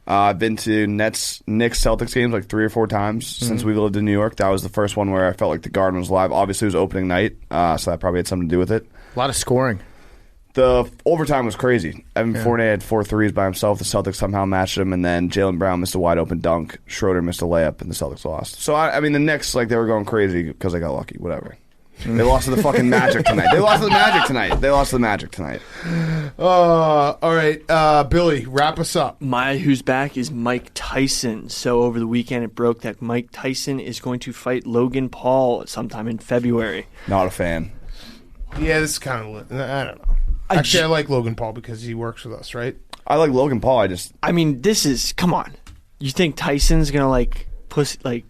I've been to Knicks Celtics games like 3 or 4 times since we lived in New York. That was the first one where I felt like the Garden was live. Obviously, it was opening night, so that probably had something to do with it. A lot of scoring. The overtime was crazy. Evan Fournier had 4 threes by himself. The Celtics somehow matched him, and then Jaylen Brown missed a wide open dunk. Schroeder missed a layup, and the Celtics lost. So I mean, the Knicks they were going crazy because they got lucky. Whatever. They lost to the fucking Magic tonight. They lost to the Magic tonight. All right. Billy, wrap us up. My Who's Back is Mike Tyson. So over the weekend, it broke that Mike Tyson is going to fight Logan Paul sometime in February. Not a fan. Yeah, this is kind of... I don't know. Actually, I like Logan Paul because he works with us, right? I like Logan Paul. I mean, this is... Come on. You think Tyson's going to,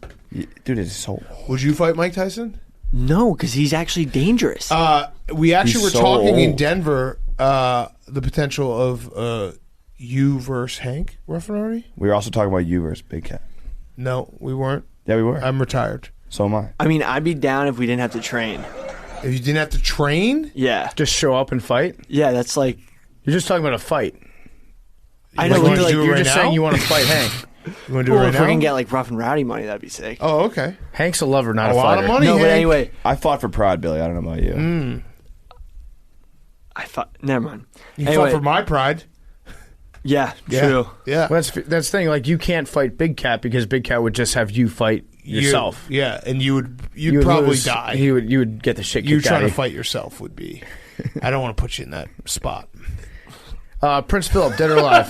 Dude, it's so... Would you fight Mike Tyson? No, because he's actually dangerous. We actually were so talking in old. Denver the potential of you versus Hank Ruffinardi. We were also talking about you versus Big Cat. No, we weren't. Yeah, we were. I'm retired. So am I. I mean, I'd be down if we didn't have to train. If you didn't have to train? Yeah. Just show up and fight? Yeah, that's like... You're just talking about a fight. I know, You but wanna like, do it You're right just now? saying you want to fight Hank. You want to do well, it if right we now? can get like rough and rowdy money, that'd be sick. Oh, okay. Hank's a lover, not A a lot fighter. of money, No, but Hank. anyway, I fought for pride, Billy. I don't know about you. I thought... Never mind. You Anyway, fought for my pride. Yeah, true. Yeah. Well, that's the thing. Like, you can't fight Big Cat because Big Cat would just have you fight yourself. And you'd You would probably lose. die. You would get the shit kicked You out trying of to fight yourself would be. I don't want to put you in that spot. Prince Philip, dead or alive?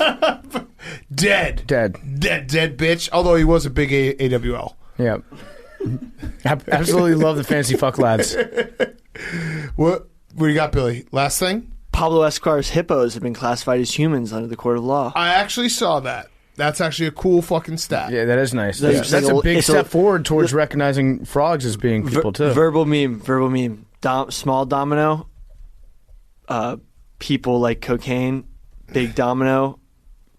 Dead, bitch. Although he was a big AWL. Yeah. Absolutely love the fancy fuck lads. What do you got, Billy? Last thing? Pablo Escobar's hippos have been classified as humans under the court of law. I actually saw that. That's actually a cool fucking stat. Yeah, that is nice. That's That's a big it's step forward towards recognizing frogs as being people, too. Verbal meme. Small domino. People like cocaine. Big domino.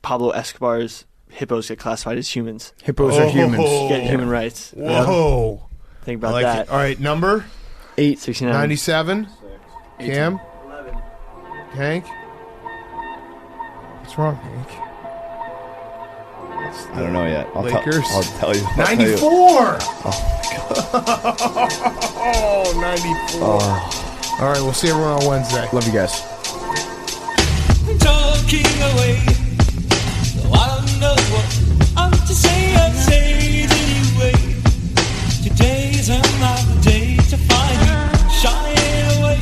Pablo Escobar's hippos get classified as humans. Hippos are humans. Get human rights. Whoa. Think about I like that. it. All right, number? 869. 97. Cam? 11. Hank? What's wrong, Hank? I don't know yet. Lakers. I'll tell you. 94! Oh, 94. All right, we'll see everyone on Wednesday. Love you guys. Talking away, so I don't know what I'm to say. I say it anyway. Today's another day to find you shining away.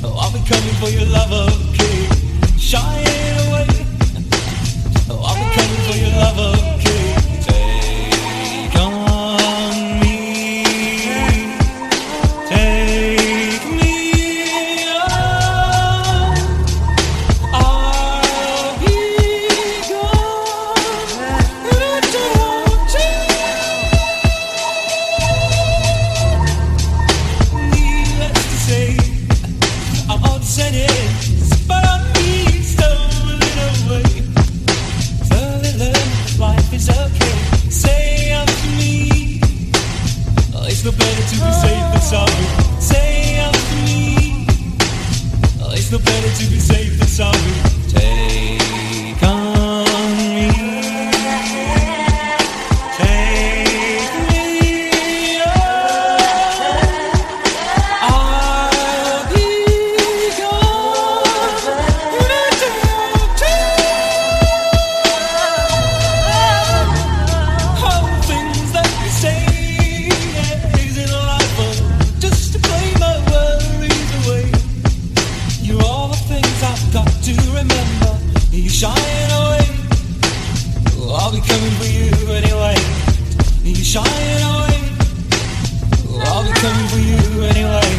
Oh, I'll be coming for your love, okay? Shining away. Oh, I'll be coming for your love, okay? Take on me, take me on. I'll be gone, and I don't needless to say, I'm upset, but I'm stolen away. Slowly learn life is okay. Say unto me, oh, it's no better to be safe than sorry. Say unto me, oh, it's no better to be safe than sorry. Take on me, take me on. I'll be gone, and I don't all the things that we say is in life are just to play my worries away. You're all the things I've got to remember. You shine away. Oh, I'll be coming for you anyway. You shine away. Oh, I'll be coming for you anyway.